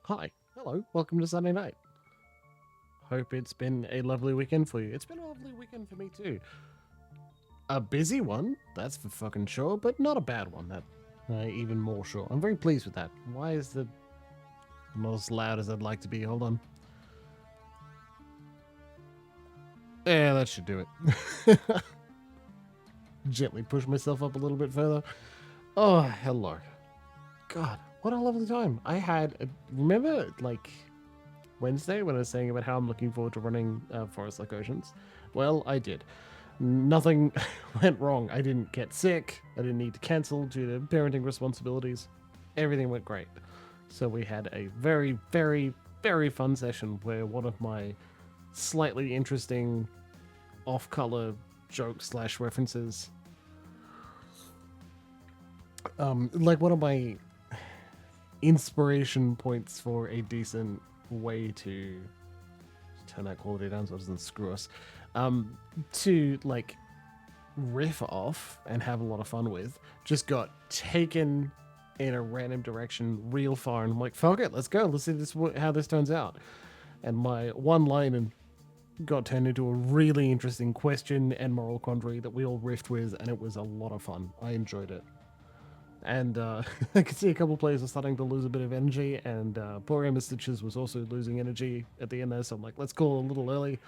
Hi, hello, welcome to Sunday night. Hope it's been a lovely weekend for you. It's been a lovely weekend for me too. A busy one, that's for fucking sure, but not a bad one. That even more sure. I'm very pleased with that. Why is the not as loud as I'd like to be? Hold on. Yeah, that should do it. Gently push myself up a little bit further. Oh, hello. God, what a lovely time. I had, remember like Wednesday when I was saying about how I'm looking forward to running Forest Like Oceans? Well, I did. Nothing went wrong. I didn't get sick. I didn't need to cancel due to parenting responsibilities. Everything went great. So we had a very, very, very fun session where one of my slightly interesting off-color jokes slash references, like one of my inspiration points for a decent way to turn that quality down so it doesn't screw us, to like riff off and have a lot of fun with, just got taken in a random direction real far, and I'm like, fuck it, let's go, let's see this how this turns out. And my one line and got turned into a really interesting question and moral quandary that we all riffed with, and it was a lot of fun. I enjoyed it. And I could see a couple players are starting to lose a bit of energy, and poor Emma Stitches was also losing energy at the end there, so I'm like, let's call a little early.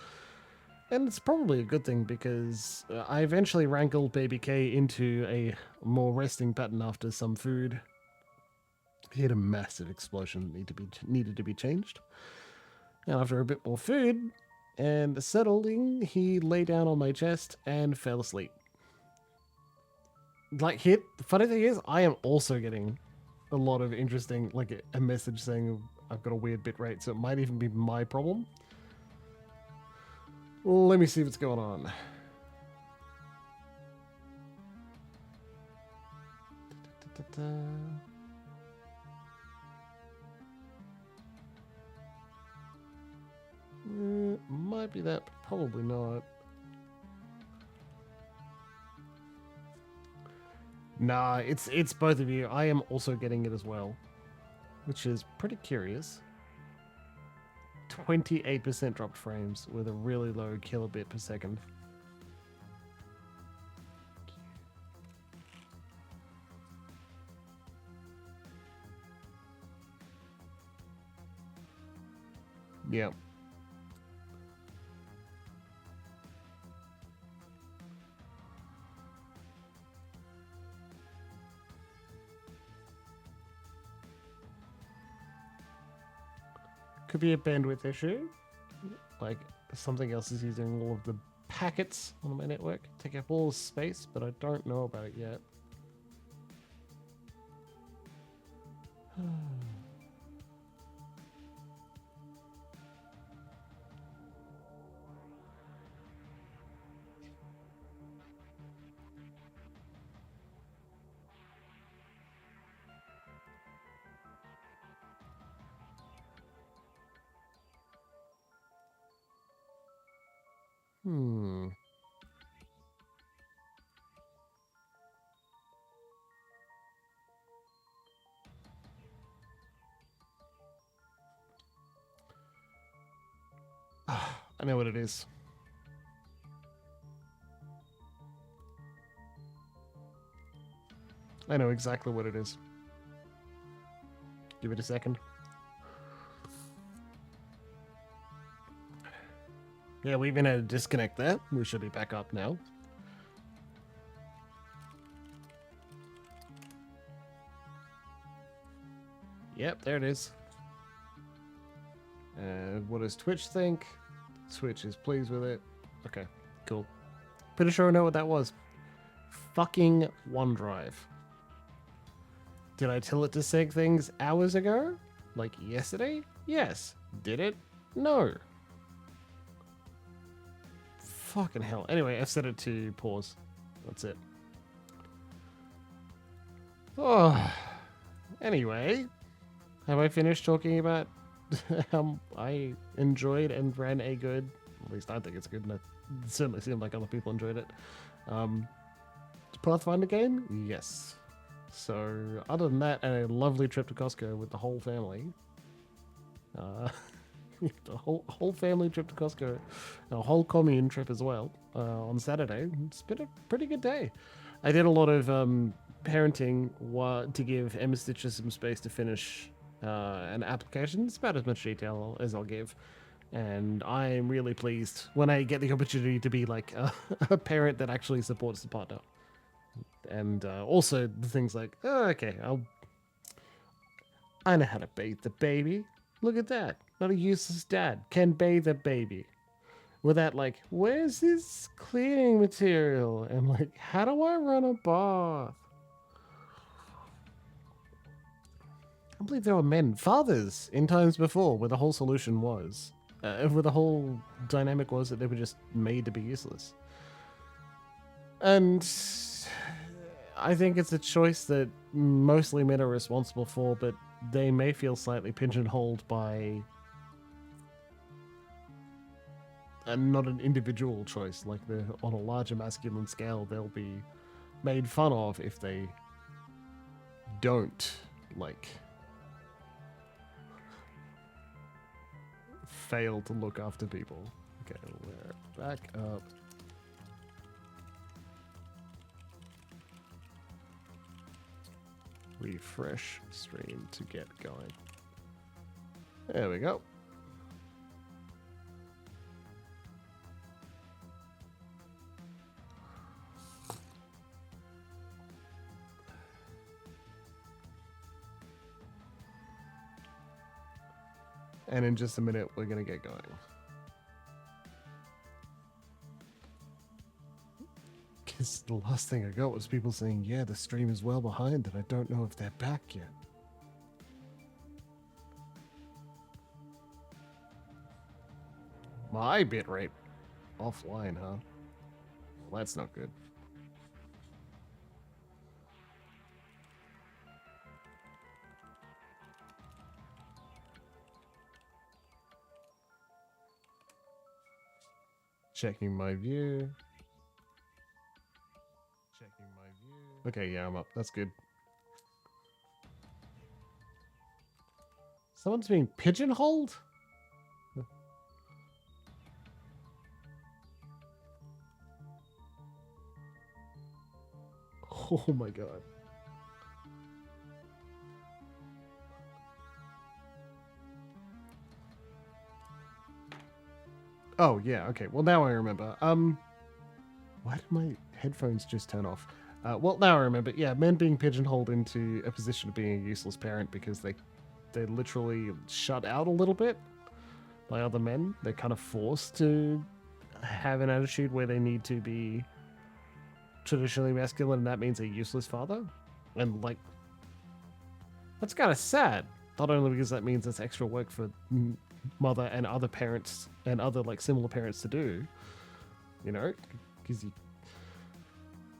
And it's probably a good thing because I eventually wrangled Baby K into a more resting pattern after some food. He had a massive explosion that needed to be changed. And after a bit more food and settling, he lay down on my chest and fell asleep. Like, the funny thing is, I am also getting a lot of interesting, like a message saying I've got a weird bit rate, so it might even be my problem. Let me see what's going on. Might be that, but probably not. Nah, it's both of you. I am also getting it as well, which is pretty curious. 28% dropped frames with a really low kilobit per second. Yep. Could be a bandwidth issue. Like, something else is using all of the packets on my network, take up all the space, but I don't know about it yet. Hmm. I know what it is. I know exactly what it is. Give it a second. Yeah, we even had a disconnect there. We should be back up now. Yep, there it is. And what does Twitch think? Twitch is pleased with it. Okay, cool. Pretty sure I know what that was. Fucking OneDrive. Did I tell it to sync things hours ago? Like yesterday? Yes. Did it? No. Fucking hell. Anyway, I've set it to pause. That's it. Oh. Anyway, have I finished talking about how I enjoyed and ran a good, at least I think it's good, and it certainly seemed like other people enjoyed it. Pathfinder game? Yes. So, other than that, and a lovely trip to Costco with the whole family, Uh, the whole family trip to Costco, a whole commune trip as well on Saturday. It's been a pretty good day. I did a lot of parenting to give Emma Stitcher some space to finish an application. It's about as much detail as I'll give. And I'm really pleased when I get the opportunity to be like a parent that actually supports the partner. And also the things like, oh, okay, I know how to bathe the baby. Look at that. Not a useless dad. Can bathe a baby. Without like, where's this cleaning material? And like, how do I run a bath? I believe there were fathers in times before where the whole solution was, where the whole dynamic was that they were just made to be useless. And I think it's a choice that mostly men are responsible for, but they may feel slightly pigeonholed by not an individual choice. Like on a larger masculine scale, they'll be made fun of if they don't like fail to look after people. Okay, we're back up. Refresh stream to get going. There we go. And in just a minute, we're going to get going. Because the last thing I got was people saying, yeah, the stream is well behind, and I don't know if they're back yet. My bitrate offline, huh? Well, that's not good. Checking my view. Checking my view. Okay, yeah, I'm up. That's good. Someone's being pigeonholed? Oh my god. Oh, yeah, okay. Well, now I remember. Why did my headphones just turn off? Well, now I remember. Yeah, men being pigeonholed into a position of being a useless parent because they're literally shut out a little bit by other men. They're kind of forced to have an attitude where they need to be traditionally masculine, and that means a useless father. And, like, that's kind of sad. Not only because that means it's extra work for mother and other parents and other, like, similar parents to do, you know, because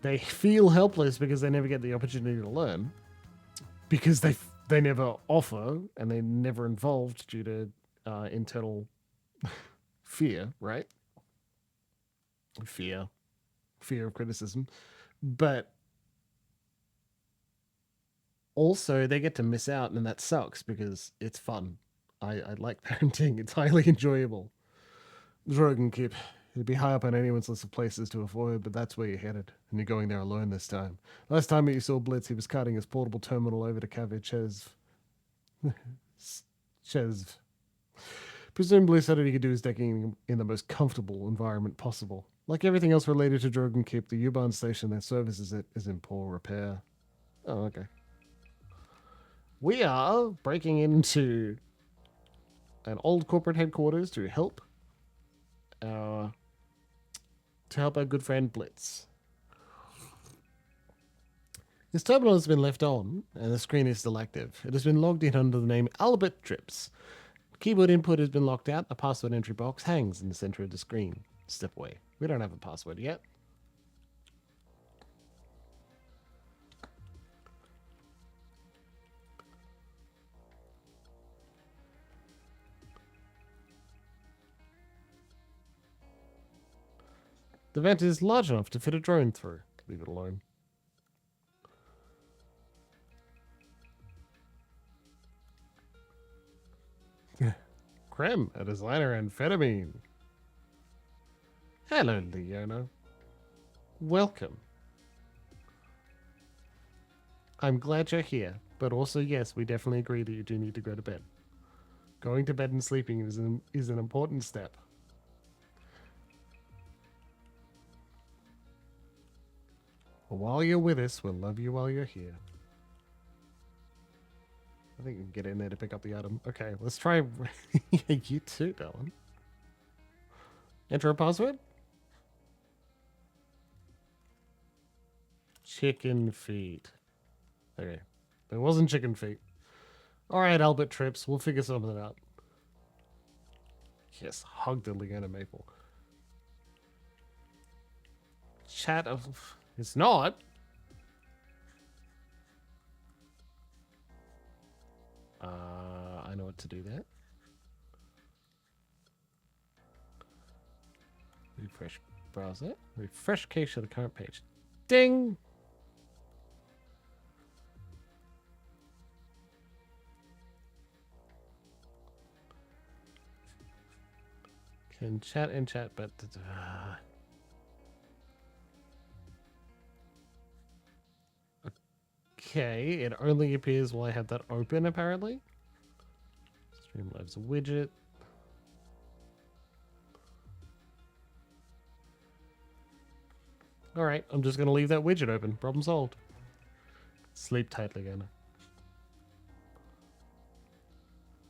they feel helpless because they never get the opportunity to learn, because they never offer and they never involved due to internal fear, right? Fear of criticism. But also they get to miss out, and that sucks because it's fun. I like parenting. It's highly enjoyable. Dragon Keep. It'd be high up on anyone's list of places to avoid, but that's where you're headed, and you're going there alone this time. Last time you saw Blitz, he was carting his portable terminal over to Cafe Chesv. Presumably so that he could do his decking in the most comfortable environment possible. Like everything else related to Dragon Keep, the U-Bahn station that services it is in poor repair. Oh, okay. We are breaking into an old corporate headquarters to help our good friend Blitz. His terminal has been left on, and the screen is still active. It has been logged in under the name Albert Trips. Keyboard input has been locked out. The password entry box hangs in the center of the screen. Step away. We don't have a password yet. The vent is large enough to fit a drone through. Leave it alone. Creme, a designer amphetamine. Hello, Leona. Welcome. I'm glad you're here, but also, yes, we definitely agree that you do need to go to bed. Going to bed and sleeping is an important step. But while you're with us, we'll love you while you're here. I think you can get in there to pick up the item. Okay, let's try... You too, Dylan. Enter a password? Chicken feet. Okay. It wasn't chicken feet. Alright, Albert Trips. We'll figure something out. Yes, hug the Leona Maple. Chat of... It's not. I know what to do there. Refresh browser. Refresh cache to the current page. Ding! Can chat and chat, but... Okay, it only appears while I have that open, apparently. Streamlabs widget. Alright, I'm just going to leave that widget open. Problem solved. Sleep tightly, Anna.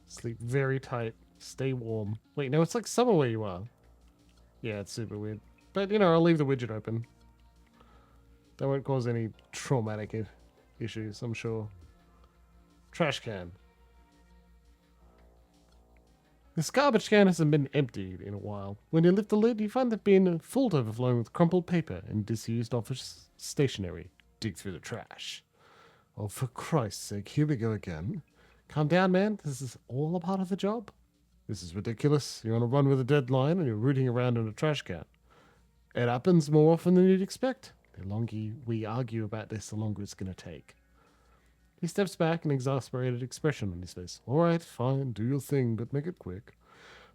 Sleep very tight. Stay warm. Wait, no, it's like summer where you are. Yeah, it's super weird. But, you know, I'll leave the widget open. That won't cause any traumatic issues, I'm sure. Trash can. This garbage can hasn't been emptied in a while. When you lift the lid, you find the bin full to overflowing with crumpled paper and disused office stationery. Dig through the trash. Oh, for Christ's sake, here we go again. Calm down, man. This is all a part of the job. This is ridiculous. You're on a run with a deadline and you're rooting around in a trash can. It happens more often than you'd expect. The longer we argue about this, the longer it's going to take. He steps back, an exasperated expression on his face. All right, fine, do your thing, but make it quick.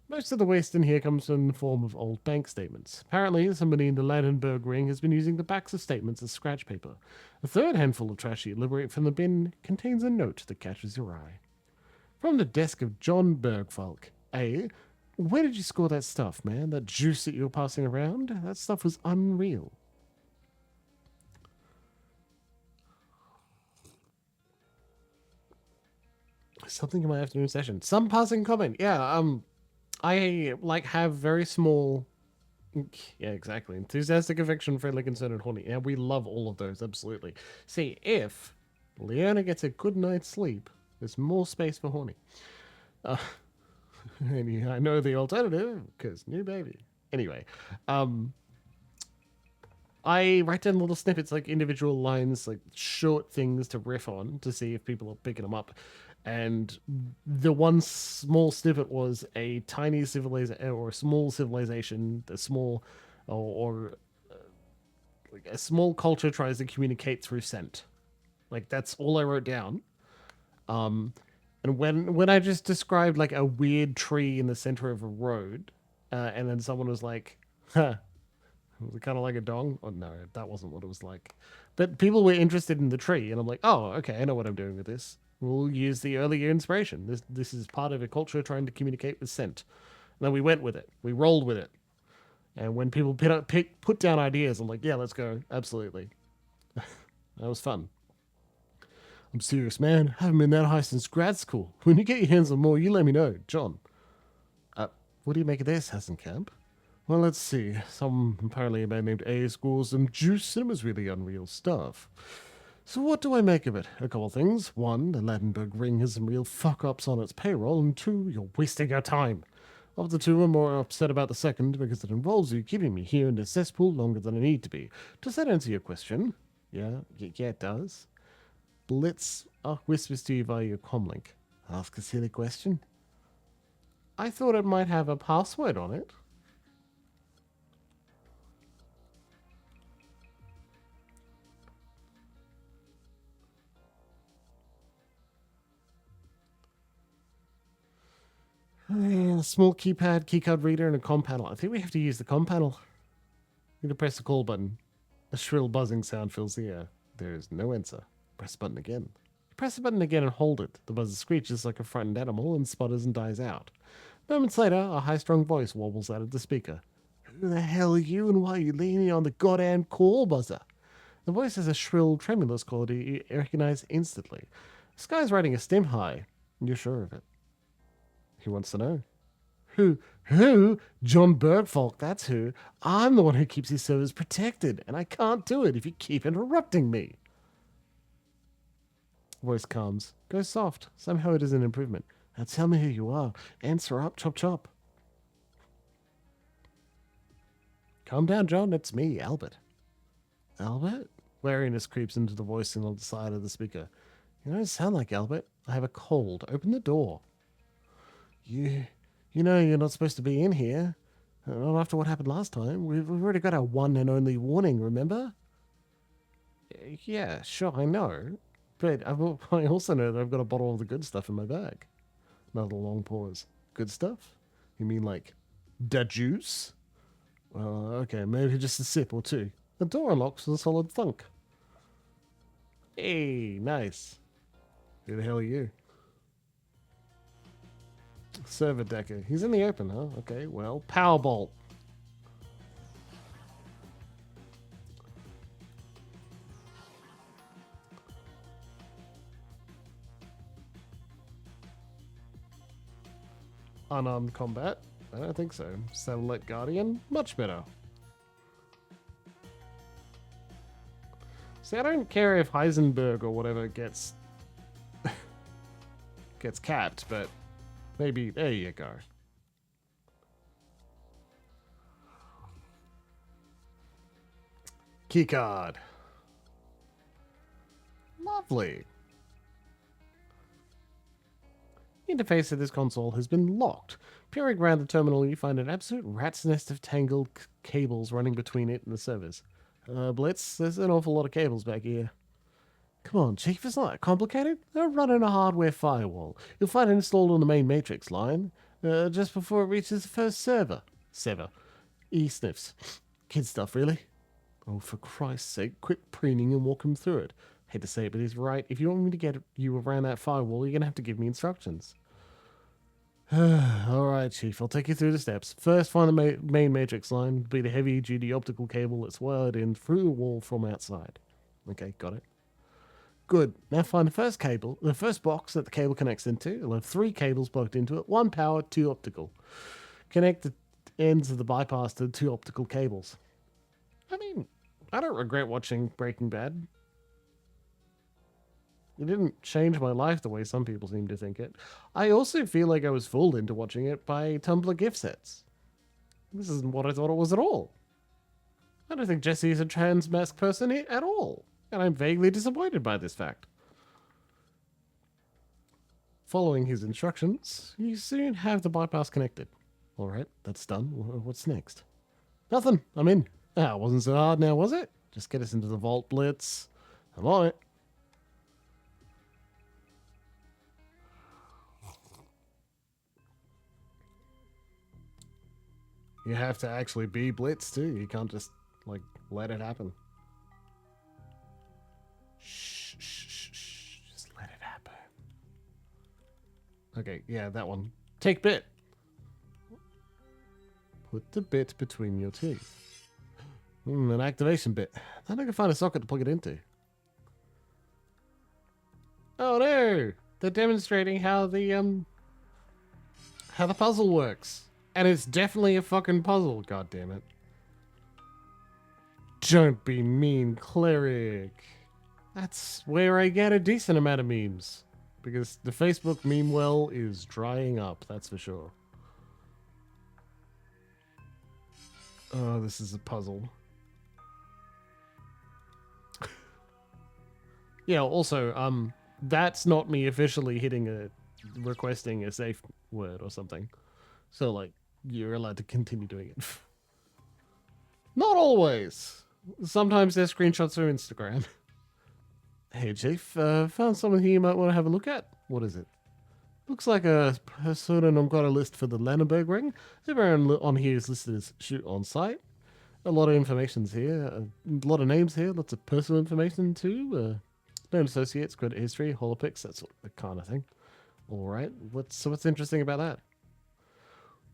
Most of the waste in here comes in the form of old bank statements. Apparently, somebody in the Landenberg ring has been using the backs of statements as scratch paper. A third handful of trash you liberate from the bin contains a note that catches your eye. From the desk of John Bergfalk. Hey, where did you score that stuff, man? That juice that you were passing around? That stuff was unreal. Something in my afternoon session. Some passing comment. Yeah, I like have very small. Yeah, exactly. Enthusiastic, affection, friendly, concerned, and horny. Yeah, we love all of those, absolutely. See, if Leona gets a good night's sleep, there's more space for horny. And I know the alternative, because new baby. Anyway, I write down little snippets, like individual lines, like short things to riff on to see if people are picking them up. And the one small snippet was a tiny civilization or a small civilization, a small or like a small culture tries to communicate through scent. Like that's all I wrote down. And when I just described like a weird tree in the center of a road, and then someone was like, "Huh, was it kind of like a dong?" Oh no, that wasn't what it was like. But people were interested in the tree, and I'm like, "Oh, okay, I know what I'm doing with this. We'll use the earlier inspiration. This is part of a culture trying to communicate with scent." And then we went with it. We rolled with it. And when people put down ideas, I'm like, "Yeah, let's go. Absolutely." That was fun. I'm serious, man. Haven't been that high since grad school. When you get your hands on more, you let me know, John. What do you make of this, Hassenkamp? Well, let's see. Some apparently a man named A scores some juice, and it was really unreal stuff. So what do I make of it? A couple things. One, the Ladenburg ring has some real fuck-ups on its payroll, and two, you're wasting your time. Of the two, I'm more upset about the second because it involves you keeping me here in the cesspool longer than I need to be. Does that answer your question? Yeah, it does. Blitz whispers to you via your comlink. Ask a silly question. I thought it might have a password on it. A small keypad, keycard reader, and a comm panel. I think we have to use the comm panel. You need to press the call button. A shrill buzzing sound fills the air. There is no answer. Press the button again. Press the button again and hold it. The buzzer screeches like a frightened animal and sputters and dies out. Moments later, a high-strung voice wobbles out of the speaker. Who the hell are you and why are you leaning on the goddamn call buzzer? The voice has a shrill, tremulous quality you recognize instantly. This guy's writing a stem high. You're sure of it. He wants to know. Who? John Bergfolk, that's who. I'm the one who keeps his servers protected, and I can't do it if you keep interrupting me. Voice calms. Go soft. Somehow it is an improvement. Now tell me who you are. Answer up, chop chop. Calm down, John. It's me, Albert. Albert? Wariness creeps into the voice on the side of the speaker. You don't sound like Albert. I have a cold. Open the door. You know you're not supposed to be in here. Not after what happened last time. We've already got our one and only warning, remember? Yeah, sure, I know. But I also know that I've got a bottle of the good stuff in my bag. Another long pause. Good stuff? You mean like da juice? Well, okay, maybe just a sip or two. The door unlocks with a solid thunk. Hey, nice. Who the hell are you? Server decker. He's in the open, huh? Okay, well, Powerbolt. Unarmed combat? I don't think so. Satellite Guardian? Much better. See, I don't care if Heisenberg or whatever gets capped, but maybe there you go. Keycard. Lovely. Interface of this console has been locked. Peering around the terminal, you find an absolute rat's nest of tangled cables running between it and the servers. Blitz, there's an awful lot of cables back here. Come on, Chief, it's not that complicated. They're running a hardware firewall. You'll find it installed on the main matrix line, just before it reaches the first server. E-sniffs. Kid stuff, really? Oh, for Christ's sake, quit preening and walk him through it. Hate to say it, but he's right. If you want me to get you around that firewall, you're going to have to give me instructions. All right, Chief, I'll take you through the steps. First, find the main matrix line. Be the heavy-duty optical cable that's wired in through the wall from outside. Okay, got it. Good. Now find the first box that the cable connects into. It'll have 3 cables plugged into it. 1 power, 2 optical. Connect the ends of the bypass to the 2 optical cables. I mean, I don't regret watching Breaking Bad. It didn't change my life the way some people seem to think it. I also feel like I was fooled into watching it by Tumblr gift sets. This isn't what I thought it was at all. I don't think Jesse is a trans masked person at all, and I'm vaguely disappointed by this fact. Following his instructions, you soon have the bypass connected. Alright, that's done. What's next? Nothing. I'm in. Ah, wasn't so hard now, was it? Just get us into the vault, Blitz. I'm on it. You have to actually be Blitz too. You can't just, like, let it happen. Shh. Just let it happen. Okay, yeah, that one. Take bit. Put the bit between your teeth. An activation bit. Then I can find a socket to plug it into. Oh no! They're demonstrating how the puzzle works. And it's definitely a fucking puzzle, god damn it. Don't be mean, cleric. That's where I get a decent amount of memes. Because the Facebook meme well is drying up, that's for sure. Oh, this is a puzzle. Yeah, also, that's not me officially requesting a safe word or something. So, like, you're allowed to continue doing it. Not always. Sometimes they're screenshots from Instagram. Hey, Chief, found someone here you might want to have a look at. What is it? Looks like a persona non grata list for the Landenberg ring. Everyone on here is listed as shoot on site. A lot of information's here. A lot of names here. Lots of personal information too. Known associates, credit history, holopics, that sort of kind of thing. All right. What's interesting about that?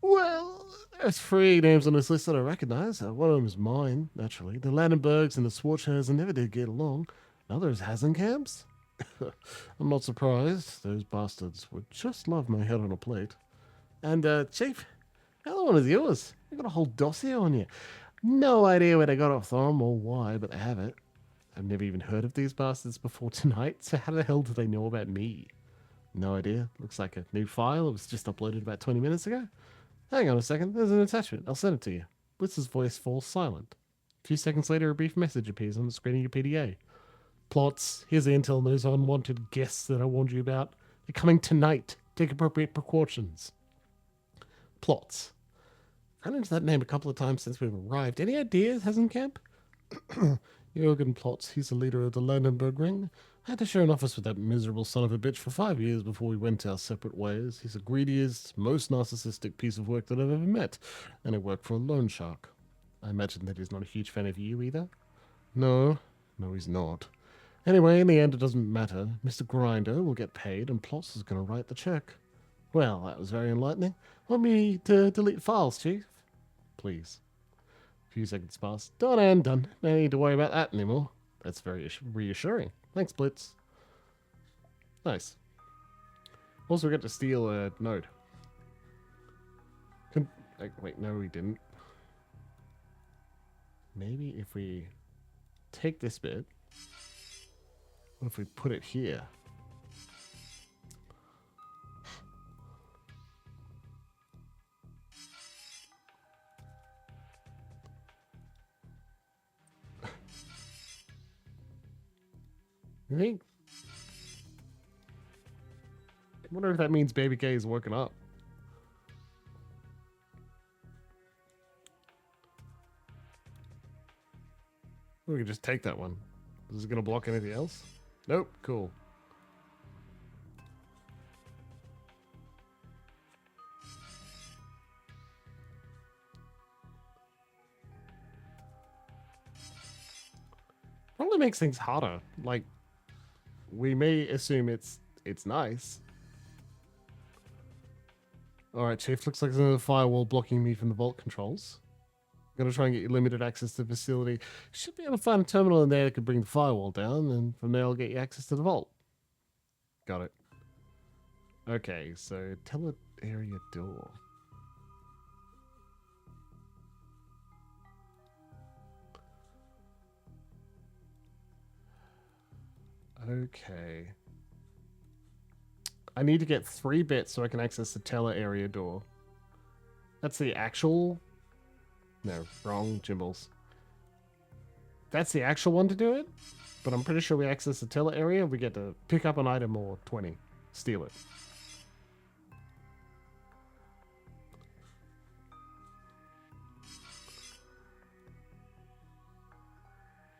Well, there's three names on this list that I recognize. One of them is mine, naturally. The Landenbergs and the Schwarzers never did get along. Another is Hasenkamp's. I'm not surprised. Those bastards would just love my head on a plate. And, Chief, the other one is yours. You got a whole dossier on you. No idea where they got it from or why, but they have it. I've never even heard of these bastards before tonight, so how the hell do they know about me? No idea. Looks like a new file. It was just uploaded about 20 minutes ago. Hang on a second. There's an attachment. I'll send it to you. Blitz's voice falls silent. A few seconds later, a brief message appears on the screen of your PDA. Plots. Here's the intel. Those unwanted guests that I warned you about. They're coming tonight. Take appropriate precautions. Plots. Run into that name a couple of times since we've arrived. Any ideas, Hasenkamp? Jürgen Plotz. He's the leader of the Landenberg Ring. I had to share an office with that miserable son of a bitch for 5 years before we went our separate ways. He's the greediest, most narcissistic piece of work that I've ever met, and I work for a loan shark. I imagine that he's not a huge fan of you either? No, he's not. Anyway, in the end, it doesn't matter. Mr. Grinder will get paid, and Plotz is going to write the check. Well, that was very enlightening. Want me to delete files, Chief? Please. A few seconds pass. Done and done. No need to worry about that anymore. That's very reassuring. Thanks, Blitz. Nice. Also, we got to steal a node. Wait, no, we didn't. Maybe if we take this bit, what if we put it here? You think? I wonder if that means Baby K is woken up. We can just take that one. Is it going to block anything else? Nope. Cool. Probably makes things harder. Like, we may assume it's nice. Alright, Chief, looks like there's another firewall blocking me from the vault controls. I'm gonna try and get you limited access to the facility. Should be able to find a terminal in there that could bring the firewall down, and from there I'll get you access to the vault. Got it. Okay, so tele area door. Okay. I need to get 3 bits so I can access the tele area door. That's the actual... No, wrong, Jimbles. That's the actual one to do it, but I'm pretty sure we access the tele area, we get to pick up an item or 20. Steal it.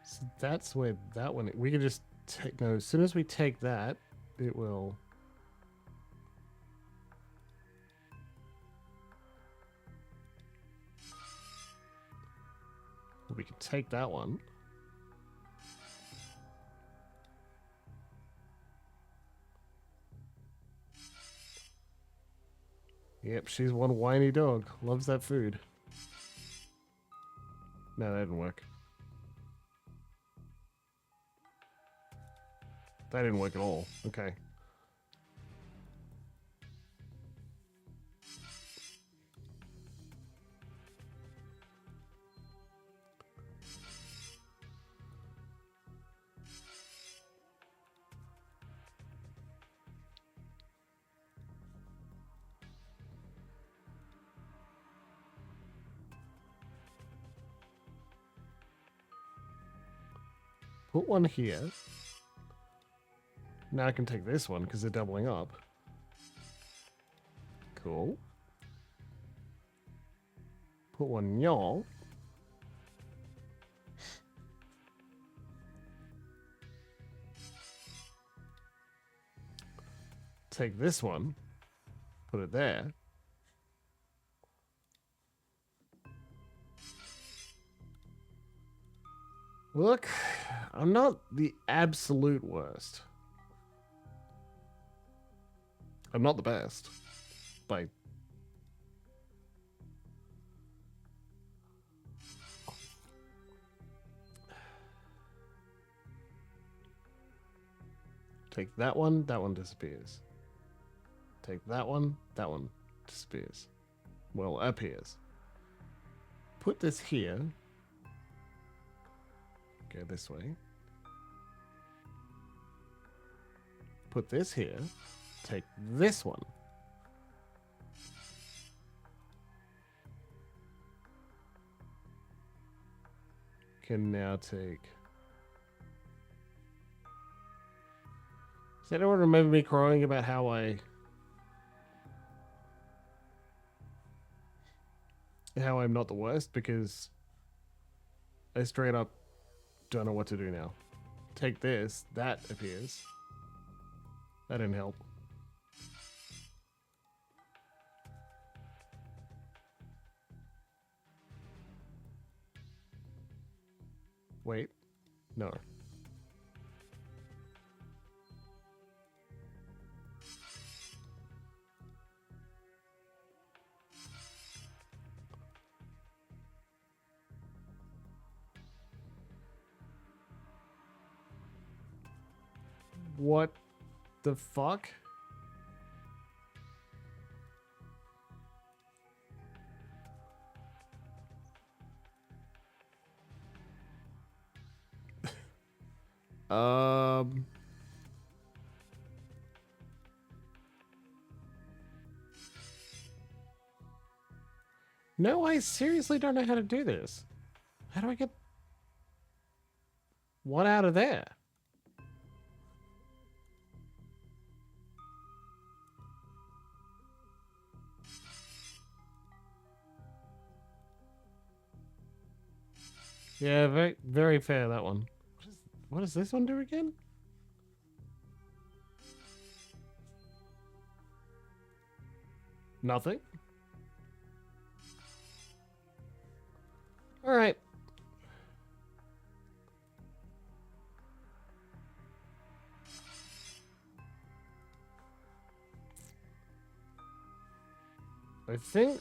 So that's where that one... We can just take... No, as soon as we take that, it will... We can take that one. Yep, she's one whiny dog. Loves that food. No, that didn't work. That didn't work at all. Okay. Put one here. Now I can take this one because they're doubling up. Cool. Put one y'all. Take this one. Put it there. Look, I'm not the absolute worst. I'm not the best. By take that one disappears. Take that one disappears. Well, appears. Put this here. Go this way. Put this here. Take this one. Can now take... Does anyone remember me crying about how I'm not the worst? Because I straight up don't know what to do now. Take this, that appears. That didn't help. Wait, no. What the fuck? No, I seriously don't know how to do this. How do I get one out of there? Yeah, very, very fair, that one. What does this one do again? Nothing. All right. I think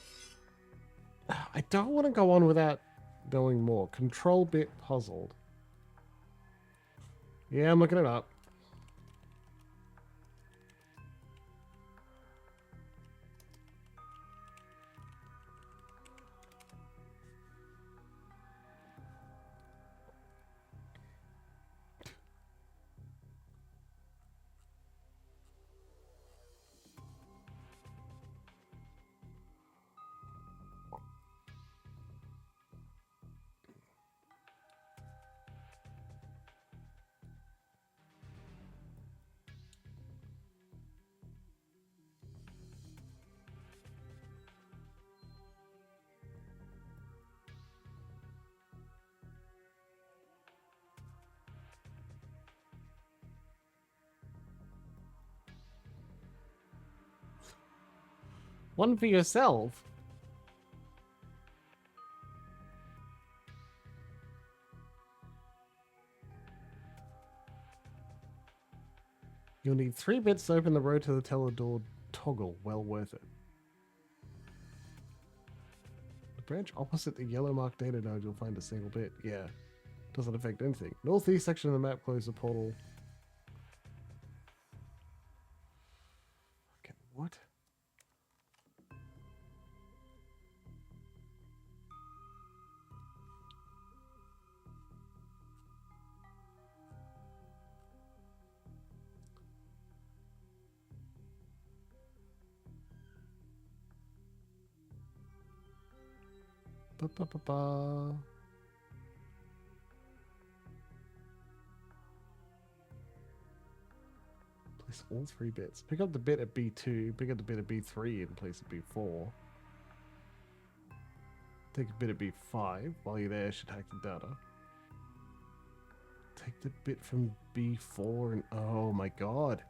I don't want to go on without knowing more. Control bit puzzled. Yeah, I'm looking it up. One for yourself. You'll need 3 bits to open the road to the teller door toggle. Well worth it. The branch opposite the yellow marked data node, you'll find a single bit. Yeah. Doesn't affect anything. Northeast section of the map, close the portal. Okay, what? Ba, ba, ba, ba. Place all 3 bits. Pick up the bit at B2, pick up the bit at B3 and place at B4. Take a bit at B5. While you're there, should hack the data. Take the bit from B4 and... Oh my god.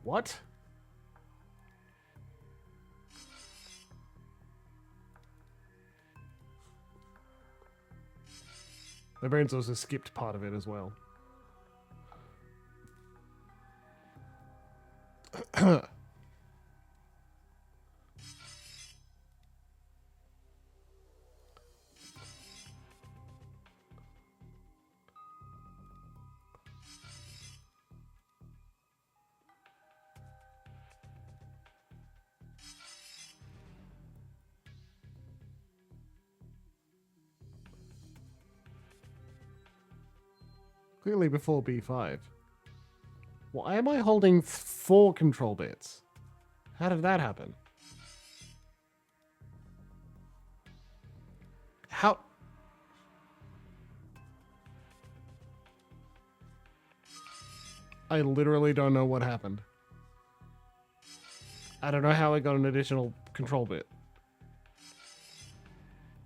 What? My brain's also skipped part of it as well. Clearly before B5. Why am I holding 4 control bits? How did that happen? How? I literally don't know what happened. I don't know how I got an additional control bit.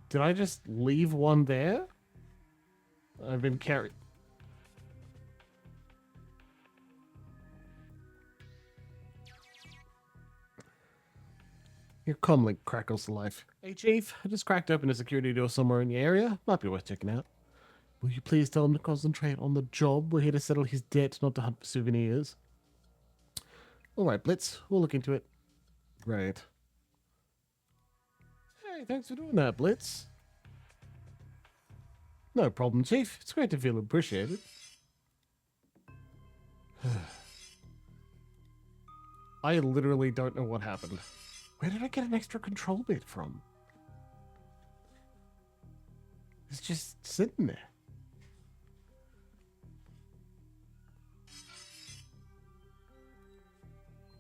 Did I just leave one there? I've been carried. Your comlink crackles to life. Hey, Chief, I just cracked open a security door somewhere in the area. Might be worth checking out. Will you please tell him to concentrate on the job? We're here to settle his debt, not to hunt for souvenirs. All right, Blitz, we'll look into it. Great. Hey, thanks for doing that, Blitz. No problem, Chief. It's great to feel appreciated. I literally don't know what happened. Where did I get an extra control bit from? It's just sitting there.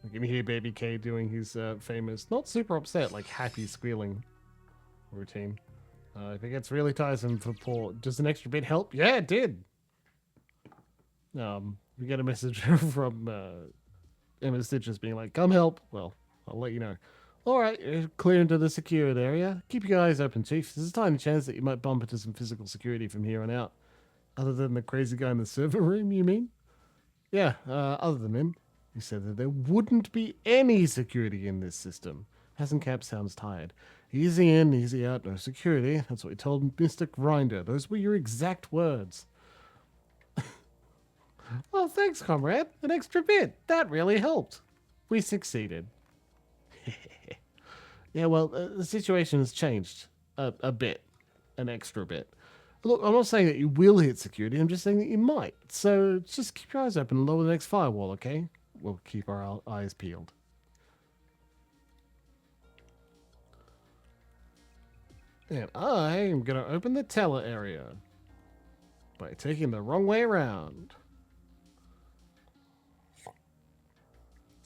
You can hear Baby K doing his famous, not super upset, like happy squealing routine. If it gets really tiresome for poor, does an extra bit help? Yeah, it did. We get a message from Emma Stitches being like, come help. Well, I'll let you know. All right, clear into the secured area. Keep your eyes open, Chief. There's a tiny chance that you might bump into some physical security from here on out. Other than the crazy guy in the server room, you mean? Yeah, other than him. He said that there wouldn't be any security in this system. Hasencap sounds tired. Easy in, easy out, no security. That's what he told Mr. Grinder. Those were your exact words. Well, thanks, comrade. An extra bit. That really helped. We succeeded. Yeah, well, the situation has changed a bit. An extra bit. Look, I'm not saying that you will hit security. I'm just saying that you might. So just keep your eyes open and lower the next firewall, okay? We'll keep our eyes peeled. And I am going to open the teller area by taking the wrong way around.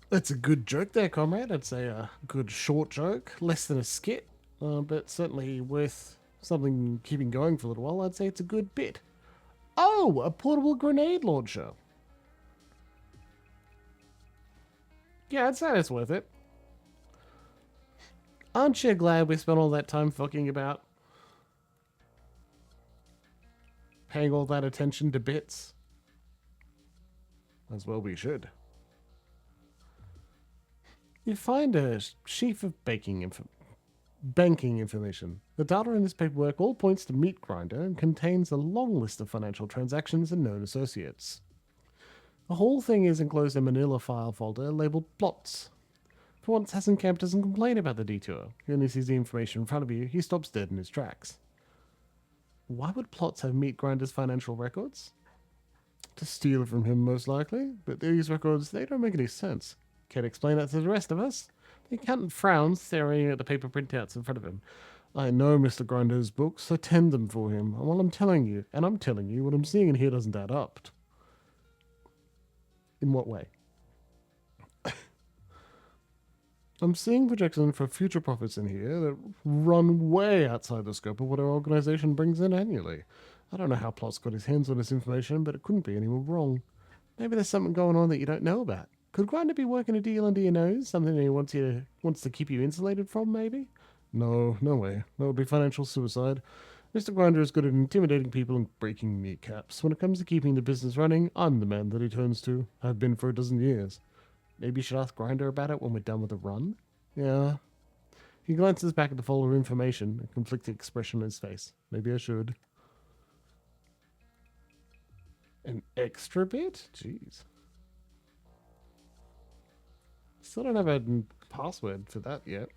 That's a good joke there, comrade. I'd say a good short joke. Less than a skit, but certainly worth something keeping going for a little while. I'd say it's a good bit. Oh, a portable grenade launcher. Yeah, I'd say it's worth it. Aren't you glad we spent all that time fucking about? Paying all that attention to bits? As well we should. You find a sheaf of banking information. The data in this paperwork all points to Meat Grinder and contains a long list of financial transactions and known associates. The whole thing is enclosed in a manila file folder labeled plots. For once, Hasencamp doesn't complain about the detour. He only sees the information in front of you. He stops dead in his tracks. Why would Plots have Meat Grinder's financial records? To steal from him, most likely. But these records, they don't make any sense. Can't explain that to the rest of us. The accountant frowns, staring at the paper printouts in front of him. I know Mr. Grinder's books. I tend them for him. And while I'm telling you, what I'm seeing in here doesn't add up. In what way? I'm seeing projections for future profits in here that run way outside the scope of what our organization brings in annually. I don't know how Plot's got his hands on this information, but it couldn't be any more wrong. Maybe there's something going on that you don't know about. Could Grinder be working a deal under your nose? Something that he wants to keep you insulated from, maybe? No way. That would be financial suicide. Mr. Grinder is good at intimidating people and breaking kneecaps. When it comes to keeping the business running, I'm the man that he turns to. I've been for a dozen years. Maybe you should ask Grinder about it when we're done with the run? Yeah. He glances back at the folder of information, a conflicted expression on his face. Maybe I should. extra bit? Jeez. Still don't have a password for that yet.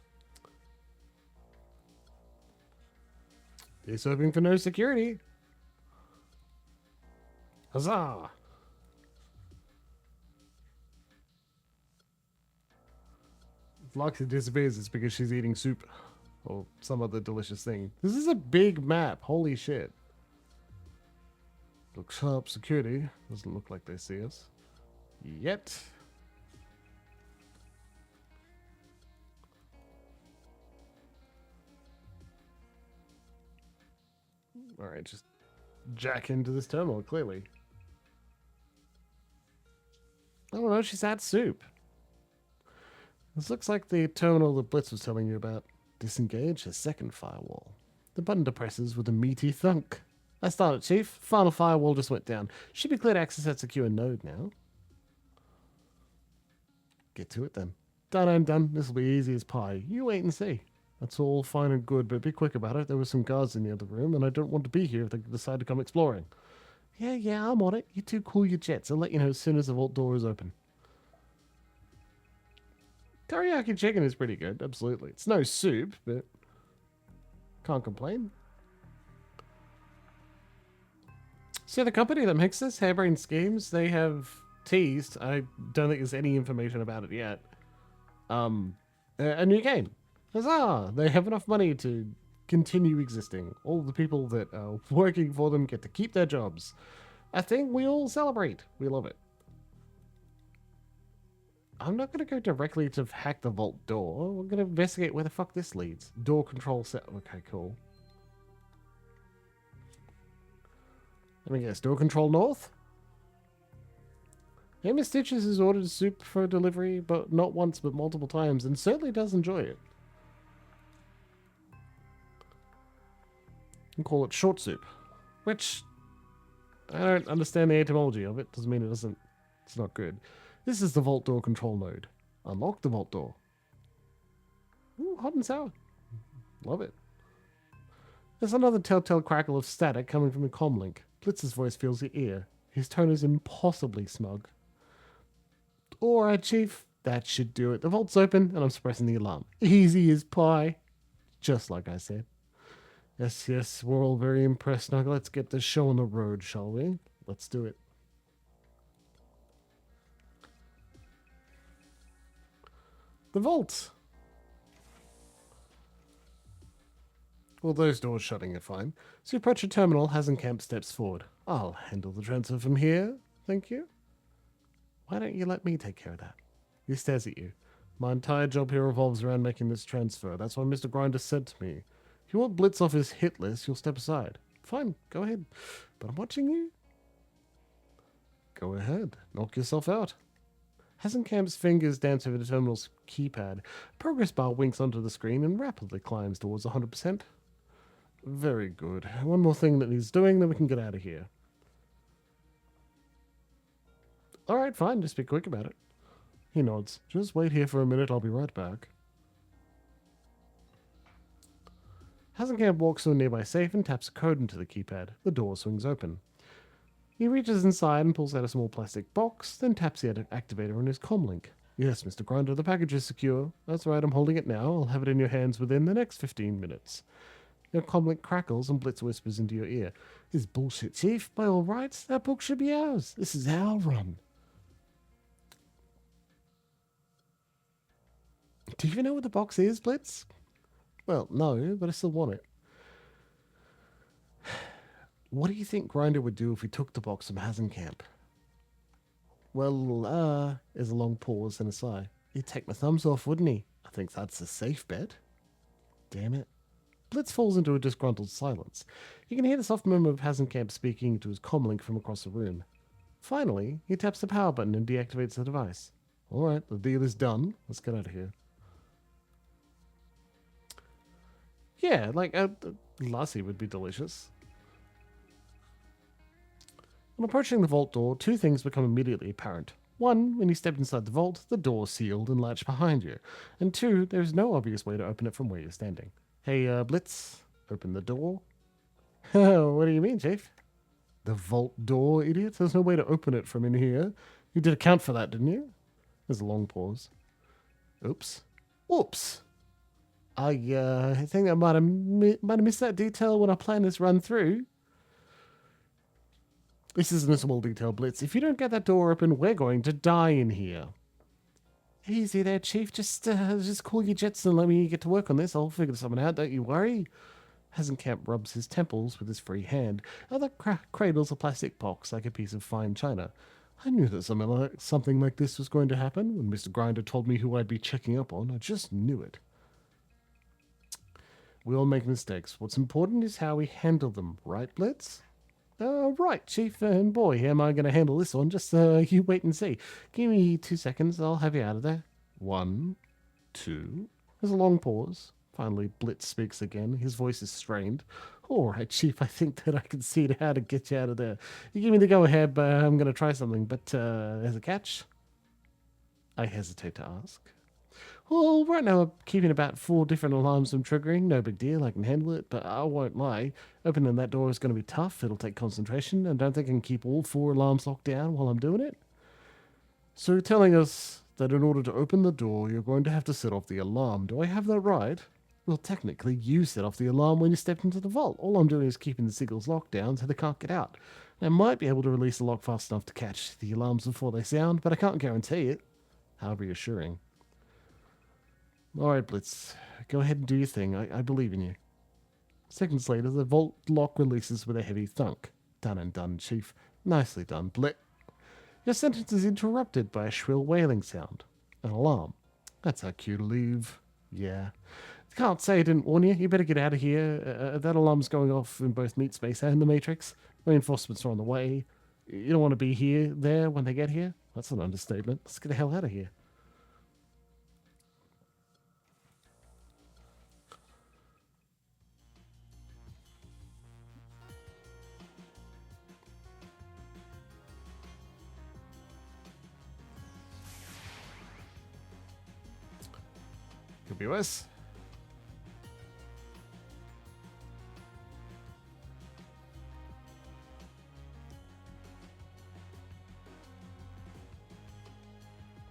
He's hoping for no security. Huzzah! If Luxie disappears, it's because she's eating soup. Or some other delicious thing. This is a big map. Holy shit. Looks sharp security. Doesn't look like they see us. Yet. Alright, just jack into this terminal, clearly. I don't know, she's had soup. This looks like the terminal that Blitz was telling you about. Disengage a second firewall. The button depresses with a meaty thunk. I started, Chief. Final firewall just went down. Should be clear to access that secure node now. Get to it then. Done and done. This will be easy as pie. You wait and see. That's all fine and good, but be quick about it. There were some guards in the other room, and I don't want to be here if they decide to come exploring. Yeah, I'm on it. You two cool your jets. I'll let you know as soon as the vault door is open. Teriyaki chicken is pretty good, absolutely. It's no soup, but can't complain. So the company that makes this, Harebrained Schemes, they have teased, I don't think there's any information about it yet, a new game. Huzzah! They have enough money to continue existing. All the people that are working for them get to keep their jobs. I think we all celebrate. We love it. I'm not going to go directly to hack the vault door. We're going to investigate where the fuck this leads. Door control set. Okay, cool. Let me guess. Door control north? Miss Stitches has ordered soup for delivery, but not once, but multiple times, and certainly does enjoy it. And call it short soup, which I don't understand the etymology of it. Doesn't mean it doesn't. It's not good. This is the vault door control node. Unlock the vault door. Ooh, hot and sour. Love it. There's another telltale crackle of static coming from the comlink. Blitz's voice fills your ear. His tone is impossibly smug. Alright, Chief. That should do it. The vault's open, and I'm suppressing the alarm. Easy as pie. Just like I said. Yes, we're all very impressed. Now let's get this show on the road, shall we? Let's do it. The vault. Well, those doors shutting are fine. So you approach a terminal, Hasenkamp steps forward. I'll handle the transfer from here. Thank you. Why don't you let me take care of that? He stares at you. My entire job here revolves around making this transfer. That's what Mr. Grinder said to me. If you want Blitz off his hit list, you'll step aside. Fine, go ahead. But I'm watching you. Go ahead. Knock yourself out. Hasenkamp's fingers dance over the terminal's keypad. Progress bar winks onto the screen and rapidly climbs towards 100%. Very good. One more thing that needs doing, then we can get out of here. Alright, fine. Just be quick about it. He nods. Just wait here for a minute. I'll be right back. Hasenkamp walks to a nearby safe and taps a code into the keypad. The door swings open. He reaches inside and pulls out a small plastic box, then taps the activator on his comlink. Yes, Mr. Grinder, the package is secure. That's right, I'm holding it now. I'll have it in your hands within the next 15 minutes. Your comlink crackles and Blitz whispers into your ear. This is bullshit, Chief. By all rights, that book should be ours. This is our run. Do you even know what the box is, Blitz? Well, no, but I still want it. What do you think Grinder would do if we took the box from Hasenkamp? Well, there's a long pause and a sigh. He'd take my thumbs off, wouldn't he? I think that's a safe bet. Damn it. Blitz falls into a disgruntled silence. You can hear the soft murmur of Hasenkamp speaking to his comlink from across the room. Finally, he taps the power button and deactivates the device. All right, the deal is done. Let's get out of here. Yeah, like lassi would be delicious. On approaching the vault door, two things become immediately apparent. One, when you step inside the vault, the door sealed and latched behind you. And two, there is no obvious way to open it from where you're standing. Hey, Blitz, open the door. What do you mean, Chief? The vault door, idiot. There's no way to open it from in here. You did account for that, didn't you? There's a long pause. Oops. Oops. I think I might have missed that detail when I planned this run through. This isn't a small detail, Blitz. If you don't get that door open, we're going to die in here. Easy there, Chief. Just call your jets and let me get to work on this. I'll figure something out. Don't you worry. Hazenkamp rubs his temples with his free hand. Other cradles a plastic box like a piece of fine china. I knew that something like this was going to happen when Mr. Grinder told me who I'd be checking up on. I just knew it. We all make mistakes. What's important is how we handle them, right, Blitz? Right, Chief, and boy, am I going to handle this one. Just you wait and see. Give me 2 seconds. I'll have you out of there. 1, 2. There's a long pause. Finally, Blitz speaks again. His voice is strained. All right, Chief, I think that I can see how to get you out of there. You give me the go-ahead, but I'm going to try something. But there's a catch. I hesitate to ask. Well, right now I'm keeping about 4 different alarms from triggering. No big deal, I can handle it, but I won't lie. Opening that door is going to be tough. It'll take concentration, and I don't think I can keep all 4 alarms locked down while I'm doing it. So you're telling us that in order to open the door, you're going to have to set off the alarm. Do I have that right? Well, technically, you set off the alarm when you stepped into the vault. All I'm doing is keeping the signals locked down so they can't get out. I might be able to release the lock fast enough to catch the alarms before they sound, but I can't guarantee it. How reassuring. All right, Blitz. Go ahead and do your thing. I believe in you. Seconds later, the vault lock releases with a heavy thunk. Done and done, Chief. Nicely done, Blitz. Your sentence is interrupted by a shrill wailing sound. An alarm. That's our cue to leave. Yeah. Can't say I didn't warn you. You better get out of here. That alarm's going off in both Meat Space and the Matrix. Reinforcements are on the way. You don't want to be there when they get here? That's an understatement. Let's get the hell out of here. Could be worse.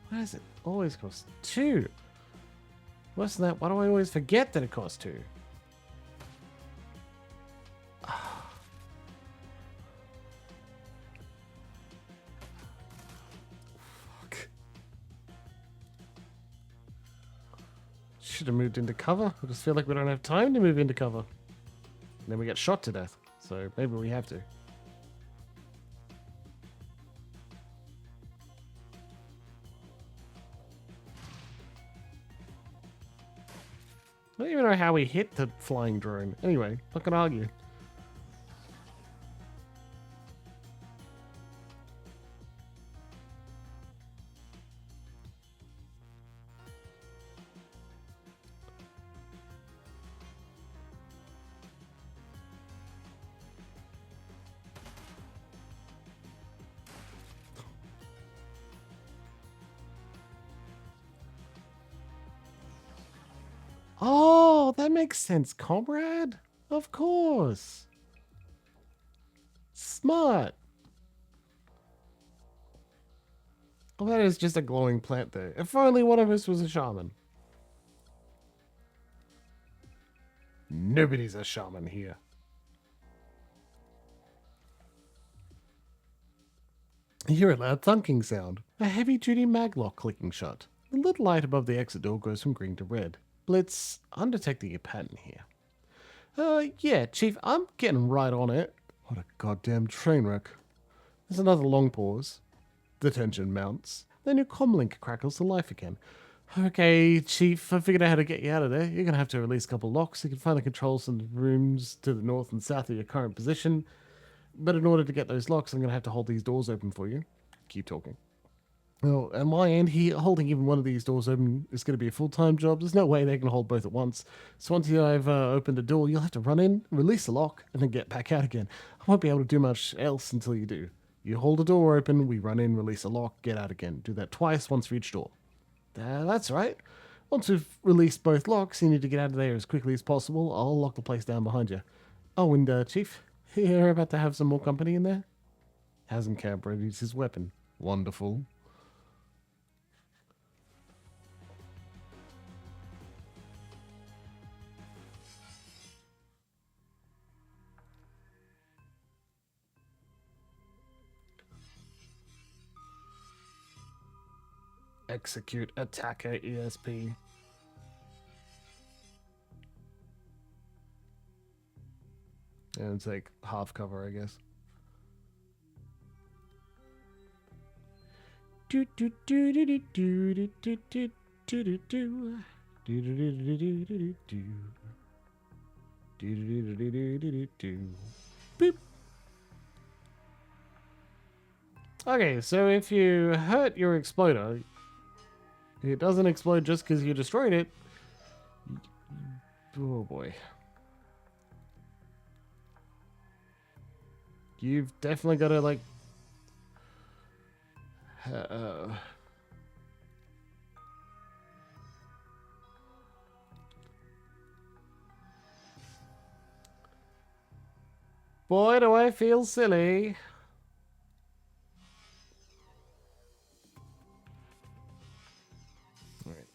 Why does it always cost 2? Worse than that, why do I always forget that it costs 2? Fuck. Should have moved into cover. I just feel like we don't have time to move into cover. And then we get shot to death. So maybe we have to. I don't even know how we hit the flying drone. Anyway, not gonna argue. Oh, that makes sense, comrade. Of course. Smart. Well, that is just a glowing plant there. If only one of us was a shaman. Nobody's a shaman here. You hear a loud thunking sound. A heavy-duty maglock clicking shut. The lit light above the exit door goes from green to red. Blitz, I'm detecting a pattern here. Yeah, Chief, I'm getting right on it. What a goddamn train wreck. There's another long pause. The tension mounts. Then your comlink crackles to life again. Okay, Chief, I figured out how to get you out of there. You're going to have to release a couple locks. You can find the controls in the rooms to the north and south of your current position. But in order to get those locks, I'm going to have to hold these doors open for you. Keep talking. Well, at my end, holding even one of these doors open is going to be a full-time job. There's no way they can hold both at once. So once I've opened the door, you'll have to run in, release the lock, and then get back out again. I won't be able to do much else until you do. You hold the door open, we run in, release a lock, get out again. Do that twice, once for each door. That's right. Once we've released both locks, you need to get out of there as quickly as possible. I'll lock the place down behind you. Oh, and Chief, You're about to have some more company in there? Hasn't Camp readied his weapon. Wonderful. Execute attacker ESP. And it's like half cover, I guess. Do do do do do do do do do do do do do do do do do do do. Boop. Okay, so if you hurt your exploder, it doesn't explode just because you destroyed it. Oh boy. You've definitely got to like... Boy, do I feel silly. All right.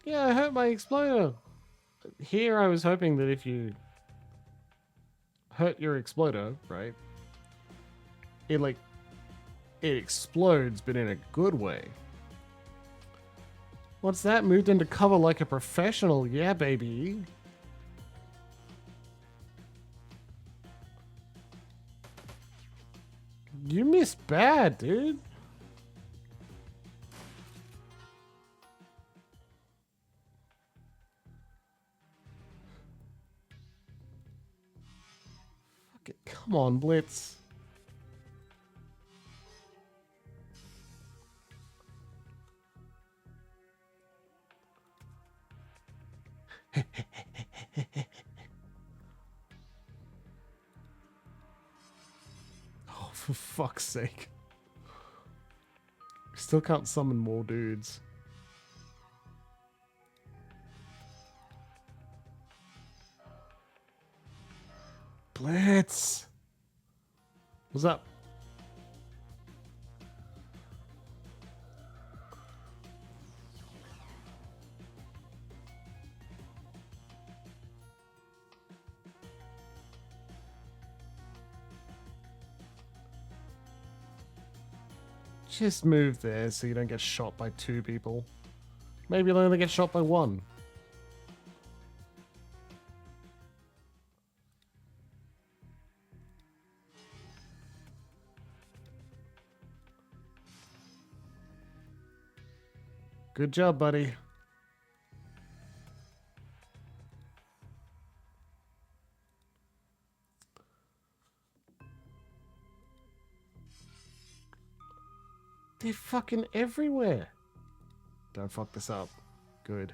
Yeah, I hurt my exploder. Here I was hoping that if you hurt your exploder, right, it explodes, but in a good way. What's that? Moved into cover like a professional. Yeah, baby. You missed bad, dude. Fuck it. Come on, Blitz. Oh, for fuck's sake. Still can't summon more dudes. Blitz! What's up? Just move there so you don't get shot by 2 people. Maybe you'll only get shot by 1. Good job, buddy. They're fucking everywhere. Don't fuck this up. Good.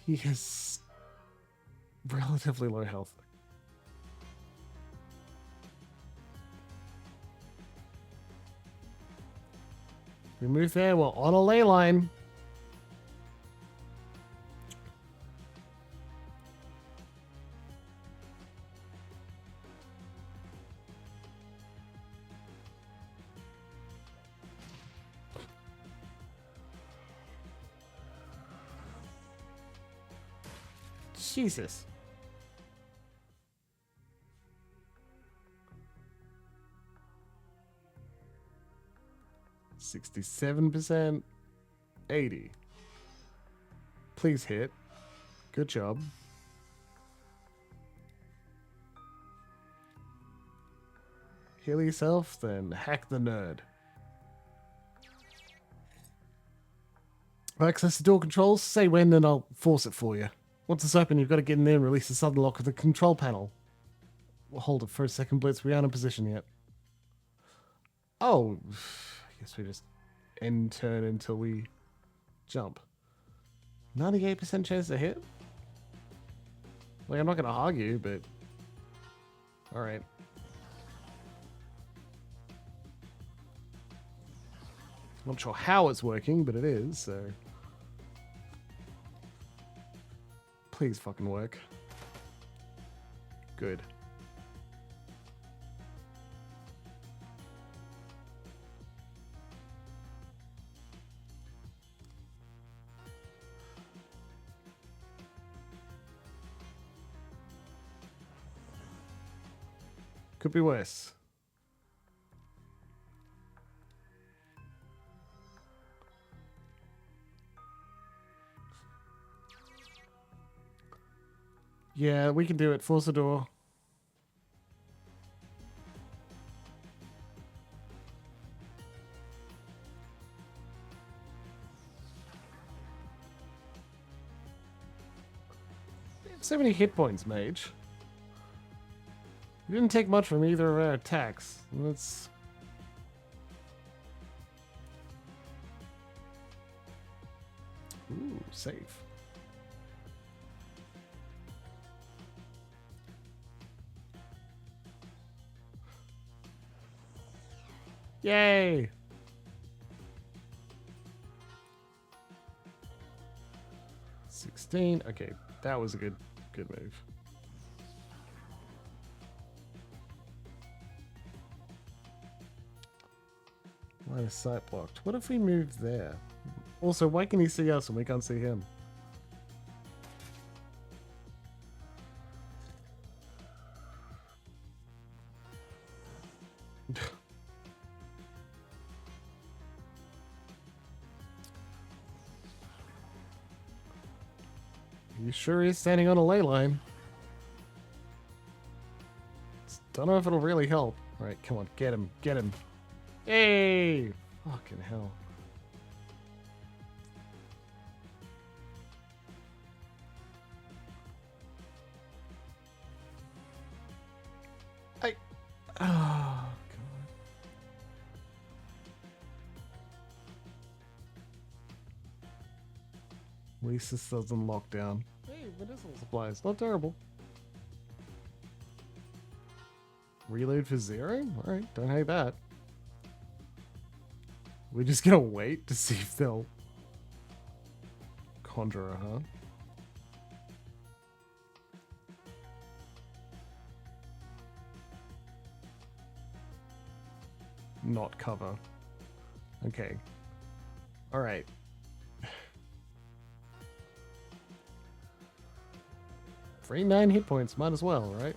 He has relatively low health. We move there, we're on a ley line. Jesus. $67%. 80. Please hit. Good job. Heal yourself, then hack the nerd. Access to door controls? Say when and I'll force it for you. Once it's open, you've got to get in there and release the sudden lock of the control panel. Well, hold it for a second, Blitz. We aren't in position yet. Oh, I guess we just end turn until we jump. 98% chance to hit? Like, I'm not going to argue, but... Alright. Not sure how it's working, but it is, so... Please fucking work. Good. Could be worse. Yeah, we can do it. Force the door. So many hit points, mage. You didn't take much from either of our attacks. Let's... Ooh, safe. Yay! $16. Okay, that was a good move. Line of sight blocked. What if we move there? Also, why can he see us and we can't see him? You sure he's standing on a ley line? Don't know if it'll really help. Alright, come on, get him, get him. Hey! Fucking hell. Oh, God. At least this doesn't lock down. Hey, medicinal supplies. Not terrible. Reload for 0? Alright, don't hate that. We're just gonna wait to see if they'll... Conjurer, huh? Not cover. Okay. Alright. Free 9 hit points, might as well, right?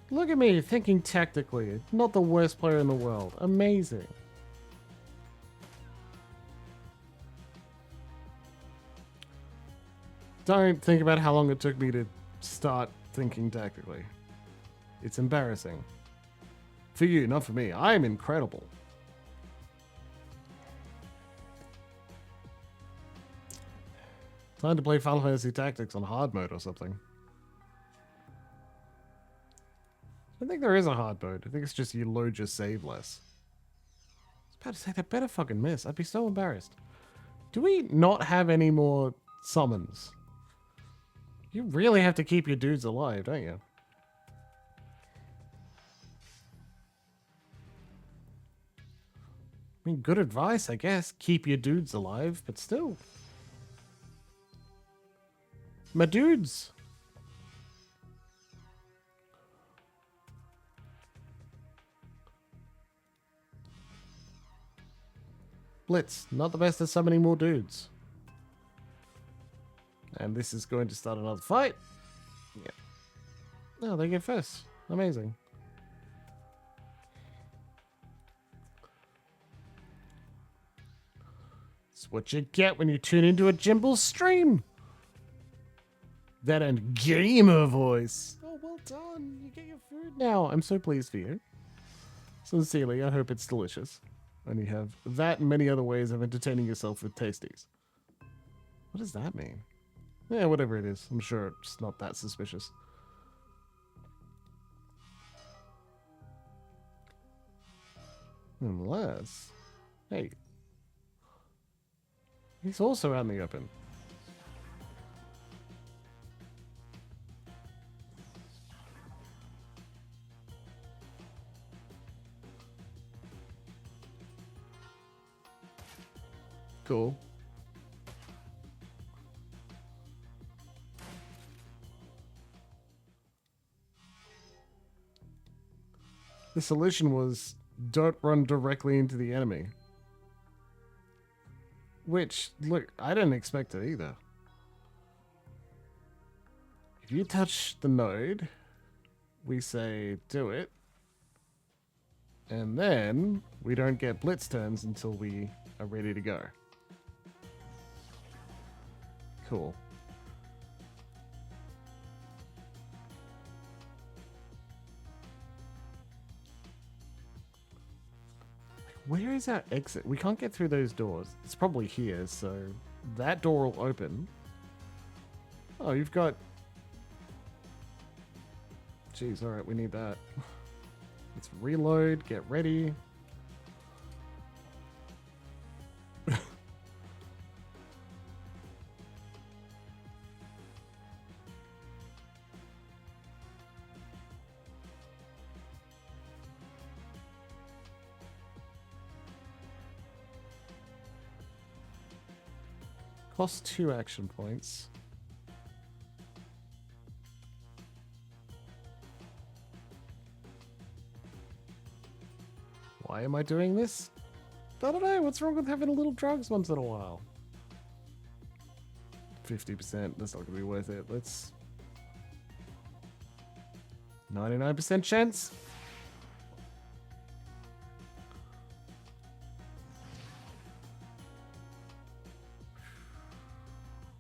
Look at me, thinking tactically. Not the worst player in the world. Amazing. Don't think about how long it took me to start thinking tactically. It's embarrassing. For you, not for me. I am incredible. Time to play Final Fantasy Tactics on hard mode or something. I think there is a hard mode. I think it's just you load your save less. I was about to say, they better fucking miss. I'd be so embarrassed. Do we not have any more summons? You really have to keep your dudes alive, don't you? I mean, good advice, I guess. Keep your dudes alive, but still. My dudes! Blitz, not the best at summoning more dudes. And this is going to start another fight. Yeah. No, they get first. Amazing. It's what you get when you tune into a Jimble stream. That and gamer voice. Oh, well done. You get your food now. I'm so pleased for you. Sincerely, I hope it's delicious. And you have that and many other ways of entertaining yourself with tasties. What does that mean? Yeah, whatever it is. I'm sure it's not that suspicious. Unless... Hey. He's also out in the open. Cool. The solution was don't run directly into the enemy. Which, look, I didn't expect it either. If you touch the node, we say do it. And then we don't get blitz turns until we are ready to go. Cool. Where is our exit? We can't get through those doors. It's probably here, so that door will open. Oh, you've got... Jeez, alright, we need that. Let's reload, get ready. Cost 2 action points. Why am I doing this? I don't know. What's wrong with having a little drugs once in a while? 50%. That's not going to be worth it. Let's... 99% chance.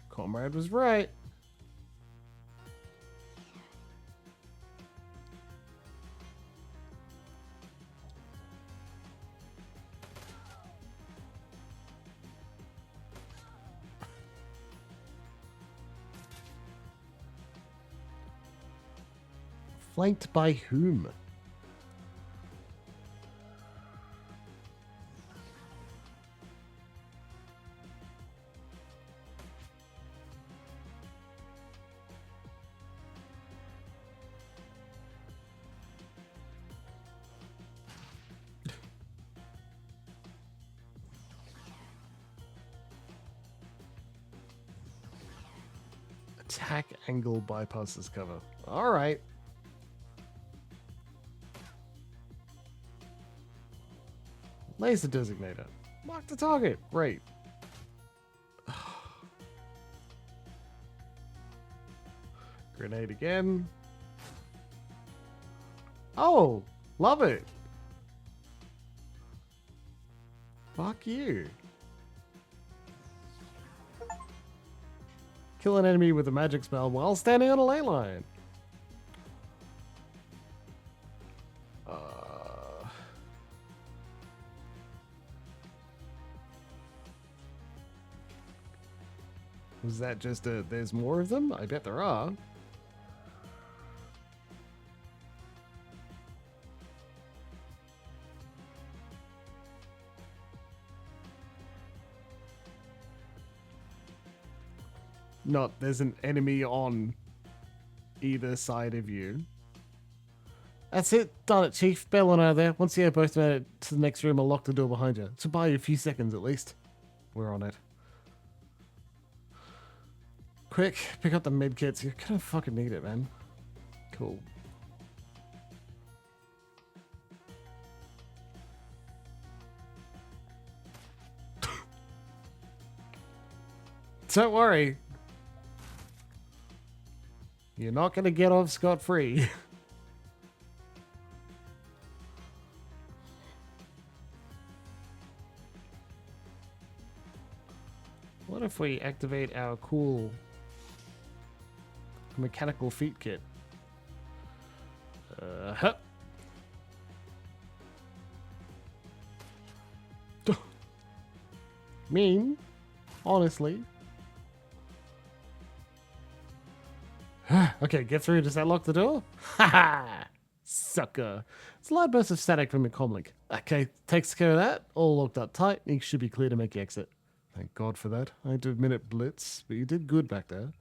Comrade was right. Flanked by whom? Attack angle bypasses cover. All right. Laser designator. Mark the target. Great. Grenade again. Oh, love it. Fuck you. Kill an enemy with a magic spell while standing on a ley line. Was that just a, there's more of them? I bet there are. Not, there's an enemy on either side of you. That's it. Done it, Chief. Bell and I are there. Once you're both made it to the next room, I'll lock the door behind you. So buy you a few seconds at least. We're on it. Quick, pick up the med kits. You're gonna fucking need it, man. Cool. Don't worry. You're not gonna get off scot-free. What if we activate our cool mechanical feet kit? Hup. Mean, honestly. Okay, get through. Does that lock the door? Haha! Sucker. It's a loud burst of static from your comlink. Okay, takes care of that. All locked up tight. You should be clear to make your exit. Thank God for that. I had to admit it, Blitz, but you did good back there.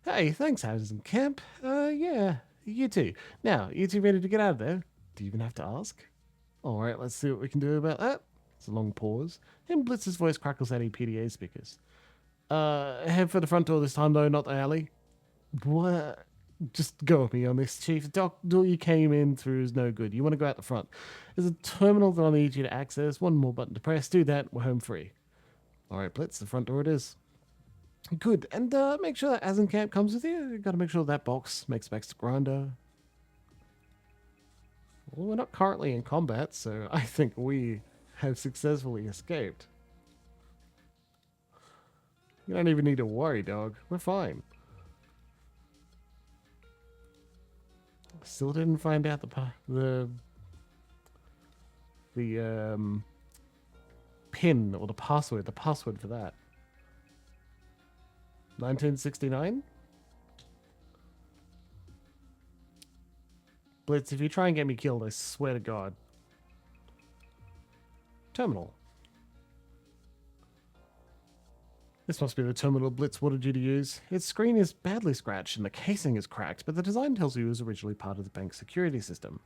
Hey, thanks, Houses and Camp. Yeah, you too. Now, you two ready to get out of there? Do you even have to ask? Alright, let's see what we can do about that. It's a long pause. And Blitz's voice crackles out of PDA speakers. Head for the front door this time, though, not the alley. What? Just go with me on this, Chief. The door you came in through is no good. You want to go out the front. There's a terminal that I'll need you to access. One more button to press. Do that. We're home free. All right, Blitz, the front door it is. Good. And make sure that Azencamp comes with you. You got to make sure that box makes back to Grinder. Well, we're not currently in combat, so I think we have successfully escaped. You don't even need to worry, dog. We're fine. Still didn't find out the pin or the password for that. 1969? Blitz, if you try and get me killed, I swear to God. Terminal. This must be the terminal Blitz wanted you to use. Its screen is badly scratched and the casing is cracked, but the design tells you it was originally part of the bank's security system.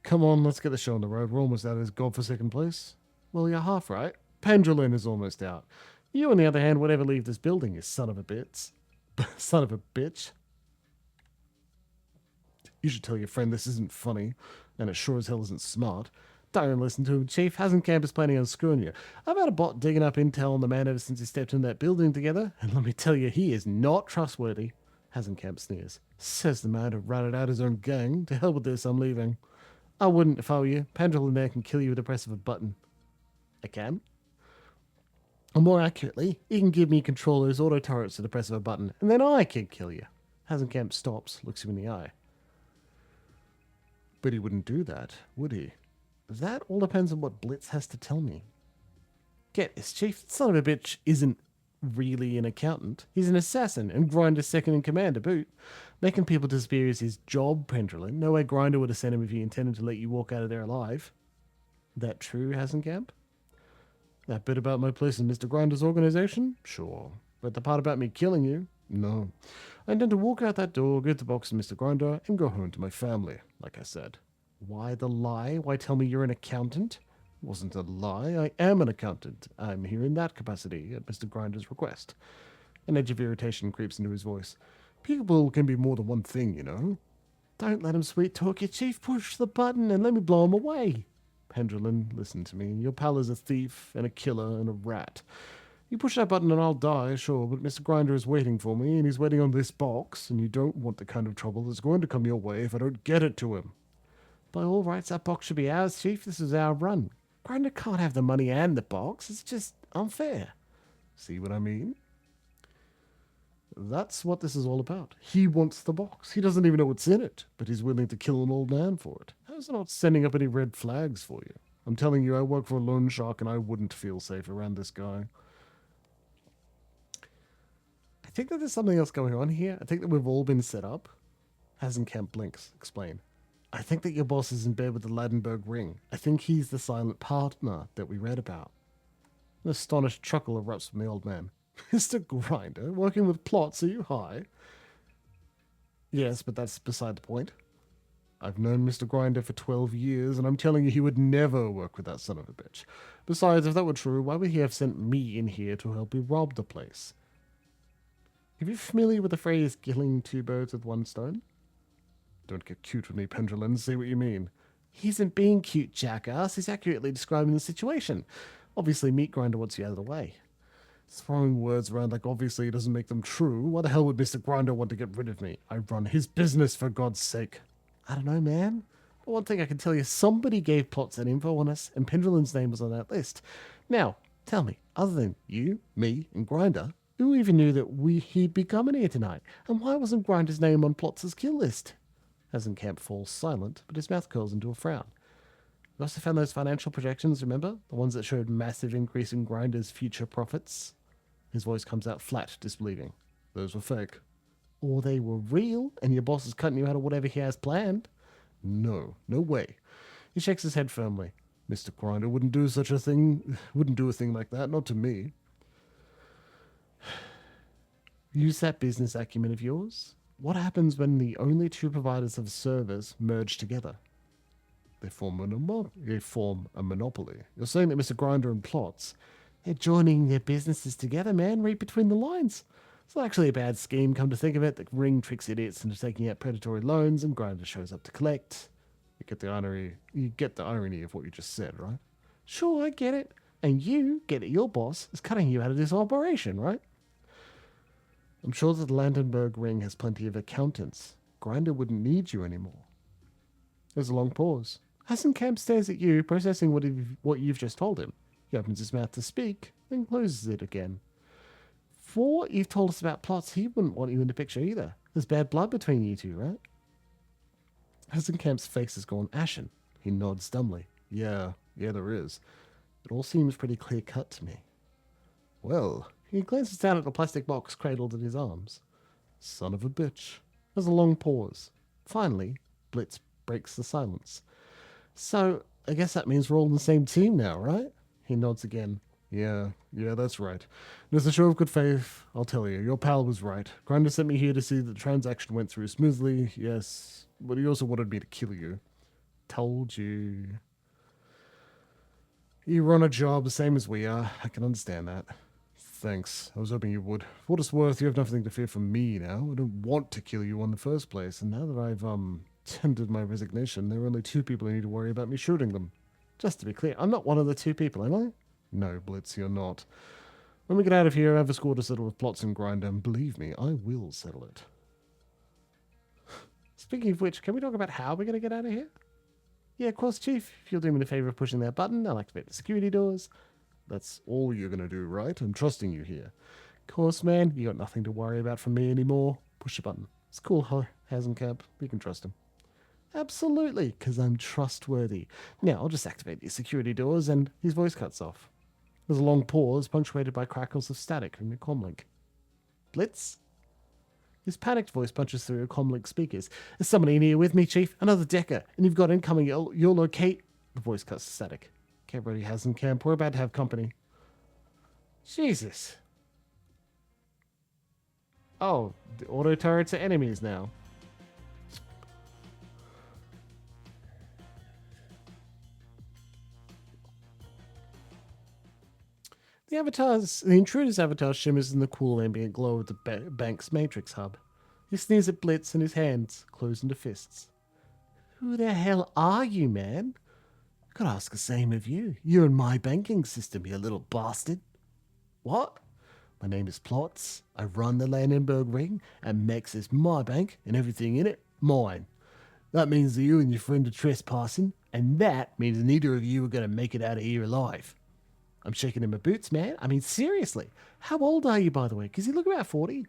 Come on, let's get the show on the road. We're almost out of this godforsaken place. Well, you're half right. Pendulin is almost out. You, on the other hand, would ever leave this building, you son of a bitch. Son of a bitch. You should tell your friend this isn't funny, and it sure as hell isn't smart. Don't listen to him, Chief. Hazencamp is planning on screwing you. I've had a bot digging up intel on the man ever since he stepped in that building together, and let me tell you, he is not trustworthy. Hazencamp sneers. Says the man who ratted out his own gang. To hell with this, I'm leaving. I wouldn't if I were you. Pendulum there can kill you with the press of a button. I can? Or more accurately, he can give me control of his auto turrets at the press of a button, and then I can kill you. Hazencamp stops, looks him in the eye. But he wouldn't do that, would he? That all depends on what Blitz has to tell me. Get this, Chief. Son of a bitch isn't really an accountant. He's an assassin, and Grinder's second in command to boot. Making people disappear is his job, Pendulum. No way Grinder would have sent him if he intended to let you walk out of there alive. That true, Hazencamp? That bit about my place in Mr. Grinder's organization? Sure. But the part about me killing you? No. I intend to walk out that door, get the box to Mr. Grinder, and go home to my family, like I said. Why the lie? Why tell me you're an accountant? It wasn't a lie. I am an accountant. I'm here in that capacity at Mr. Grinder's request. An edge of irritation creeps into his voice. People can be more than one thing, you know. Don't let him sweet talk you, Chief. Push the button and let me blow him away. Pendulum, listen to me. Your pal is a thief and a killer and a rat. You push that button and I'll die, sure, but Mr. Grinder is waiting for me and he's waiting on this box, and you don't want the kind of trouble that's going to come your way if I don't get it to him. By all rights, that box should be ours, Chief. This is our run. Grinder can't have the money and the box. It's just unfair. See what I mean? That's what this is all about. He wants the box. He doesn't even know what's in it, but he's willing to kill an old man for it. How's it not sending up any red flags for you? I'm telling you, I work for a loan shark and I wouldn't feel safe around this guy. I think that there's something else going on here. I think that we've all been set up. Hazencamp blinks. Explain. I think that your boss is in bed with the Ladenburg ring. I think he's the silent partner that we read about. An astonished chuckle erupts from the old man. Mr. Grinder, working with plots, are you high? Yes, but that's beside the point. I've known Mr. Grinder for 12 years, and I'm telling you he would never work with that son of a bitch. Besides, if that were true, why would he have sent me in here to help you rob the place? Are you familiar with the phrase, killing two birds with one stone? Don't get cute with me, Pendulum. See what you mean. He isn't being cute, jackass. He's accurately describing the situation. Obviously, Meat Grinder wants you out of the way. Throwing words around like obviously doesn't make them true. Why the hell would Mr. Grinder want to get rid of me? I run his business, for God's sake. I don't know, man. But one thing I can tell you, somebody gave plots and info on us, and Pendulum's name was on that list. Now, tell me, other than you, me, and Grinder, who even knew that he'd be coming here tonight? And why wasn't Grinder's name on Plots' kill list? Hazencamp falls silent, but his mouth curls into a frown. We also found those financial projections, remember? The ones that showed massive increase in Grinder's future profits? His voice comes out flat, disbelieving. Those were fake. Or they were real, and your boss is cutting you out of whatever he has planned? No, no way. He shakes his head firmly. Mr. Grinder wouldn't do such a thing, wouldn't do a thing like that, not to me. Use that business acumen of yours. What happens when the only two providers of service merge together? They form a monopoly. You're saying that Mr. Grinder and Plots, they're joining their businesses together, man. Read between the lines. It's not actually a bad scheme, come to think of it. The ring tricks idiots into taking out predatory loans, and Grinder shows up to collect. You get the irony of what you just said, right? Sure, I get it. And you get it. Your boss is cutting you out of this operation, right? I'm sure that the Landenberg ring has plenty of accountants. Grinder wouldn't need you anymore. There's a long pause. Hasenkamp stares at you, processing what you've just told him. He opens his mouth to speak, then closes it again. For what you've told us about Plots, he wouldn't want you in the picture either. There's bad blood between you two, right? Hasenkamp's face has gone ashen. He nods dumbly. Yeah, there is. It all seems pretty clear-cut to me. Well, he glances down at the plastic box cradled in his arms. Son of a bitch. There's a long pause. Finally, Blitz breaks the silence. So, I guess that means we're all in the same team now, right? He nods again. Yeah, that's right. And as a show of good faith, I'll tell you, your pal was right. Grinder sent me here to see that the transaction went through smoothly, yes, but he also wanted me to kill you. Told you. You're on a job the same as we are. I can understand that. Thanks. I was hoping you would. For what it's worth, you have nothing to fear from me now. I don't want to kill you in the first place, and now that I've, tendered my resignation, there are only two people who need to worry about me shooting them. Just to be clear, I'm not one of the two people, am I? No, Blitz, you're not. When we get out of here, I have a score to settle with Plots and Grinder, and believe me, I will settle it. Speaking of which, can we talk about how we're going to get out of here? Yeah, of course, Chief. If you'll do me the favor of pushing that button, I'll activate the security doors. That's all you're going to do, right? I'm trusting you here. Of course, man. You got nothing to worry about from me anymore. Push the button. It's cool, Hasenkamp. You can trust him. Absolutely, because I'm trustworthy. Now, I'll just activate the security doors, and his voice cuts off. There's a long pause, punctuated by crackles of static from your comlink. Blitz? His panicked voice punches through your comlink speakers. There's somebody in here with me, Chief. Another Decker. And you've got incoming. You'll locate... The voice cuts to static. Get ready, Hasenkamp. We're about to have company. Jesus. Oh, the auto turrets are enemies now. The intruder's avatar shimmers in the cool ambient glow of the bank's matrix hub. He sneers at Blitz and his hands close into fists. Who the hell are you, man? Could ask the same of you. You're in my banking system, you little bastard. What? My name is Plots. I run the Landenberg ring, and Mex is my bank, and everything in it, mine. That means that you and your friend are trespassing, and that means neither of you are going to make it out of here alive. I'm shaking in my boots, man. I mean, seriously. How old are you, by the way? Because you look about 40.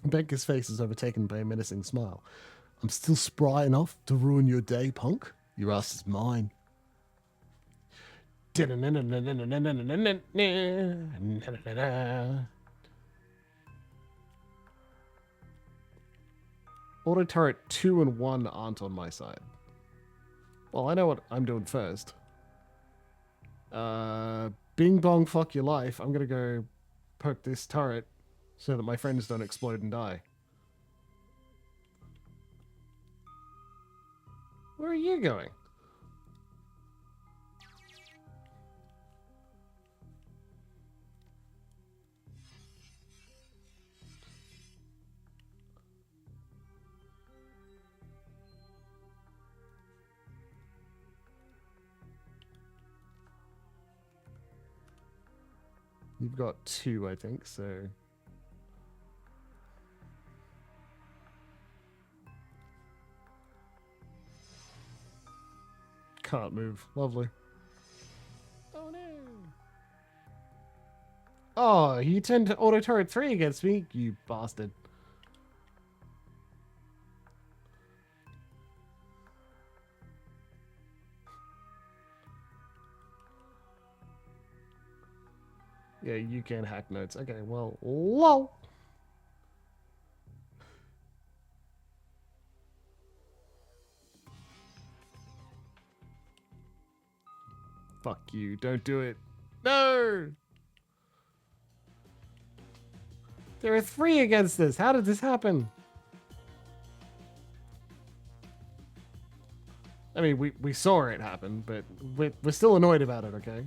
Banker's face is overtaken by a menacing smile. I'm still spry enough to ruin your day, punk. Your ass is mine. Auto turret 2 and 1 aren't on my side. Well, I know what I'm doing first. Bing bong fuck your life. I'm gonna go poke this turret so that my friends don't explode and die. Where are you going? You've got 2, I think, so... Can't move. Lovely. Oh, no. Oh, you turned to auto turret 3 against me, you bastard. Yeah, you can hack notes. Okay, well, lol. Fuck you, don't do it. No! There are 3 against us. How did this happen? I mean, we saw it happen, but we're still annoyed about it, okay?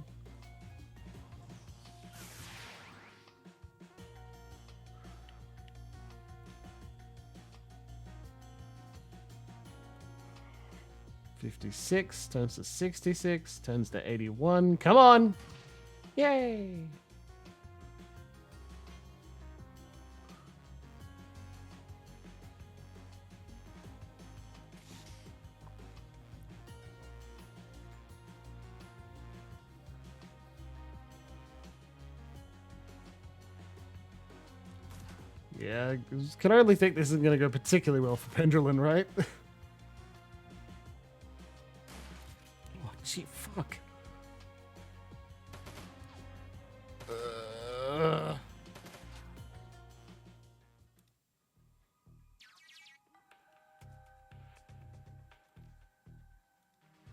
$56 turns to 66, turns to 81. Come on! Yay! Yeah, can only think this isn't going to go particularly well for Pendulin, right? Oh, gee, fuck.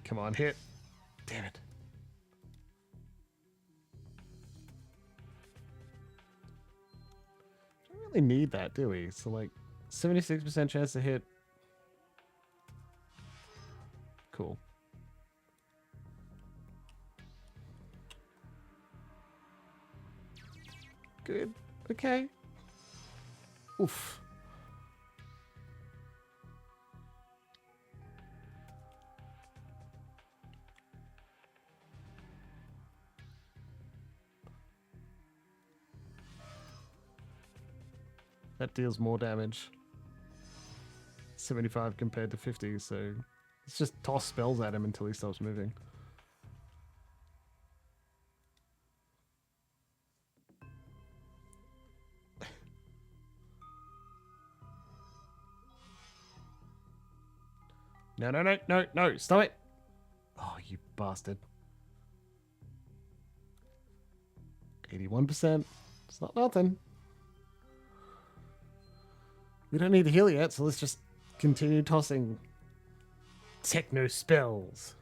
Come on, hit. Damn it. Don't really need that, do we? So, like, 76% chance to hit. Cool. Good. Okay. Oof. That deals more damage. 75 compared to 50, so let's just toss spells at him until he stops moving. No, no, no, no, no, stop it. Oh, you bastard. 81%. It's not nothing. We don't need to heal yet, so let's just continue tossing techno spells.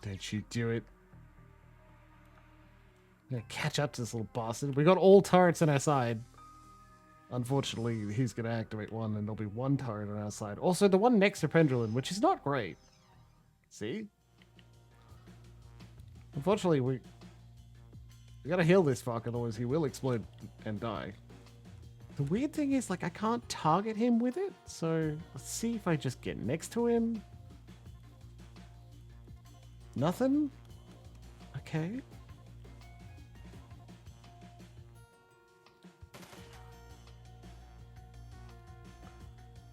Don't you do it. I'm gonna catch up to this little bastard. We got all turrets on our side. Unfortunately, he's gonna activate one, and there'll be one turret on our side. Also, the one next to Pendulin, which is not great. See? Unfortunately, we gotta heal this fuck, otherwise he will explode and die. The weird thing is, like, I can't target him with it, so let's see if I just get next to him. Nothing? Okay.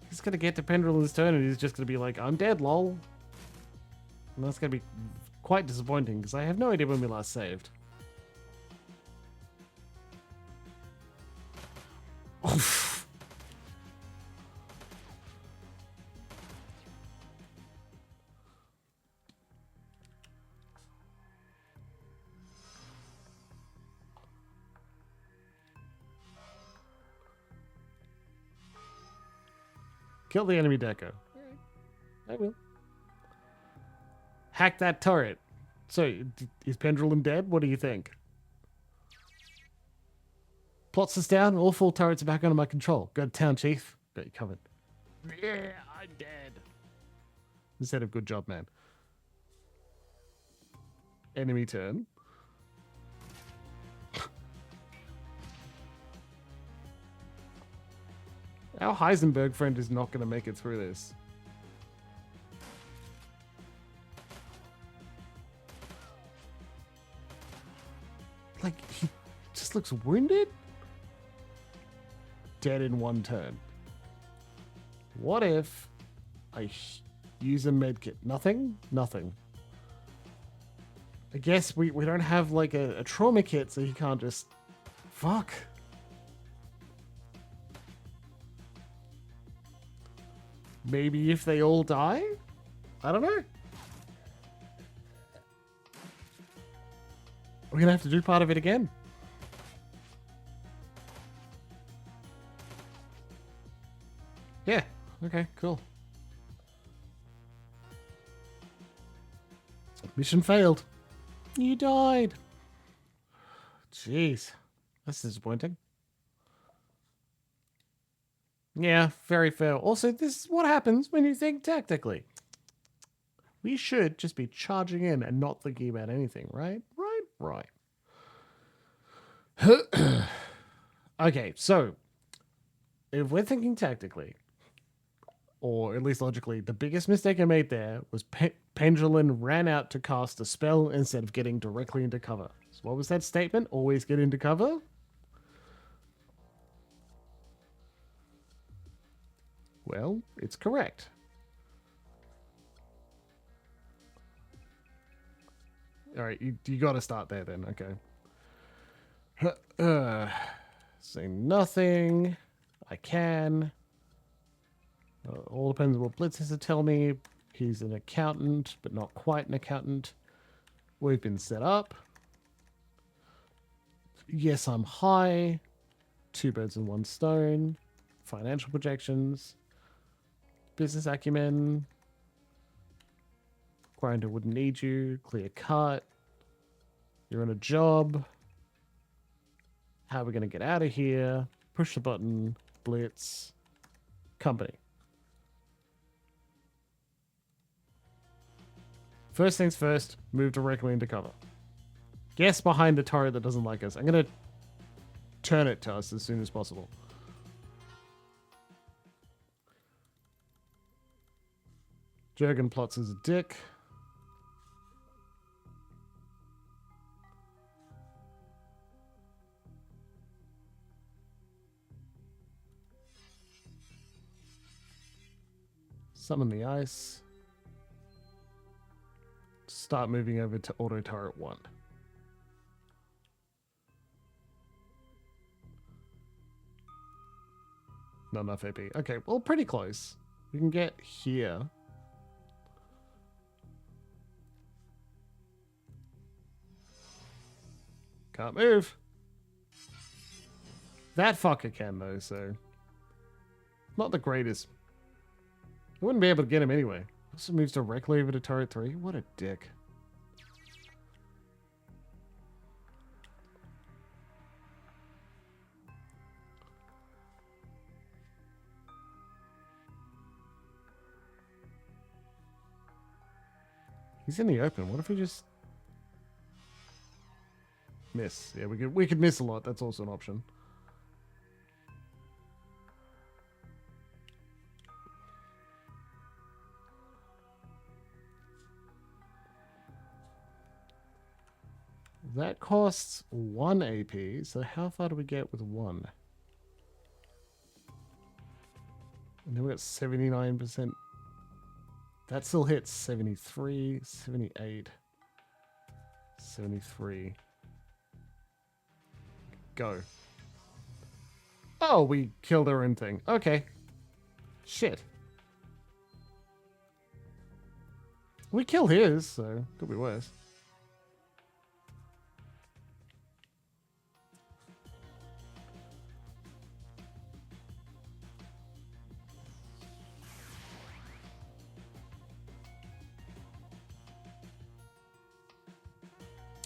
He's gonna get to Pendulin's turn and he's just gonna be like, I'm dead, lol. And that's gonna be quite disappointing because I have no idea when we last saved. Oof. Kill the enemy deco. I will. Hack that turret. So, is Pendulum dead? What do you think? Plots us down. All 4 turrets are back under my control. Go to town, chief. Got you covered. Yeah, I'm dead. Instead of good job, man. Enemy turn. Our Heisenberg friend is not going to make it through this. Like, he just looks wounded? Dead in 1 turn. What if I use a medkit? Nothing? Nothing. I guess we don't have, like, a trauma kit, so he can't just... Fuck. Maybe if they all die? I don't know. We're gonna have to do part of it again. Yeah. Okay, cool. Mission failed. You died. Jeez. That's disappointing. Yeah, very fair. Also, this is what happens when you think tactically. We should just be charging in and not thinking about anything, right? Right. Okay, so if we're thinking tactically, or at least logically, the biggest mistake I made there was Pendulin ran out to cast a spell instead of getting directly into cover. So what was that statement? Always get into cover? Well, it's correct. All right, you got to start there then. Okay. Say nothing. I can. All depends on what Blitz has to tell me. He's an accountant, but not quite an accountant. We've been set up. Yes, I'm high. 2 birds in 1 stone. Financial projections. Business acumen. Grinder wouldn't need you. Clear cut. You're on a job. How are we going to get out of here? Push the button. Blitz. Company. First things first, move directly into cover. Guess behind the turret that doesn't like us. I'm going to turn it to us as soon as possible. Jurgen plots as a dick. Summon the ice. Start moving over to auto turret 1. Not enough AP. Okay, well, pretty close. We can get here. Can't move. That fucker can, though, so... Not the greatest. I wouldn't be able to get him anyway. Also moves directly over to turret 3. What a dick. He's in the open. What if we just... miss? Yeah, we could miss a lot. That's also an option. That costs 1 AP, so how far do we get with 1? And then we got 79%. That still hits 73, 78, 73. Go. Oh, we killed our own thing. Okay. Shit. We killed his, so could be worse.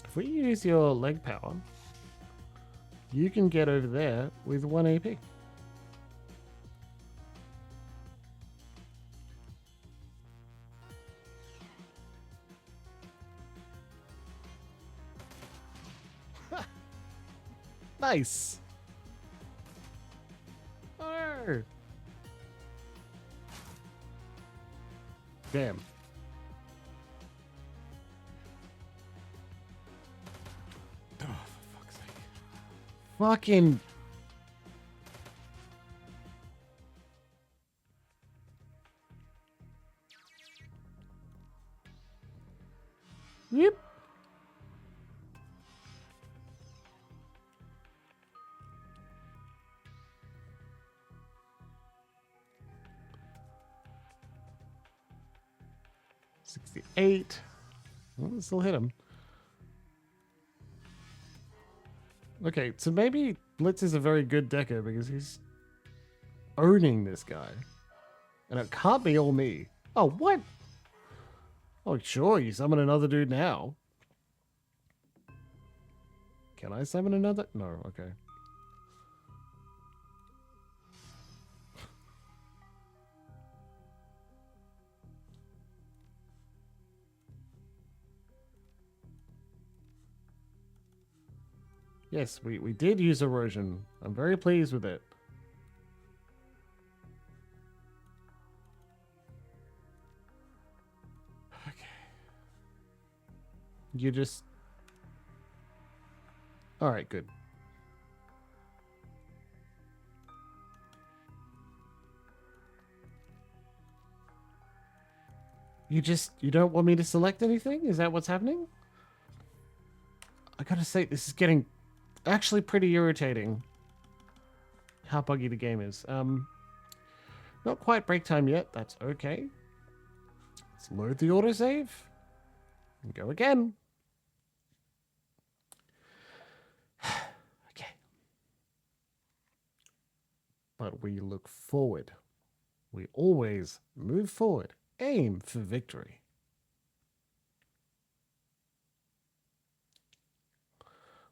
If we use your leg power, you can get over there with 1 AP. Nice. Oh. Damn. Oh, for fuck's sake. Fucking. Yep. $68. Well, still hit him. Okay, so maybe Blitz is a very good decker because he's owning this guy. And it can't be all me. Oh, what? Oh, sure, you summon another dude now. Can I summon another? No, okay. Yes, we did use erosion. I'm very pleased with it. Okay. You just... Alright, good. You don't want me to select anything? Is that what's happening? I gotta say, this is getting actually pretty irritating. How buggy the game is. Not quite break time yet. That's okay. Let's load the autosave. And go again. Okay. But we look forward. We always move forward. Aim for victory.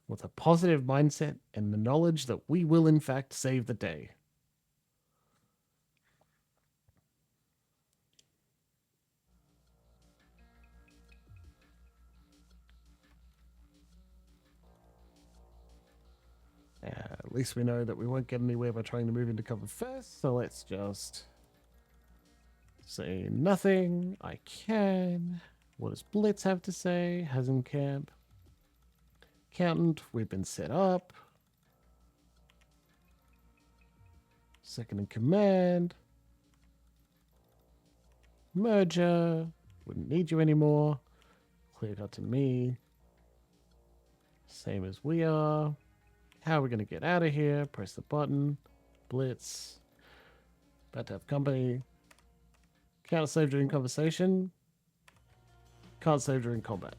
With a positive mindset and the knowledge that we will in fact save the day. At least we know that we won't get anywhere by trying to move into cover first, so let's just say nothing. I can. What does Blitz have to say? Hasn't camp. Accountant, we've been set up. Second in command. Merger. Wouldn't need you anymore. Clear cut to me. Same as we are. How are we going to get out of here? Press the button. Blitz. About to have company. Can't save during conversation. Can't save during combat.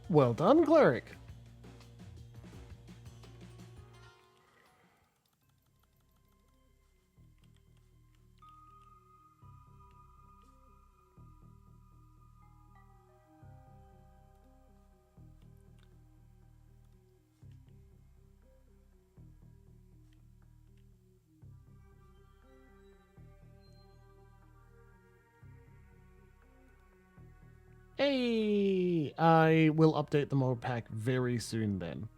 Well done, cleric. Hey, I will update the mod pack very soon then.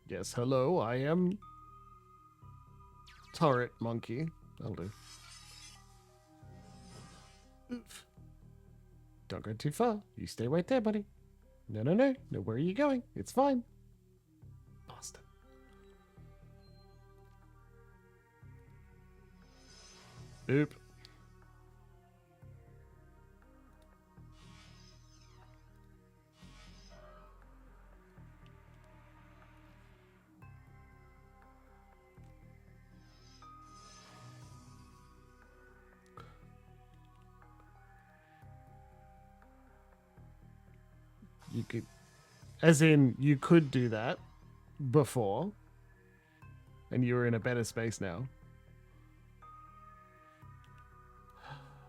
Yes, hello, I am Turret Monkey. That'll do. Oof. Don't go too far. You stay right there, buddy. No, no, no. No, where are you going? It's fine. Bastard. Oop. You could, as in, you could do that before, and you were in a better space now.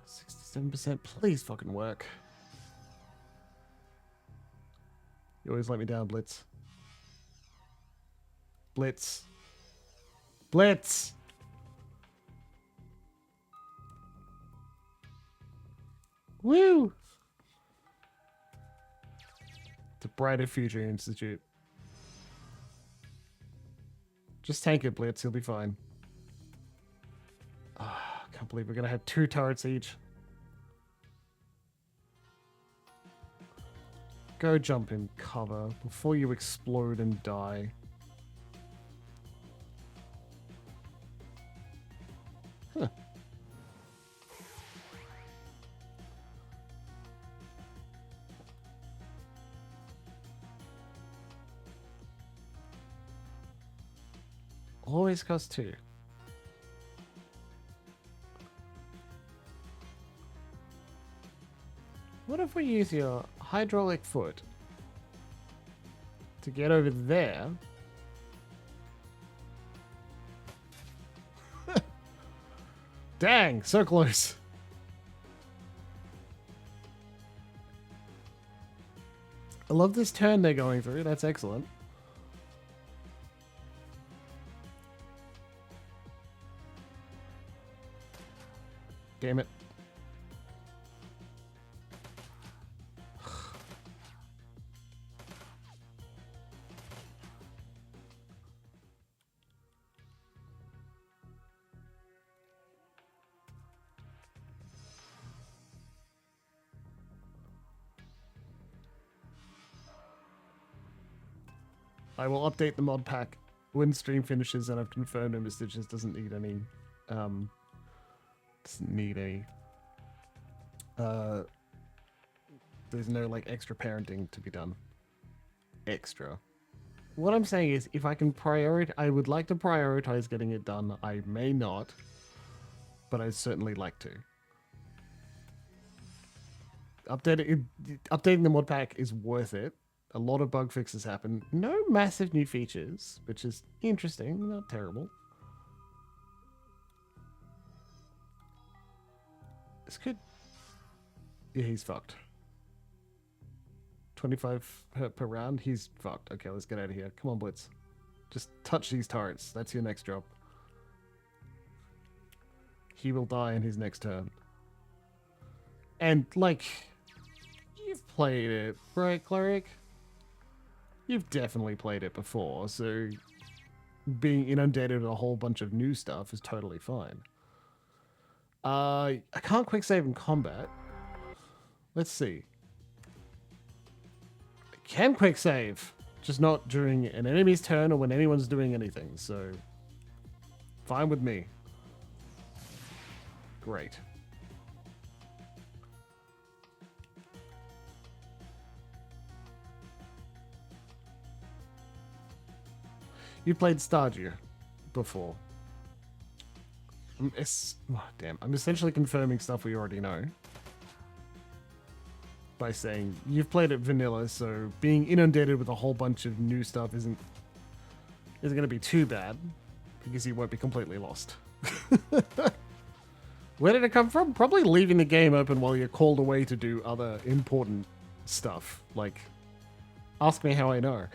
67%, please fucking work. You always let me down, Blitz. Blitz. Blitz! Woo! The Brighter Future Institute. Just tank it, Blitz. He'll be fine. Oh, I can't believe we're going to have 2 turrets each. Go jump in cover before you explode and die. Huh. Always cost 2. What if we use your hydraulic foot to get over there? Dang, so close. I love this turn they're going through. That's excellent. Damn it. I will update the mod pack when stream finishes, and I've confirmed no messages doesn't need any there's no like extra parenting to be done. Extra. What I'm saying is, if I can I would like to prioritize getting it done. I may not, but I'd certainly like to. Updating the mod pack is worth it. A lot of bug fixes happen. No massive new features, which is interesting, not terrible. This could... Yeah, he's fucked. 25 per round, he's fucked. Okay, let's get out of here. Come on, Blitz. Just touch these turrets. That's your next job. He will die in his next turn. And, like... You've played it, right, Cleric? You've definitely played it before, so being inundated with a whole bunch of new stuff is totally fine. I can't quick save in combat. Let's see. I can quick save, just not during an enemy's turn or when anyone's doing anything, so fine with me. Great. You played Stardew before. Damn. I'm essentially confirming stuff we already know. By saying, you've played it vanilla, so being inundated with a whole bunch of new stuff isn't going to be too bad. Because you won't be completely lost. Where did it come from? Probably leaving the game open while you're called away to do other important stuff. Like, ask me how I know.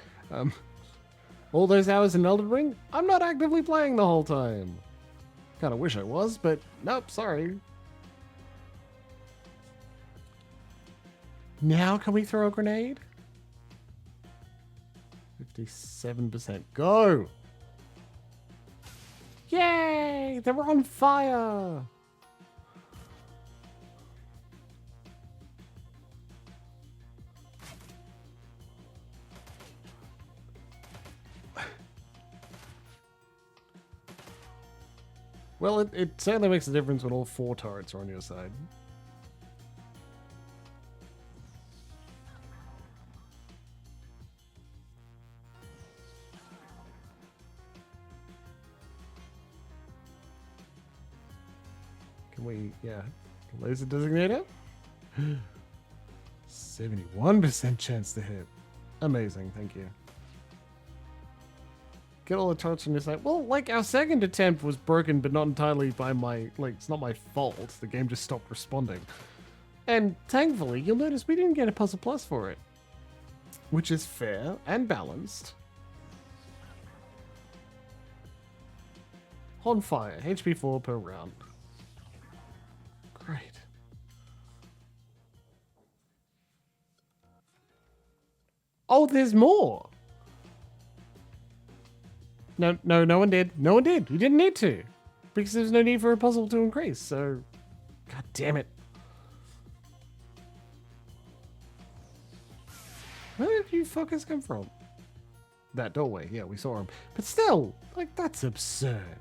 All those hours in Elden Ring, I'm not actively playing the whole time. Kind of wish I was, but nope, sorry. Now can we throw a grenade? 57%. Go! Yay! They were on fire! Well, it certainly makes a difference when all 4 turrets are on your side. Can we, yeah, laser designator? 71% chance to hit. Amazing, thank you. Get all the turrets on your side. Well, like, our second attempt was broken, but not entirely by my... Like, it's not my fault. The game just stopped responding. And thankfully, you'll notice we didn't get a Puzzle Plus for it. Which is fair and balanced. On fire. HP 4 per round. Great. Oh, there's more! No, no one did. No one did. We didn't need to. Because there's no need for a puzzle to increase, so... God damn it. Where did you fuckers come from? That doorway, yeah, we saw him. But still, like, that's absurd.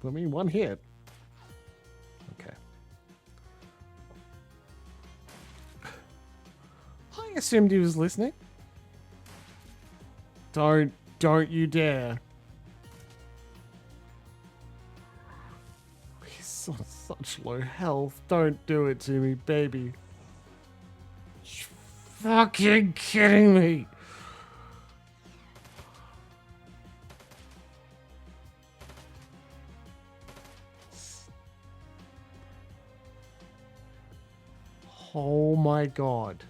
I mean, one hit. Okay. I assumed he was listening. Don't you dare. He's on such low health. Don't do it to me, baby. You fucking kidding me? Oh my god.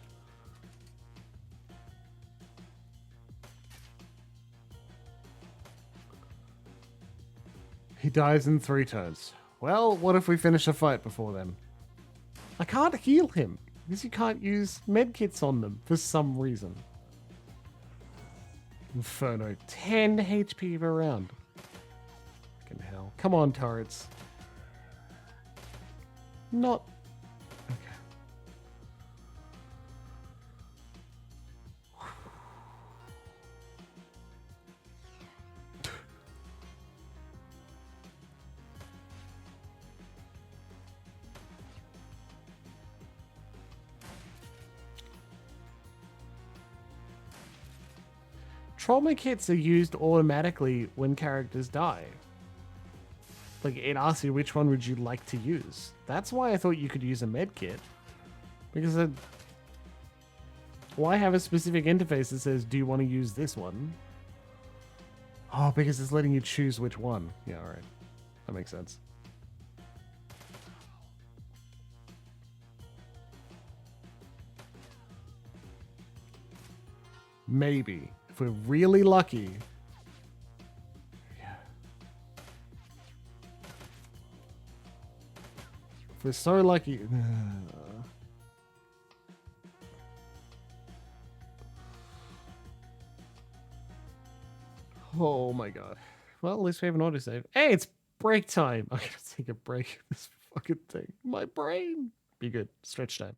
He dies in 3 turns. Well, what if we finish a fight before then? I can't heal him because you can't use medkits on them for some reason. Inferno, 10 HP per round. Fucking hell. Come on, turrets. Not... Okay. Trauma kits are used automatically when characters die. Like, it asks you which one would you like to use. That's why I thought you could use a med kit. Because why have a specific interface that says, do you want to use this one? Oh, because it's letting you choose which one. Yeah, alright. That makes sense. Maybe. If we're really lucky. Yeah. If we're so lucky. Oh my god. Well, at least we have an autosave. Hey, it's break time. I gotta take a break. This fucking thing. My brain. Be good. Stretch time.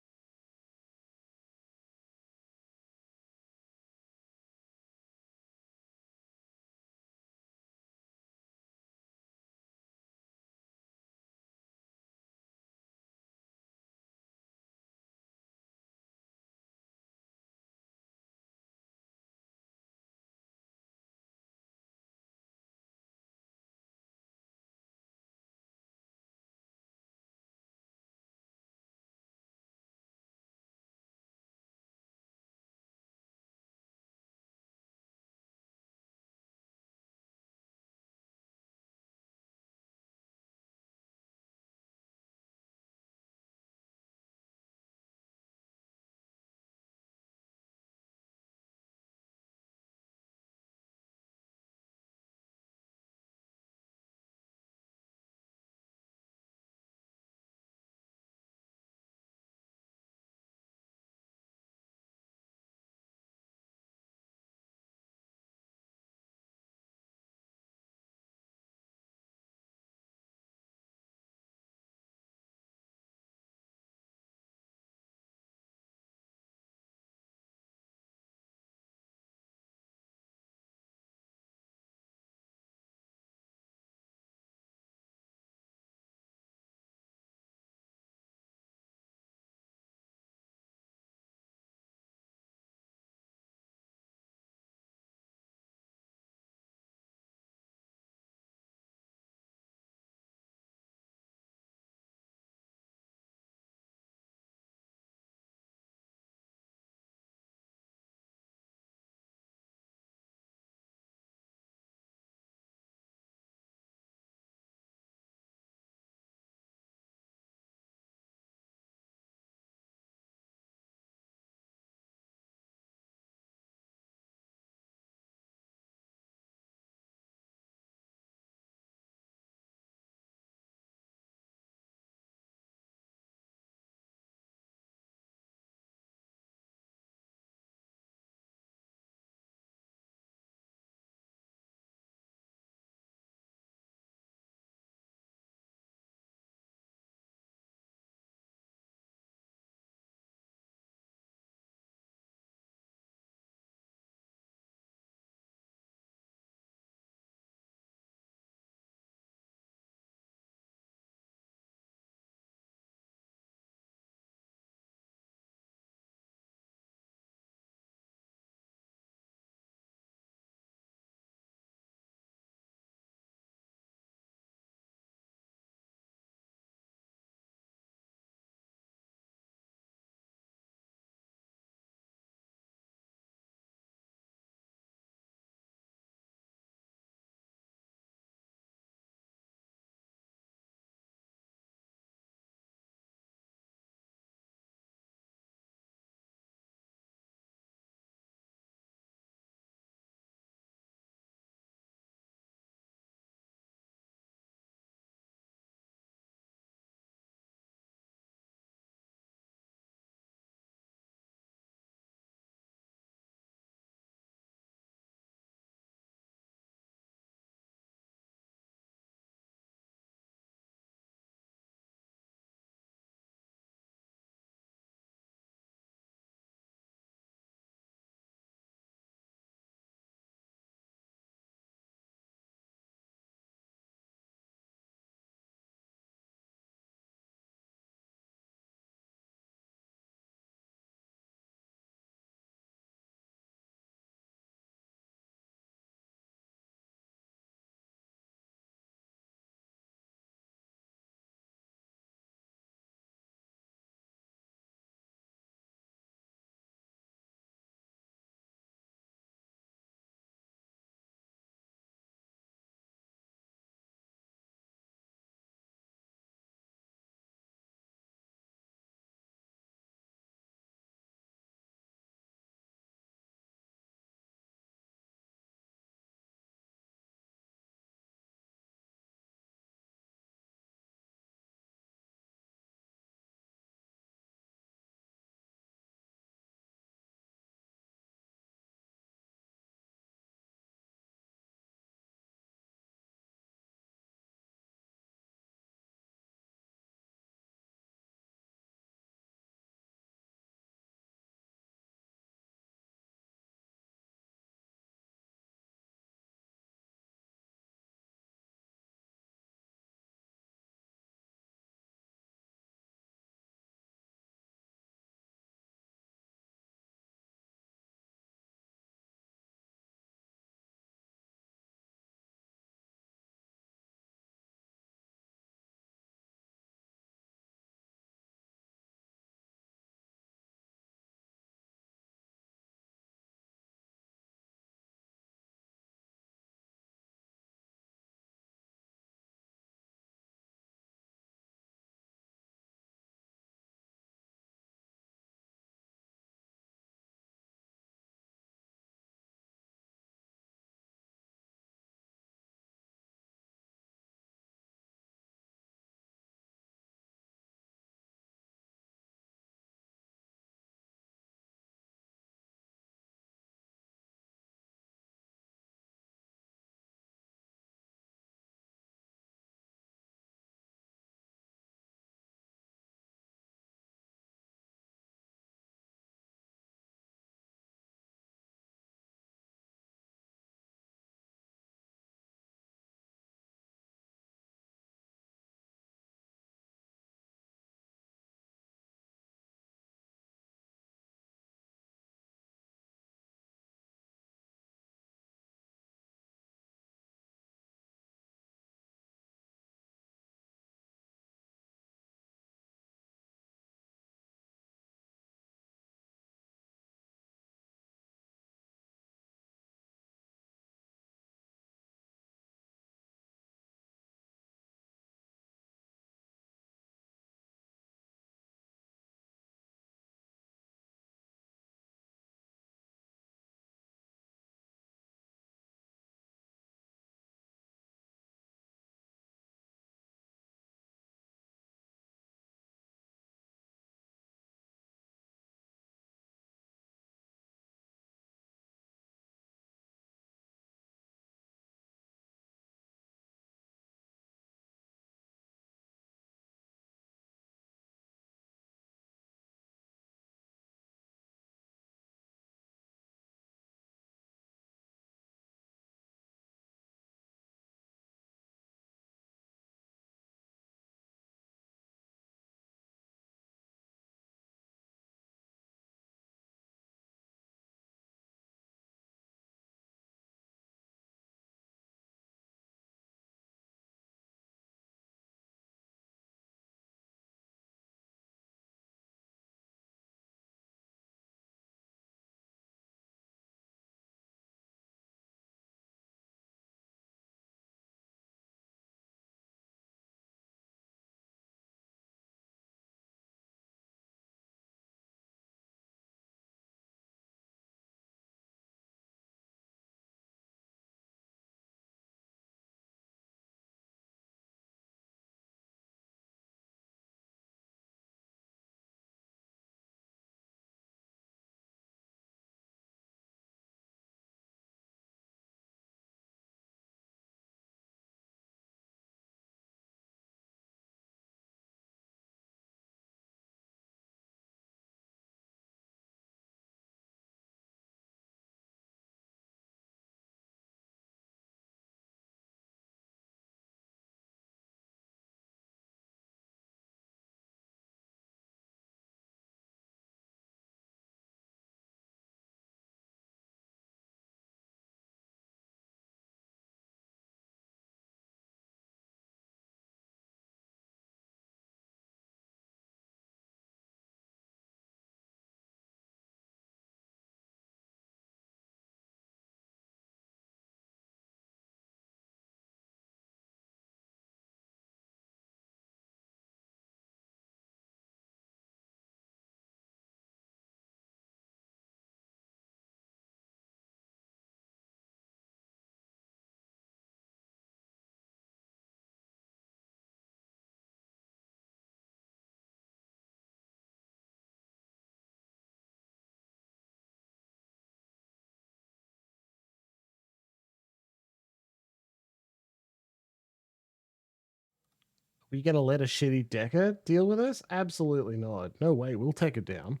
Are you going to let a shitty decker deal with us? Absolutely not. No way. We'll take it down.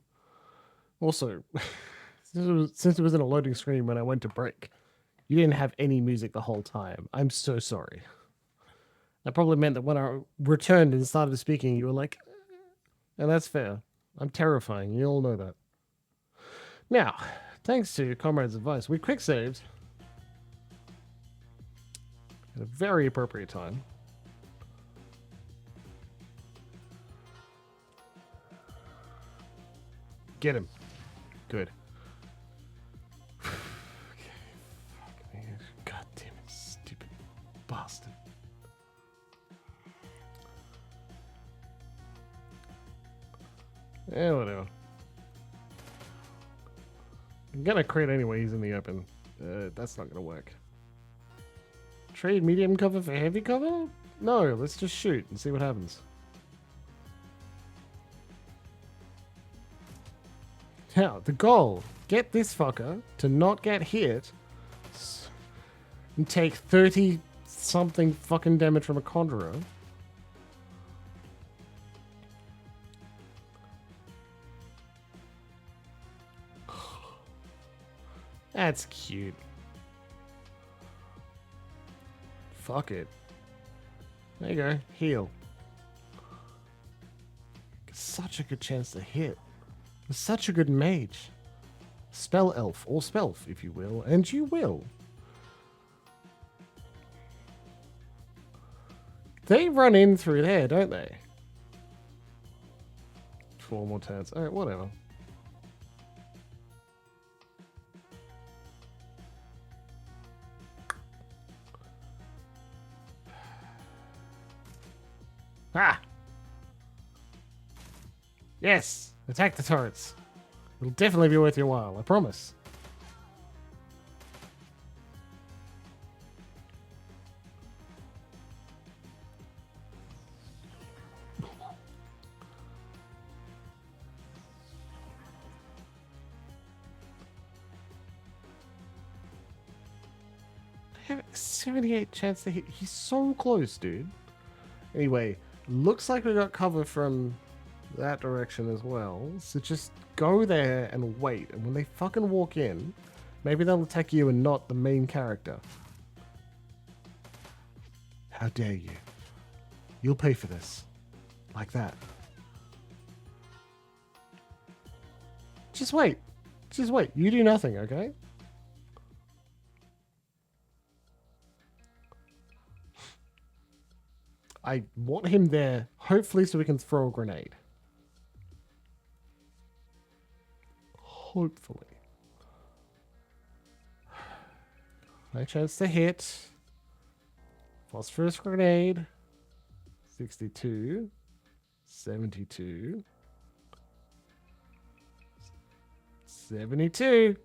Also, since it was in a loading screen when I went to break, you didn't have any music the whole time. I'm so sorry. That probably meant that when I returned and started speaking, you were like, and that's fair. I'm terrifying. You all know that. Now, thanks to Comrade's advice, we quick saved at a very appropriate time. Get him. Good. God damn it, stupid bastard. Yeah, whatever. I'm gonna crit anyway, he's in the open. That's not gonna work. Trade medium cover for heavy cover? No, let's just shoot and see what happens. Now, the goal, get this fucker to not get hit and take 30 something fucking damage from a conjurer. That's cute. Fuck it. There you go. Heal. Such a good chance to hit. Such a good mage. Spell elf, or spelf, if you will, and you will. They run in through there, don't they? 4 more turns. Alright, whatever. Ah! Yes! Attack the turrets. It'll definitely be worth your while, I promise. I have a 78 chance to hit. He's so close, dude. Anyway, looks like we got cover from that direction as well. So just go there and wait. And when they fucking walk in, maybe they'll attack you and not the main character. How dare you? You'll pay for this. Like that. Just wait. Just wait. You do nothing, okay? I want him there, hopefully so we can throw a grenade. Hopefully. High chance to hit. Phosphorus grenade. 62. 72. 72.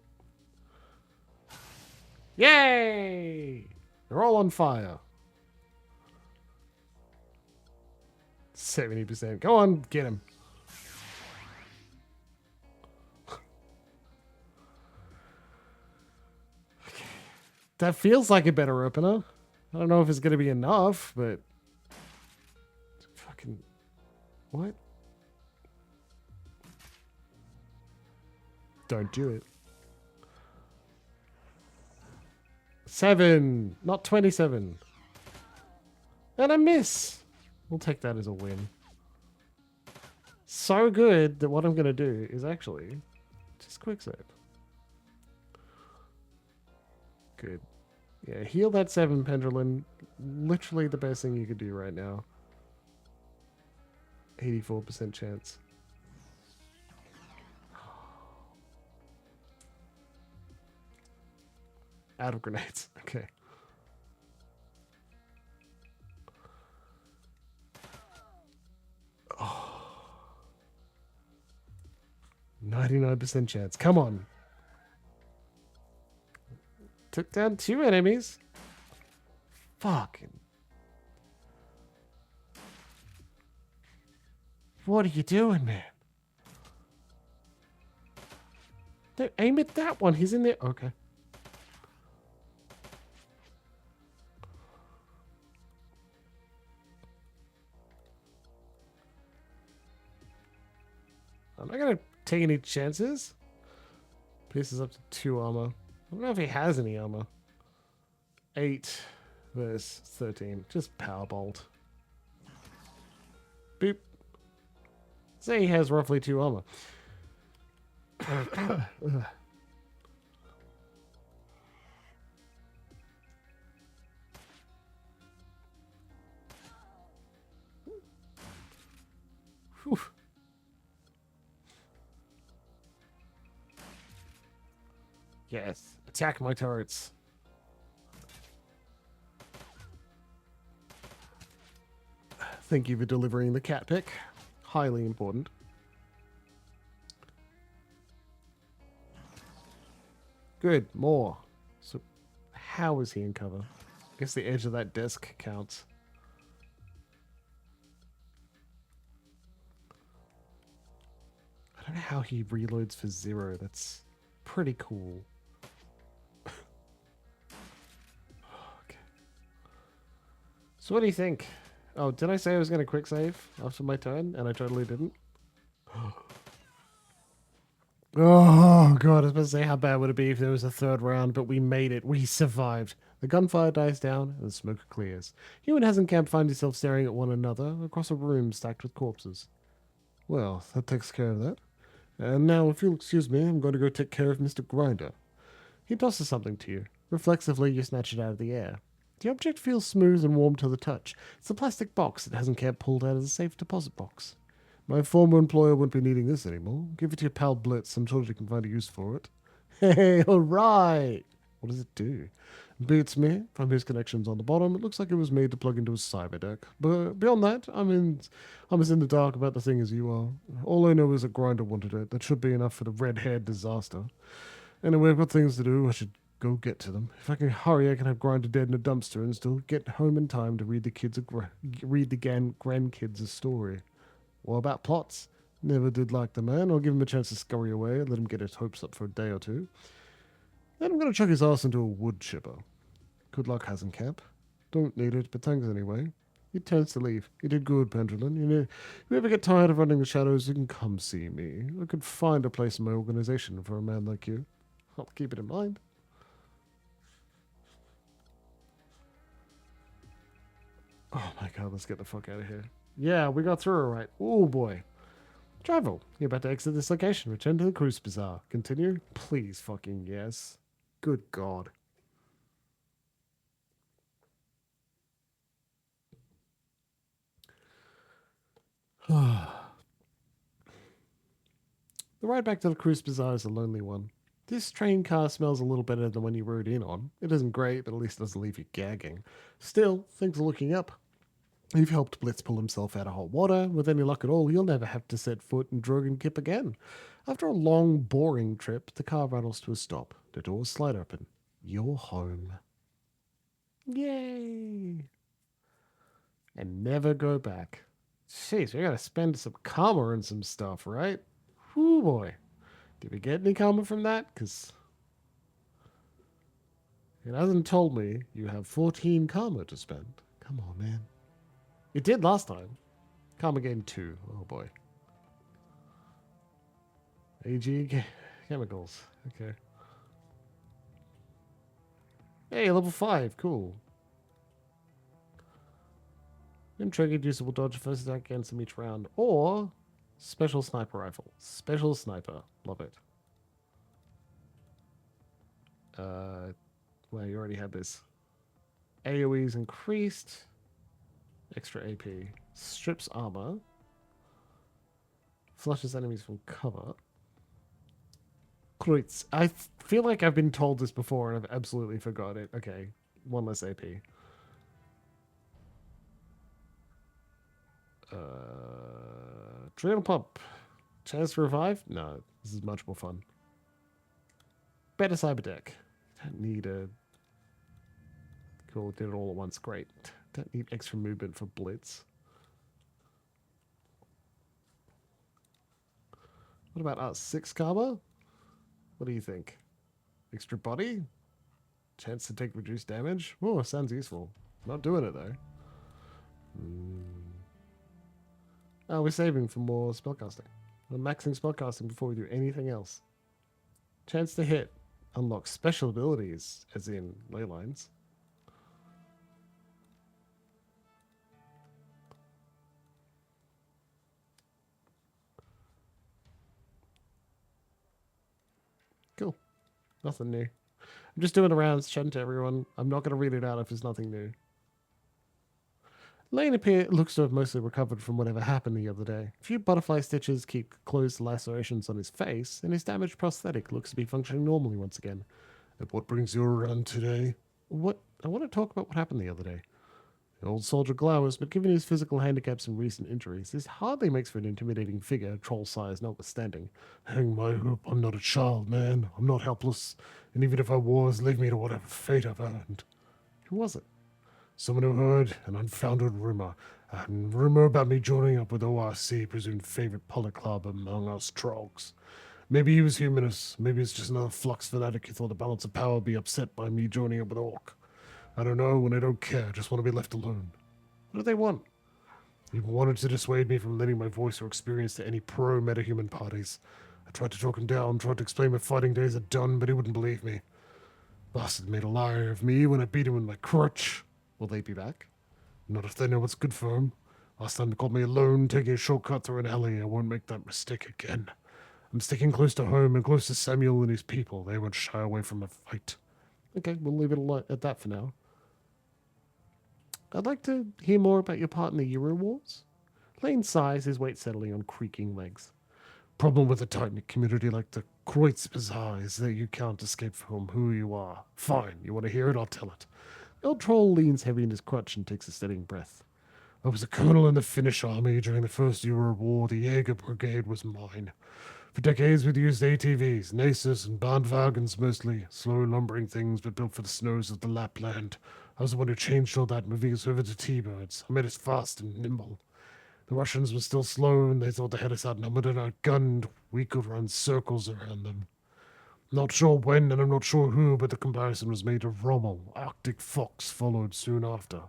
Yay! They're all on fire. 70%. Go on, get him. That feels like a better opener. I don't know if it's going to be enough, but... Fucking... What? Don't do it. 7! Not 27. And a miss! We'll take that as a win. So good that what I'm going to do is actually just quick save. Good. Yeah, heal that 7, Pendulum. Literally the best thing you could do right now. 84% chance. Out of grenades. Okay. Oh. 99% chance. Come on. Took down 2 enemies. Fucking. What are you doing, man? Don't aim at that one. He's in there. Okay. take any chances? Pieces up to 2 armor. I don't know if he has any armor. 8 versus 13. Just power bolt. Boop. Say he has roughly 2 armor. Whew. Yes. Attack my turrets. Thank you for delivering the cat pick. Highly important. Good. More. So, how is he in cover? I guess the edge of that desk counts. I don't know how he reloads for 0. That's pretty cool. Okay. So what do you think? Oh, did I say I was going to quick save after my turn? And I totally didn't? Oh, God. I was about to say how bad would it be if there was a 3rd round, but we made it. We survived. The gunfire dies down and the smoke clears. You and Hasenkamp find yourself staring at one another across a room stacked with corpses. Well, that takes care of that. And now, if you'll excuse me, I'm going to go take care of Mr. Grinder. He tosses something to you. Reflexively, you snatch it out of the air. The object feels smooth and warm to the touch. It's a plastic box that Hasenkamp pulled out of the safe deposit box. My former employer won't be needing this anymore. Give it to your pal Blitz. I'm sure you can find a use for it. Hey, all right. What does it do? Beats me. From his connections on the bottom, it looks like it was made to plug into a cyber deck. But beyond that, I'm as in the dark about the thing as you are. All I know is a Grinder wanted it. That should be enough for the red-haired disaster. Anyway, I've got things to do. I should go get to them. If I can hurry, I can have Grinder dead in a dumpster and still get home in time to read the grandkids a story. What about plots? Never did like the man. I'll give him a chance to scurry away and let him get his hopes up for a day or two. Then I'm going to chuck his ass into a wood chipper. Good luck, Hasenkamp. Don't need it, but thanks anyway. He turns to leave. You did good, Pendulin. If you ever get tired of running the shadows, you can come see me. I could find a place in my organization for a man like you. I'll keep it in mind. Oh my god, let's get the fuck out of here. Yeah, we got through all right. Oh boy. Travel. You're about to exit this location. Return to the Cruise Bazaar. Continue? Please fucking yes. Good god. The ride back to the Cruise Bazaar is a lonely one. This train car smells a little better than when you rode in on. It isn't great, but at least it doesn't leave you gagging. Still, things are looking up. You've helped Blitz pull himself out of hot water. With any luck at all, you'll never have to set foot in Drogenkip again. After a long, boring trip, the car rattles to a stop. The doors slide open. You're home. Yay! And never go back. Jeez, we gotta spend some karma and some stuff, right? Whoo boy. Did we get any karma from that? Because it hasn't told me you have 14 karma to spend. Come on, man. It did last time. Karma gain 2. Oh boy. AG chemicals. Okay. Hey, level 5. Cool. Triggered usable dodge first attack against him each round. Or special sniper rifle. Special sniper. Love it. Well, you already had this. AoE's increased. Extra AP. Strips armor. Flushes enemies from cover. Kreutz. I feel like I've been told this before and I've absolutely forgot it. Okay. 1 less AP. Adrenal pump. Chance to revive? No. This is much more fun. Better cyber deck. Don't need a... Cool. Did it all at once. Great. Don't need extra movement for Blitz. What about 6 karma? What do you think? Extra body? Chance to take reduced damage? Oh, sounds useful. Not doing it though. Oh, we're saving for more spellcasting. We're maxing spellcasting before we do anything else. Chance to hit. Unlock special abilities, as in ley lines. Cool. Nothing new. I'm just doing the rounds, chatting to everyone. I'm not going to read it out if there's nothing new. Lane looks to have mostly recovered from whatever happened the other day. A few butterfly stitches keep closed lacerations on his face, and his damaged prosthetic looks to be functioning normally once again. And what brings you around today? What? I want to talk about what happened the other day. The old soldier glowers, but given his physical handicaps and recent injuries, this hardly makes for an intimidating figure, troll size notwithstanding. Hang my hoop, I'm not a child, man. I'm not helpless. And even if I was, leave me to whatever fate I've earned. Who was it? Someone who heard an unfounded rumor. A rumor about me joining up with ORC, presumed favorite poly club among us trolls. Maybe he was humanist. Maybe it's just another Flux fanatic who thought the balance of power would be upset by me joining up with Orc. I don't know, and I don't care. I just want to be left alone. What do they want? He wanted to dissuade me from lending my voice or experience to any pro-metahuman parties. I tried to talk him down, tried to explain my fighting days are done, but he wouldn't believe me. Bastard made a liar of me when I beat him with my crutch. Will they be back? Not if they know what's good for him. Last time they called me alone, taking a shortcut through an alley. I won't make that mistake again. I'm sticking close to home and close to Samuel and his people. They won't shy away from a fight. Okay, we'll leave it at that for now. I'd like to hear more about your part in the Euro Wars. Lane sighs, his weight settling on creaking legs. Problem with a tight-knit community like the Kreutzbazaar is that you can't escape from who you are. Fine, you want to hear it, I'll tell it. The old troll leans heavy in his crutch and takes a steadying breath. I was a colonel in the Finnish army during the First Euro War. The Jaeger Brigade was mine. For decades, we'd used ATVs, Nasus, and Bandwagons mostly, slow lumbering things but built for the snows of the Lapland. I was the one who changed all that, moving us over to T-birds. I made us fast and nimble. The Russians were still slow, and they thought they had us outnumbered and outgunned. We could run circles around them. Not sure when, and I'm not sure who, but the comparison was made to Rommel. Arctic Fox followed soon after.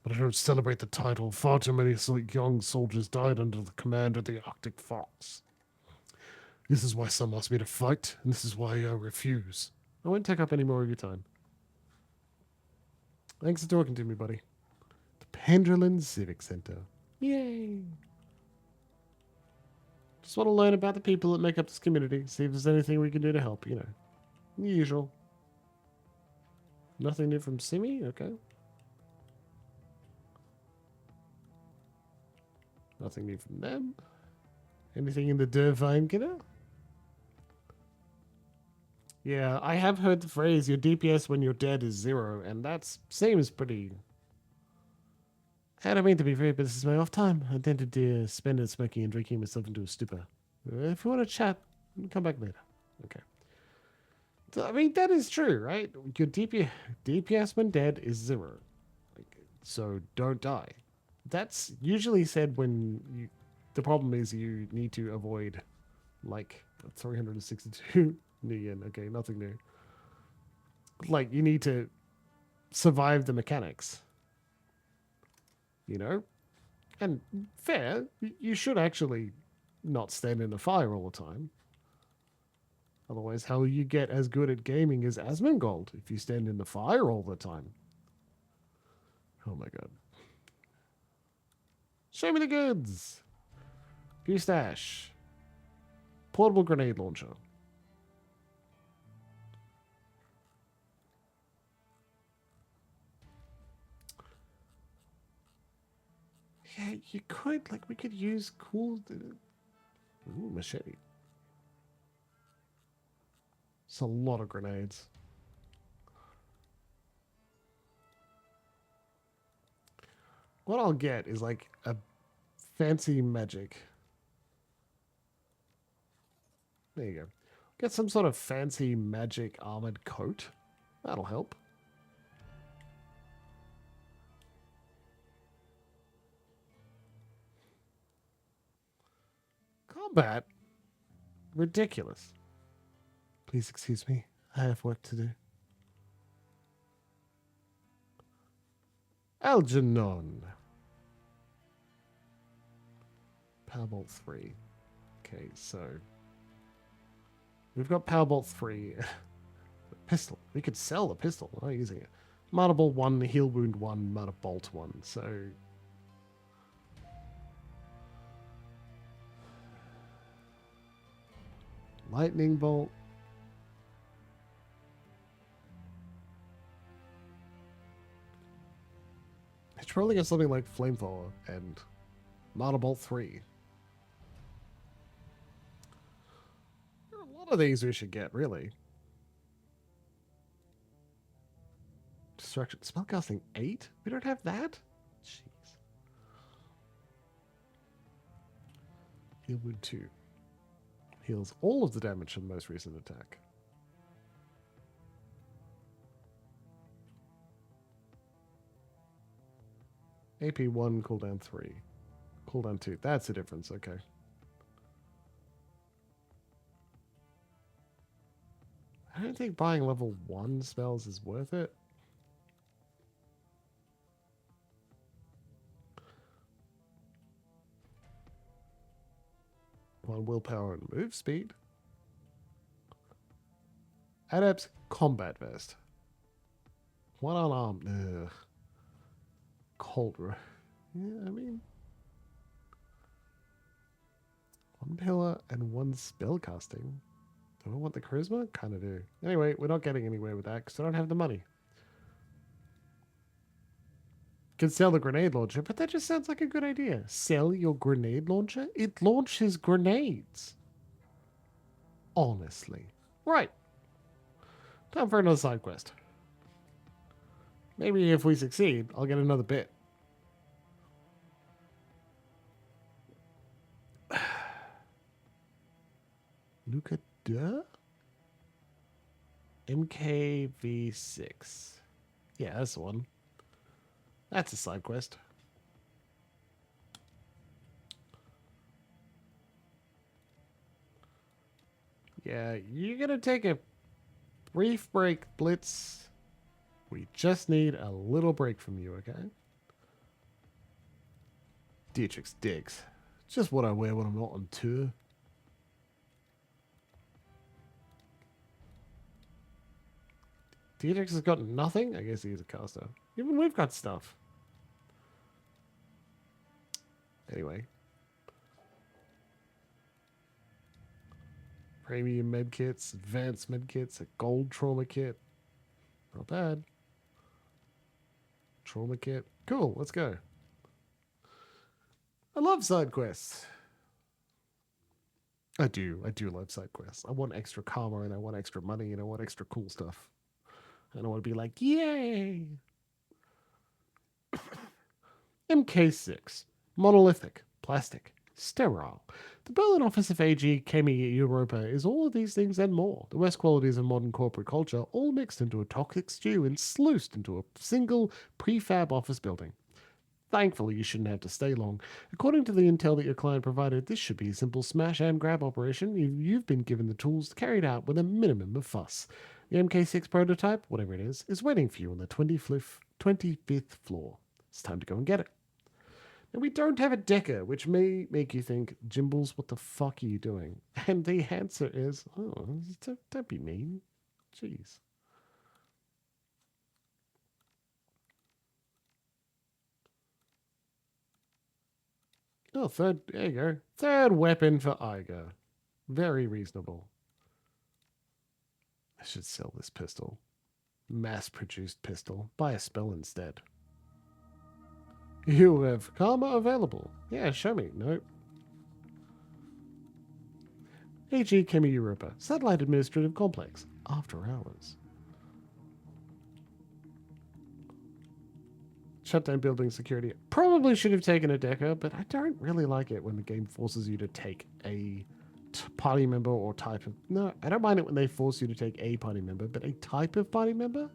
But I don't celebrate the title. Far too many young soldiers died under the command of the Arctic Fox. This is why some ask me to fight, and this is why I refuse. I won't take up any more of your time. Thanks for talking to me, buddy. The Pendulum Civic Center. Yay! Just want to learn about the people that make up this community, see if there's anything we can do to help, you know. The usual. Nothing new from Simi? Okay. Nothing new from them. Anything in the Divine Kidder? Yeah, I have heard the phrase, your DPS when you're dead is 0, and that seems pretty... I don't mean to be rude, but this is my off time. I tend to spend it smoking and drinking myself into a stupor. If you want to chat, come back later. Okay. So, I mean, that is true, right? Your DPS when dead is 0. So don't die. That's usually said when you... The problem is you need to avoid, like, 362 new yen. Okay, nothing new. Like, you need to survive the mechanics. You know? And fair, you should actually not stand in the fire all the time. Otherwise, how will you get as good at gaming as Asmongold if you stand in the fire all the time? Oh my god. Show me the goods! Pistache. Portable grenade launcher. Yeah, you could, like, we could use cool... Ooh, machete. It's a lot of grenades. What I'll get is, like, a fancy magic. There you go. Get some sort of fancy magic armored coat. That'll help. Combat? Ridiculous. Please excuse me. I have work to do. Algernon. Powerball 3. Okay. Okay, so we've got Powerbolt 3. Pistol. We could sell the pistol. We're not using it. Martyr Bolt 1, Heal Wound 1, Martyr Bolt 1. So Lightning Bolt. I should probably get something like Flamethrower and Martyr Bolt 3. There are a lot of these we should get, really. Destruction. Spellcasting 8? We don't have that? Jeez. Heal Wound 2. Heals all of the damage from the most recent attack. AP 1, cooldown 3. Cooldown 2. That's the difference, okay. I don't think buying level 1 spells is worth it. One willpower and move speed. Adept combat vest. One unarmed. Ugh. Cold. Yeah, I mean. One pillar and one spell casting. Do I want the charisma? Kind of do. Anyway, we're not getting anywhere with that because I don't have the money. Can sell the grenade launcher, but that just sounds like a good idea. Sell your grenade launcher? It launches grenades. Honestly. Right. Time for another side quest. Maybe if we succeed, I'll get another bit. Luca Duh? MKV6. Yeah, that's the one. That's a side quest. Yeah, you're gonna take a brief break, Blitz. We just need a little break from you, okay? Dietrich's digs. Just what I wear when I'm not on tour. Dietrich has got nothing? I guess he's a caster. Even we've got stuff. Anyway. Premium medkits, advanced medkits, a gold trauma kit. Not bad. Trauma kit. Cool, let's go. I love side quests. I do love side quests. I want extra karma and I want extra money and I want extra cool stuff. And I want to be like, yay! MK6. Monolithic. Plastic. Sterile. The Berlin office of AG Chemie Europa is all of these things and more. The worst qualities of modern corporate culture all mixed into a toxic stew and sluiced into a single prefab office building. Thankfully, you shouldn't have to stay long. According to the intel that your client provided, this should be a simple smash and grab operation. You've been given the tools to carry it out with a minimum of fuss. The MK6 prototype, whatever it is waiting for you on the 25th floor. It's time to go and get it. Now, we don't have a decker, which may make you think, Jimbles, what the fuck are you doing? And the answer is, oh, don't be mean. Jeez. Oh, there you go. Third weapon for Iger. Very reasonable. I should sell this pistol. Mass-produced pistol. Buy a spell instead. You have karma available. Yeah, show me. Nope. AG Chemie Europa. Satellite Administrative Complex. After hours. Shutdown building security. Probably should have taken a decker, but I don't really like it when the game forces you to take a party member or type of... No, I don't mind it when they force you to take a party member, but a type of party member?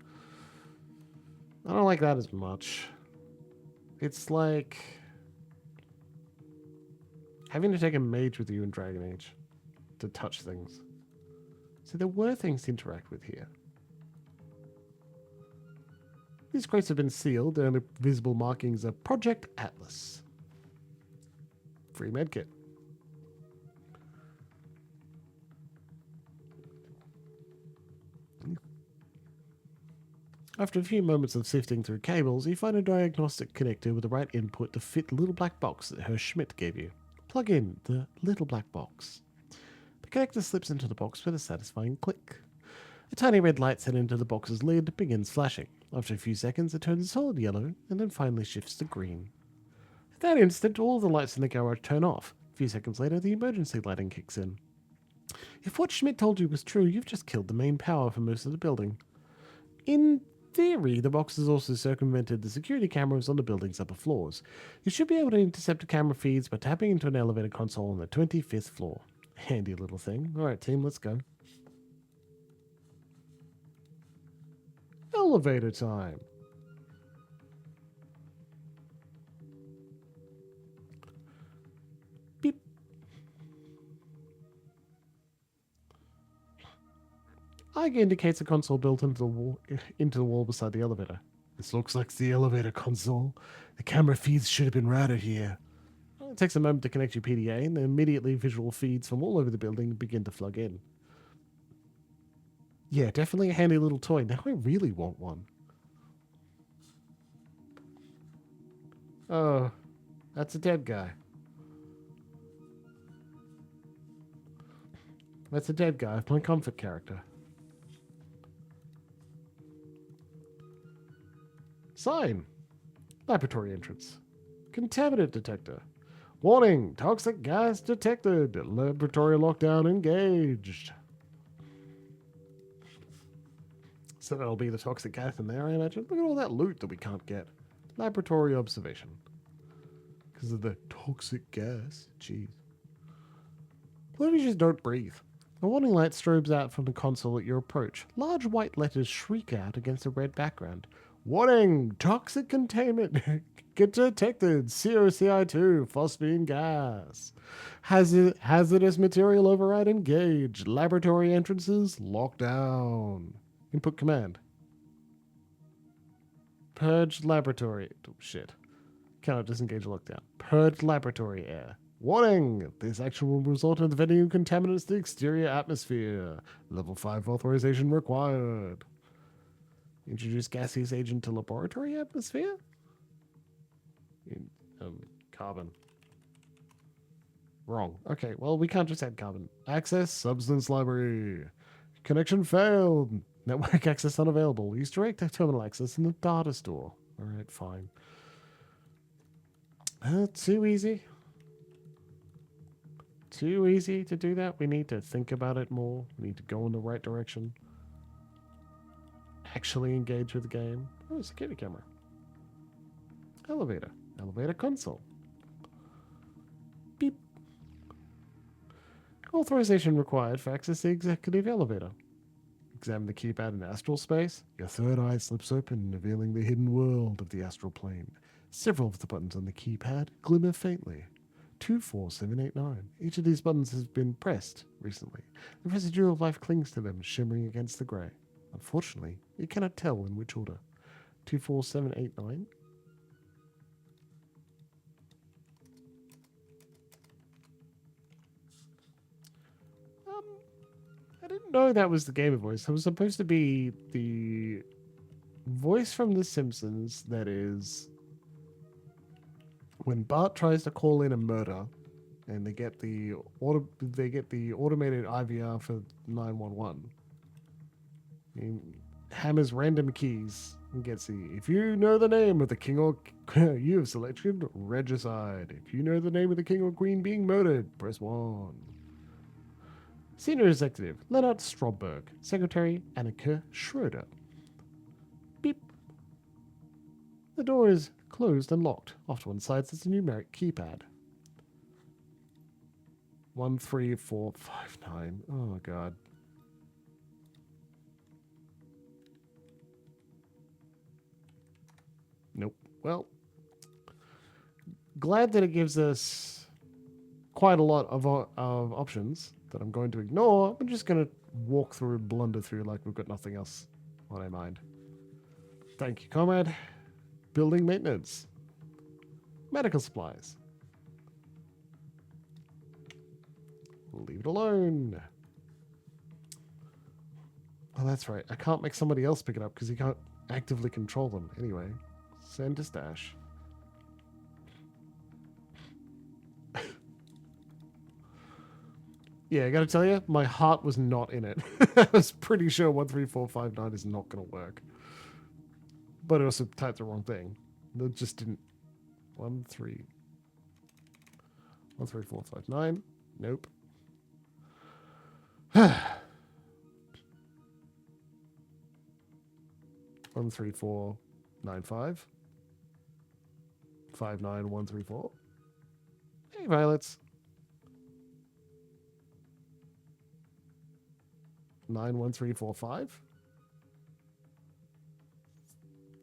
I don't like that as much. It's like having to take a mage with you in Dragon Age to touch things. So there were things to interact with here. These crates have been sealed. Their only visible markings are Project Atlas. Free medkit. After a few moments of sifting through cables, you find a diagnostic connector with the right input to fit the little black box that Herr Schmidt gave you. Plug in the little black box. The connector slips into the box with a satisfying click. A tiny red light set into the box's lid begins flashing. After a few seconds, it turns a solid yellow and then finally shifts to green. At that instant, all the lights in the garage turn off. A few seconds later, the emergency lighting kicks in. If what Schmidt told you was true, you've just killed the main power for most of the building. In theory, the box has also circumvented the security cameras on the building's upper floors. You should be able to intercept the camera feeds by tapping into an elevator console on the 25th floor. Handy little thing. Alright, team, let's go. Elevator time. Beep. Eye indicates a console built into the wall beside the elevator. This looks like the elevator console. The camera feeds should have been routed here. Well, it takes a moment to connect your PDA, and then immediately visual feeds from all over the building begin to plug in. Yeah, definitely a handy little toy. Now I really want one. Oh, that's a dead guy. That's a dead guy, my comfort character. Sign. Laboratory entrance. Contaminant detector. Warning, toxic gas detected. Laboratory lockdown engaged. So that'll be the toxic gas in there, I imagine. Look at all that loot that we can't get. Laboratory observation. Because of the toxic gas. Jeez. What if you just don't breathe? A warning light strobes out from the console at your approach. Large white letters shriek out against a red background. Warning! Toxic containment detected. COCI2 phosphine gas. Hazardous material override engaged. Laboratory entrances locked down. Input command. Purge laboratory. Oh, shit. Cannot disengage lockdown. Purge laboratory air. Warning! This action will result in the venting of contaminants to the exterior atmosphere. Level 5 authorization required. Introduce gaseous agent to laboratory atmosphere? Carbon. Wrong. Okay, well, we can't just add carbon. Access substance library. Connection failed. Network access unavailable. Use direct terminal access in the data store. Alright, fine. Too easy. Too easy to do that. We need to think about it more. We need to go in the right direction. Actually engage with the game. Oh, security camera. Elevator. Elevator console. Beep. Authorization required for access to the executive elevator. Examine the keypad in astral space. Your third eye slips open, revealing the hidden world of the astral plane. Several of the buttons on the keypad glimmer faintly. 24789. Each of these buttons has been pressed recently. The residual of life clings to them, shimmering against the grey. Unfortunately, you cannot tell in which order. 24789. I didn't know that was the gamer voice. It was supposed to be the voice from The Simpsons that is when Bart tries to call in a murder and they get the automated IVR for 911. He hammers random keys and gets the, if you know the name of the king or you have selected regicide. If you know the name of the king or queen being murdered, press 1. Senior Executive, Leonard Stromberg. Secretary, Annika Schroeder. Beep. The door is closed and locked. Off to one side sits a numeric keypad. 13459. Oh, God. Nope. Well, glad that it gives us quite a lot of options that I'm going to ignore. I'm just going to walk through, blunder through like we've got nothing else on our mind. Thank you, comrade. Building maintenance. Medical supplies. Leave it alone. Oh, that's right. I can't make somebody else pick it up because he can't. actively control them. Anyway, send to stash. Yeah, I gotta tell you, my heart was not in it. I was pretty sure 13459 is not gonna work. But I also typed the wrong thing. It just didn't. 13459. Nope. 13495. 59134. Hey, Violets. 91345.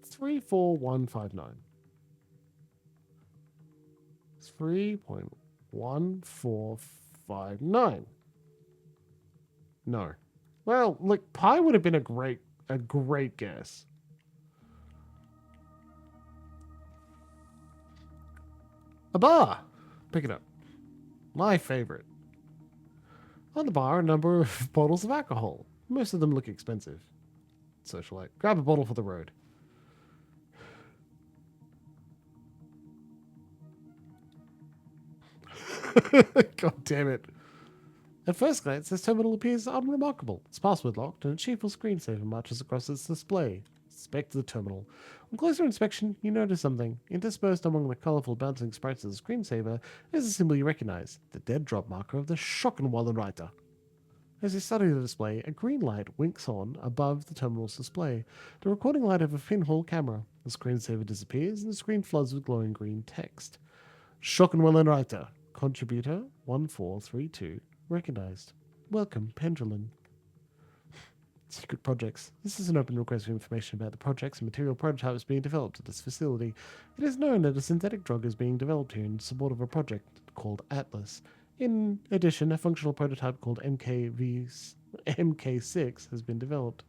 34159. 3.1459. No. Well, look, pi would have been a great guess. A bar. Pick it up. My favorite. On the bar, a number of bottles of alcohol. Most of them look expensive. Socialite. Grab a bottle for the road. God damn it. At first glance, this terminal appears unremarkable. It's password locked, and a cheerful screensaver marches across its display. Inspect the terminal. On closer inspection, you notice something. Interspersed among the colourful bouncing sprites of the screensaver is a symbol you recognise, the dead drop marker of the Schockenwallenreiter. As you study the display, a green light winks on above the terminal's display, the recording light of a pinhole camera. The screensaver disappears, and the screen floods with glowing green text. Schockenwallenreiter. Contributor 1432. Recognized. Welcome, Pendulum. Secret projects. This is an open request for information about the projects and material prototypes being developed at this facility. It is known that a synthetic drug is being developed here in support of a project called Atlas. In addition, a functional prototype called MK6 has been developed.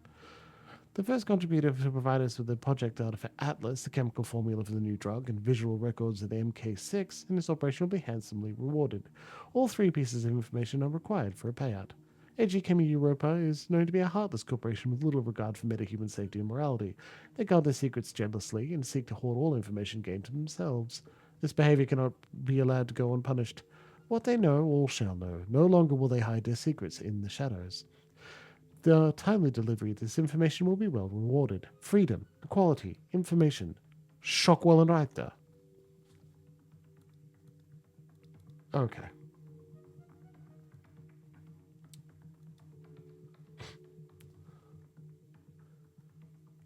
The first contributor to provide us with the project data for Atlas, the chemical formula for the new drug, and visual records of the MK6 in this operation will be handsomely rewarded. All three pieces of information are required for a payout. AG Chemi Europa is known to be a heartless corporation with little regard for metahuman safety and morality. They guard their secrets jealously and seek to hoard all information gained to themselves. This behavior cannot be allowed to go unpunished. What they know, all shall know. No longer will they hide their secrets in the shadows. The timely delivery of this information will be well rewarded. Freedom, equality, information. Schockwellenreiter. Okay.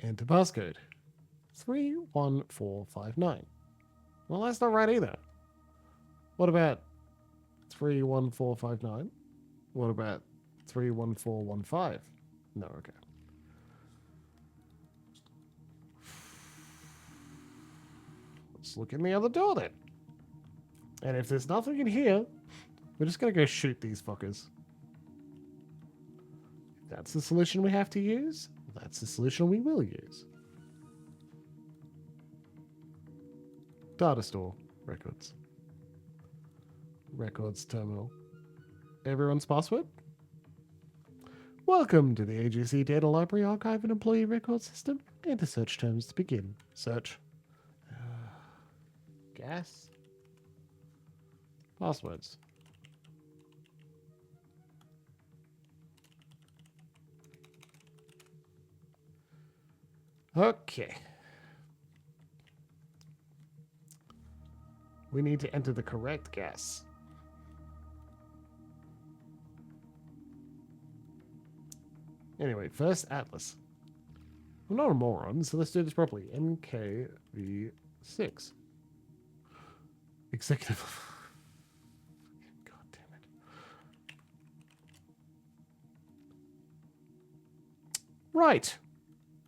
Enter passcode. 31459. Well, that's not right either. What about 31459? What about 31415? No, okay. Let's look in the other door then. And if there's nothing in here, we're just going to go shoot these fuckers. If that's the solution we have to use, that's the solution we will use. Data store. Records. Records terminal. Everyone's password? Welcome to the AGC Data Library Archive and Employee Record System. Enter search terms to begin. Search. Gas. Passwords. Okay. We need to enter the correct gas. Anyway, first Atlas. I'm not a moron, so let's do this properly. MKV6. Executive. God damn it. Right.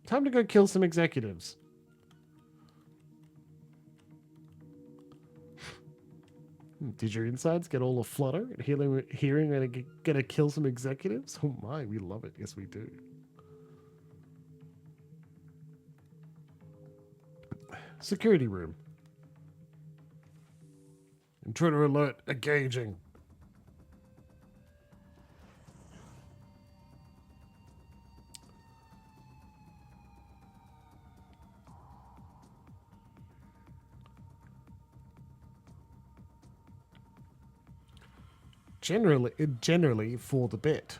Time to go kill some executives. Did your insides get all aflutter at hearing we're gonna kill some executives? Oh my, we love it. Yes, we do. Security room. Intruder alert, engaging. generally for the bit.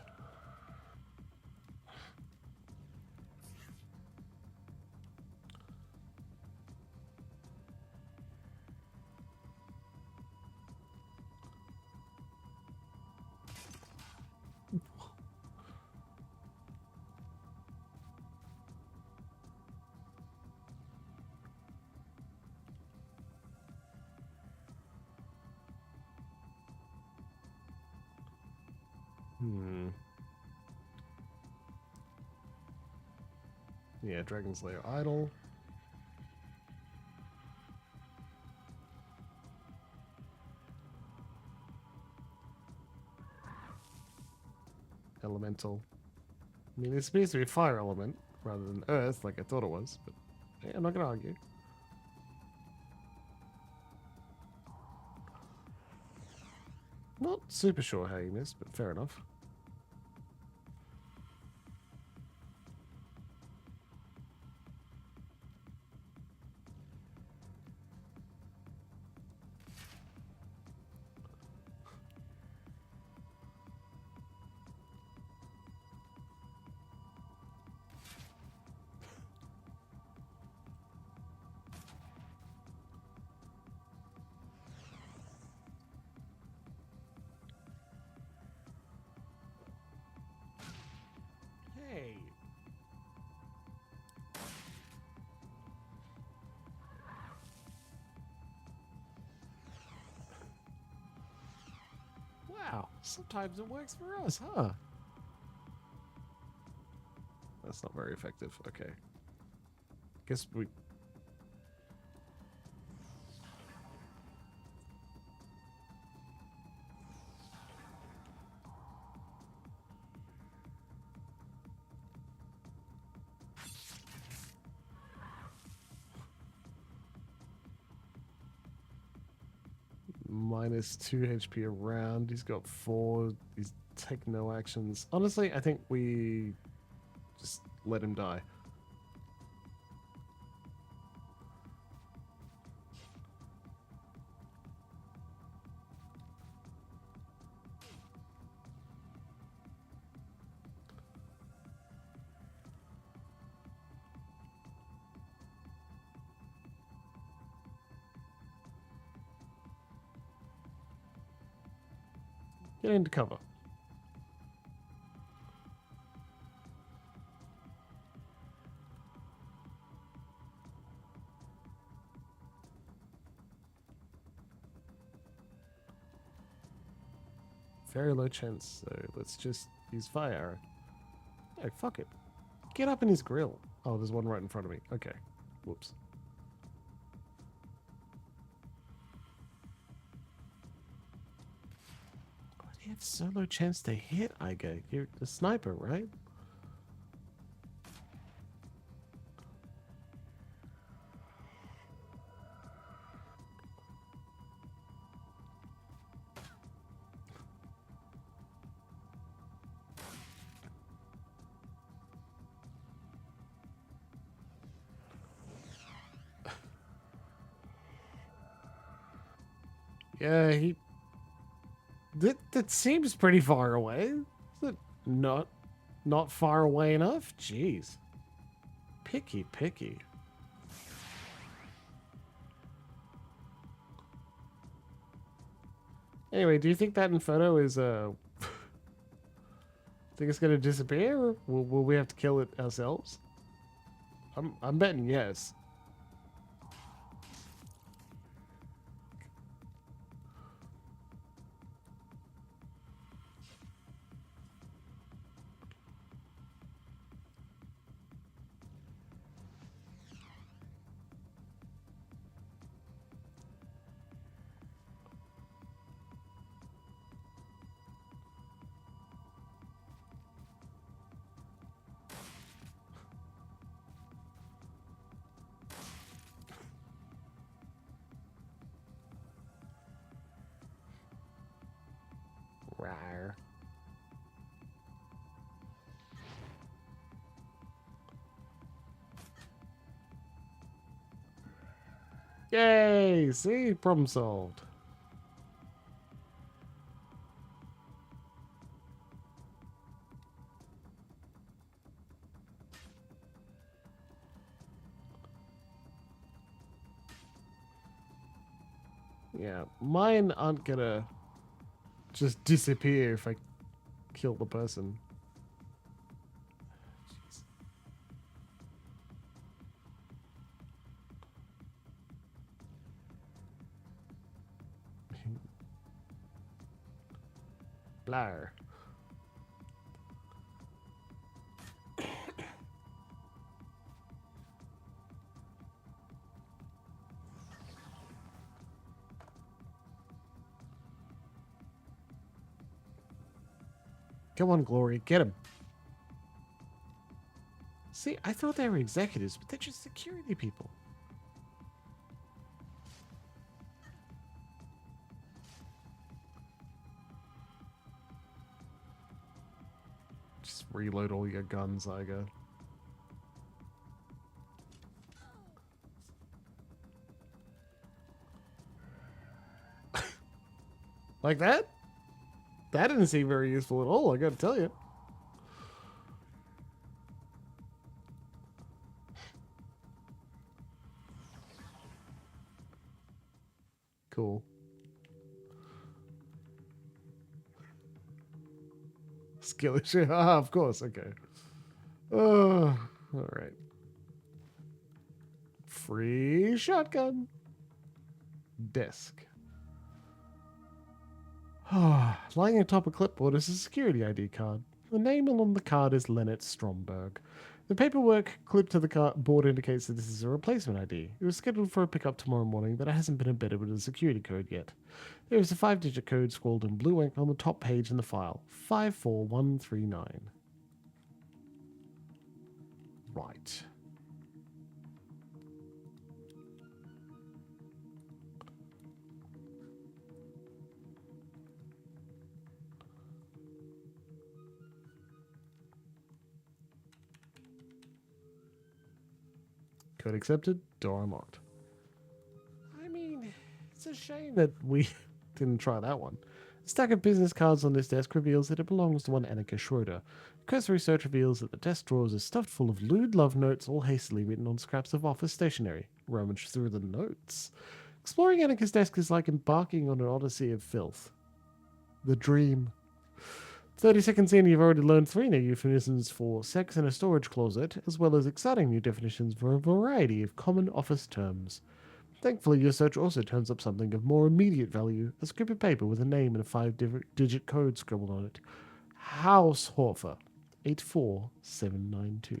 Yeah, Dragon's Lair Idol. Elemental. I mean, it's supposed to be a fire element rather than earth, like I thought it was, but yeah, I'm not gonna argue. Not super sure how you missed, but fair enough. Hey. Wow, sometimes it works for us, huh? That's not very effective. Okay. Guess we... Minus 2 HP around. He's got 4. He's taken no actions. Honestly, I think we just let him die. Get into cover. Very low chance, so let's just use fire arrow. Yeah, fuck it. Get up in his grill. Oh, there's one right in front of me. Okay. Whoops. God, you have so low chance to hit, Igo. You're a sniper, right? Yeah, he... That seems pretty far away. Is it not far away enough? Jeez. Picky. Anyway, do you think that Inferno is think it's gonna disappear? Or will we have to kill it ourselves? I'm betting yes. Rawr. Yay! See? Problem solved. Yeah, mine aren't gonna just disappear if I kill the person. Jeez. Blar. Come on, Glory, get him. See, I thought they were executives, but they're just security people. Just reload all your guns, Iga. Like that? That didn't seem very useful at all, I gotta tell you. Cool. Skill issue. Ah, of course, okay. Oh, alright. Free shotgun. Desk. Lying atop a clipboard is a security ID card. The name on the card is Leonard Stromberg. The paperwork clipped to the board indicates that this is a replacement ID. It was scheduled for a pickup tomorrow morning, but it hasn't been embedded with a security code yet. There is a 5-digit code scrawled in blue ink on the top page in the file. 54139. Right. Code accepted. Door unlocked. I mean, it's a shame that we didn't try that one. A stack of business cards on this desk reveals that it belongs to one Annika Schroeder. Cursory search reveals that the desk drawers are stuffed full of lewd love notes, all hastily written on scraps of office stationery. Rummage through the notes. Exploring Annika's desk is like embarking on an odyssey of filth. The dream. 30 seconds in, you've already learned 3 new euphemisms for sex in a storage closet, as well as exciting new definitions for a variety of common office terms. Thankfully, your search also turns up something of more immediate value, a scrap of paper with a name and a 5-digit code scribbled on it. Haushofer, 84792.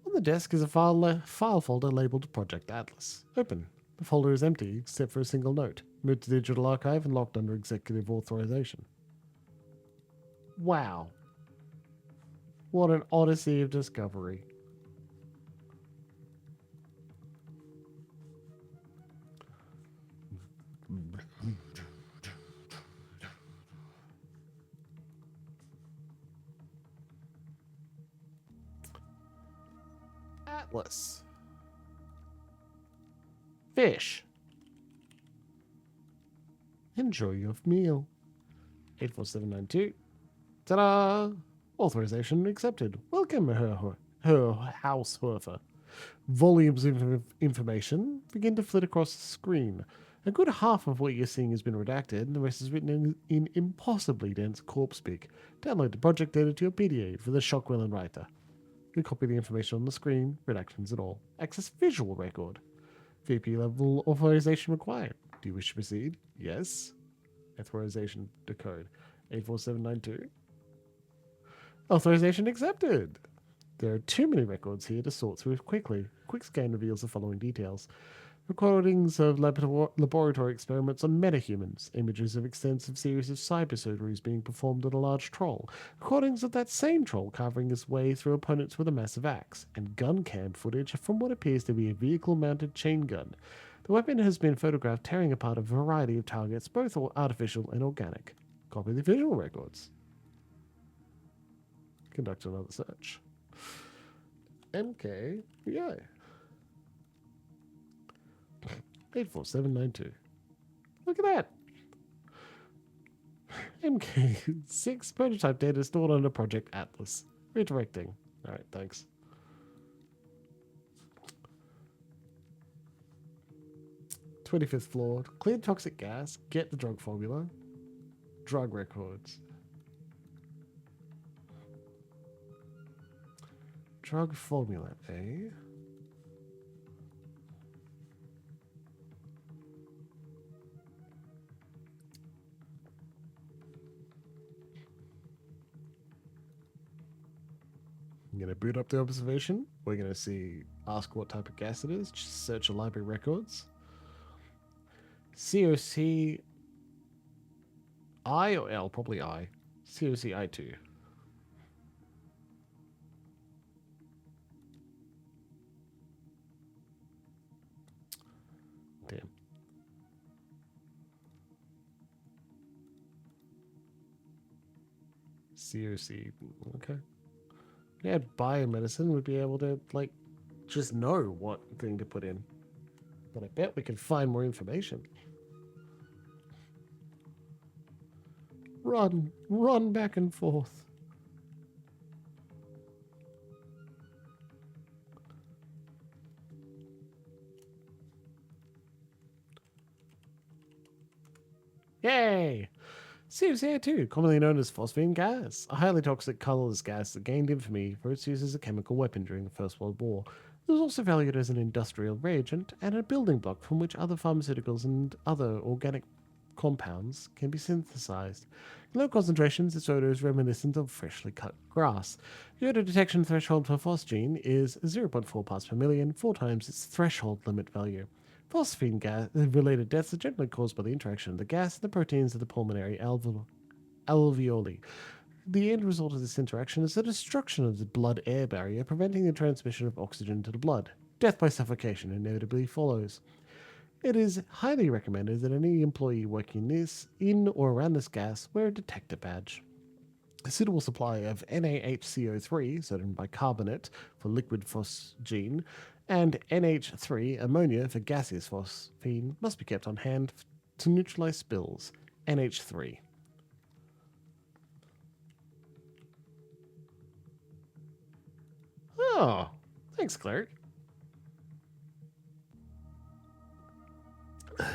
On the desk is a file folder labeled Project Atlas. Open. The folder is empty except for a single note. Moved to digital archive and locked under executive authorization. Wow. What an odyssey of discovery. Atlas. Fish. Enjoy your meal. 84792. Ta-da! Authorization accepted. Welcome, her Haushofer. Volumes of information begin to flit across the screen. A good half of what you're seeing has been redacted, and the rest is written in impossibly dense corpse speak. Download the project data to your PDA for the Shockwell writer. You copy the information on the screen, redactions and all. Access visual record. VP level authorization required. Do you wish to proceed? Yes. Authorization decode. 84792. Authorization accepted. There are too many records here to sort through quickly. Quick scan reveals the following details. Recordings of laboratory experiments on metahumans, images of extensive series of cyber surgeries being performed on a large troll, recordings of that same troll carving his way through opponents with a massive axe, and gun cam footage from what appears to be a vehicle-mounted chain gun. The weapon has been photographed tearing apart a variety of targets, both artificial and organic. Copy the visual records. Conduct another search. MKVI. 84792. Look at that. MK6 prototype data stored under Project Atlas. Redirecting. Alright, thanks. "25th floor. Clear toxic gas. Get the drug formula. Drug records. Drug formula, eh? I'm going to boot up the observation. We're going to see, ask what type of gas it is. Just search the library records. COC I or L? Probably I. COC I2. Damn. COC. Okay. Yeah, biomedicine would be able to, like, just know what thing to put in. But I bet we can find more information. Run back and forth. Yay! CO2, commonly known as phosphine gas, a highly toxic, colorless gas that gained infamy for its use as a chemical weapon during the First World War. It was also valued as an industrial reagent and a building block from which other pharmaceuticals and other organic compounds can be synthesized. In low concentrations, its odor is reminiscent of freshly cut grass. The odor detection threshold for phosgene is 0.4 parts per million, 4 times its threshold limit value. Phosphine gas-related deaths are generally caused by the interaction of the gas and the proteins of the pulmonary alveoli. The end result of this interaction is the destruction of the blood-air barrier, preventing the transmission of oxygen to the blood. Death by suffocation inevitably follows. It is highly recommended that any employee working in or around this gas wear a detector badge. A suitable supply of NaHCO3, sodium bicarbonate for liquid phosgene, and NH3 ammonia for gaseous phosphine must be kept on hand to neutralize spills. NH3. Oh, thanks, cleric.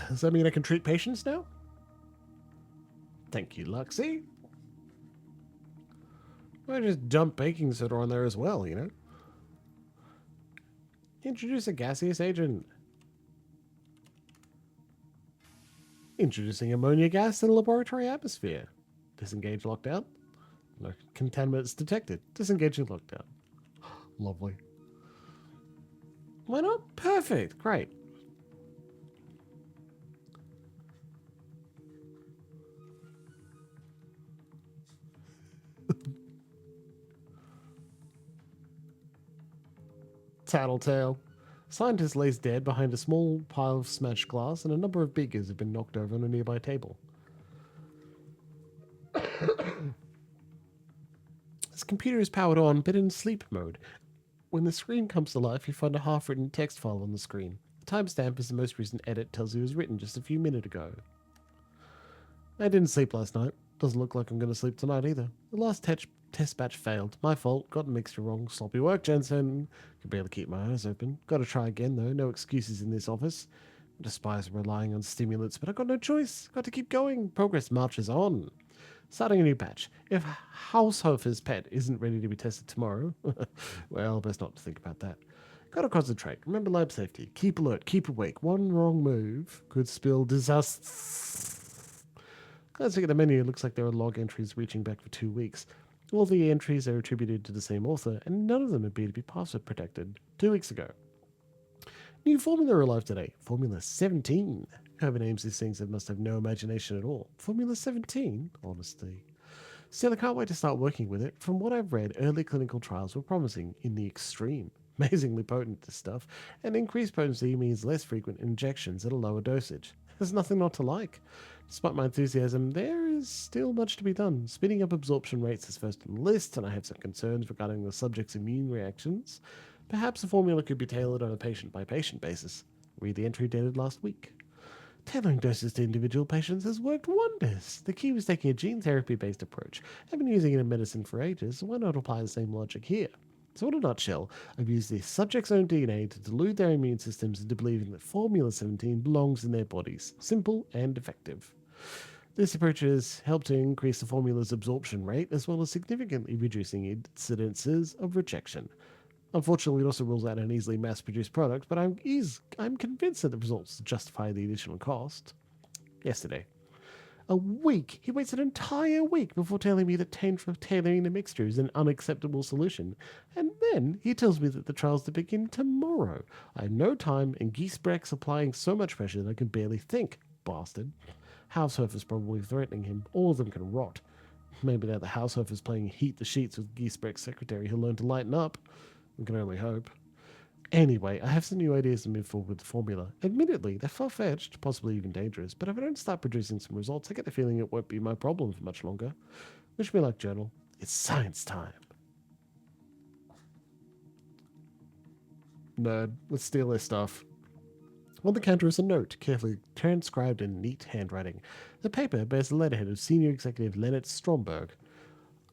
Does that mean I can treat patients now? Thank you, Luxie. I just dump baking soda on there as well, you know? Introduce a gaseous agent. Introducing ammonia gas in the laboratory atmosphere. Disengage lockdown. No contaminants detected. Disengaging lockdown. Lovely. Why not? Perfect. Great. Tattletale. Scientist lays dead behind a small pile of smashed glass, and a number of beakers have been knocked over on a nearby table. His computer is powered on, but in sleep mode. When the screen comes to life, you find a half-written text file on the screen. The timestamp is the most recent edit, tells you it was written just a few minutes ago. I didn't sleep last night. Doesn't look like I'm going to sleep tonight either. The last test batch failed. My fault. Got the mixture wrong. Sloppy work, Jensen. Can barely keep my eyes open. Got to try again, though. No excuses in this office. I despise relying on stimulants, but I got no choice. Got to keep going. Progress marches on. Starting a new batch. If Haushofer's pet isn't ready to be tested tomorrow, well, best not to think about that. Gotta concentrate. Remember lab safety. Keep alert. Keep awake. One wrong move could spill disaster. Let's look at the menu. It looks like there are log entries reaching back for 2 weeks. All the entries are attributed to the same author, and none of them appear to be password protected. 2 weeks ago. New formula arrived today. Formula 17. Whoever names these things must have no imagination at all. Formula 17? Honestly. Still, I can't wait to start working with it. From what I've read, early clinical trials were promising in the extreme. Amazingly potent, this stuff. And increased potency means less frequent injections at a lower dosage. There's nothing not to like. Despite my enthusiasm, there is still much to be done. Speeding up absorption rates is first on the list, and I have some concerns regarding the subject's immune reactions. Perhaps the formula could be tailored on a patient-by-patient basis. Read the entry dated last week. Tailoring doses to individual patients has worked wonders. The key was taking a gene therapy-based approach. I've been using it in medicine for ages, so why not apply the same logic here? So in a nutshell, I've used the subject's own DNA to delude their immune systems into believing that Formula 17 belongs in their bodies. Simple and effective. This approach has helped to increase the formula's absorption rate as well as significantly reducing incidences of rejection. Unfortunately, it also rules out an easily mass-produced product, but I'm convinced that the results justify the additional cost. Yesterday. A week? He waits an entire week before telling me that tailoring the mixture is an unacceptable solution. And then he tells me that the trials to begin tomorrow. I have no time, and Giesbrecht's applying so much pressure that I can barely think. Bastard. Househoff is probably threatening him. All of them can rot. Maybe now the Househoff is playing Heat the Sheets with Giesbrecht's secretary, he'll learn to lighten up. We can only hope. Anyway, I have some new ideas to move forward with the formula. Admittedly, they're far-fetched, possibly even dangerous, but if I don't start producing some results, I get the feeling it won't be my problem for much longer. Wish me luck, journal. It's science time. Nerd, let's steal their stuff. On the counter is a note, carefully transcribed in neat handwriting. The paper bears the letterhead of Senior Executive Leonard Stromberg.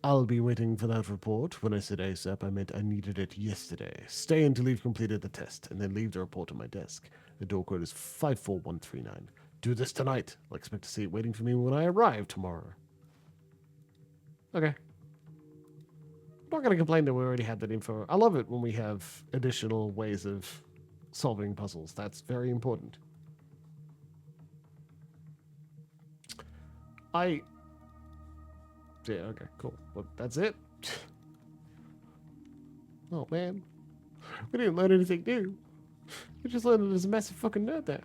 I'll be waiting for that report. When I said ASAP, I meant I needed it yesterday. Stay until you've completed the test, and then leave the report on my desk. The door code is 54139. Do this tonight. I'll expect to see it waiting for me when I arrive tomorrow. Okay. I'm not going to complain that we already had that info. I love it when we have additional ways of solving puzzles. That's very important. Yeah, okay, cool. Well, that's it. Oh, man. We didn't learn anything new. We just learned that there's a massive fucking nerd there.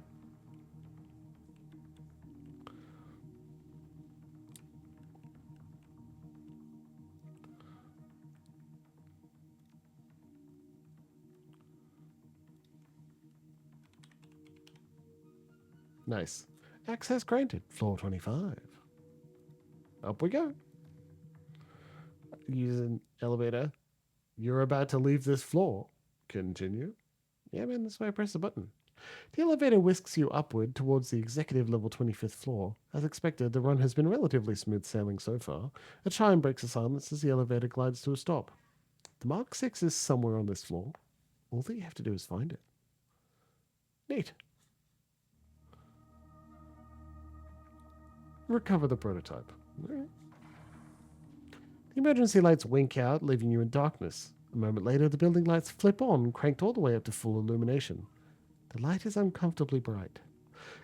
Nice. Access granted. Floor 25. Up we go. Use an elevator. You're about to leave this floor. Continue. Yeah, man, that's why I press the button. The elevator whisks you upward towards the executive level 25th floor. As expected, the run has been relatively smooth sailing so far. A chime breaks the silence as the elevator glides to a stop. The Mark 6 is somewhere on this floor. All that you have to do is find it. Neat. Recover the prototype. All right. The emergency lights wink out, leaving you in darkness. A moment later, the building lights flip on, cranked all the way up to full illumination. The light is uncomfortably bright.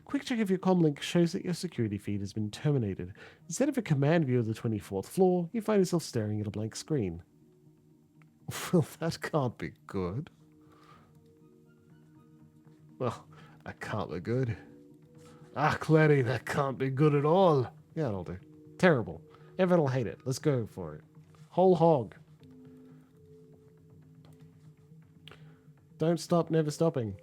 Quick check of your comlink shows that your security feed has been terminated. Instead of a command view of the 24th floor, you find yourself staring at a blank screen. Well, that can't be good. Well, that can't be good. Ah, Clary, that can't be good at all. Yeah, it'll do. Terrible. Everyone will hate it. Let's go for it. Whole hog. Don't stop, never stopping.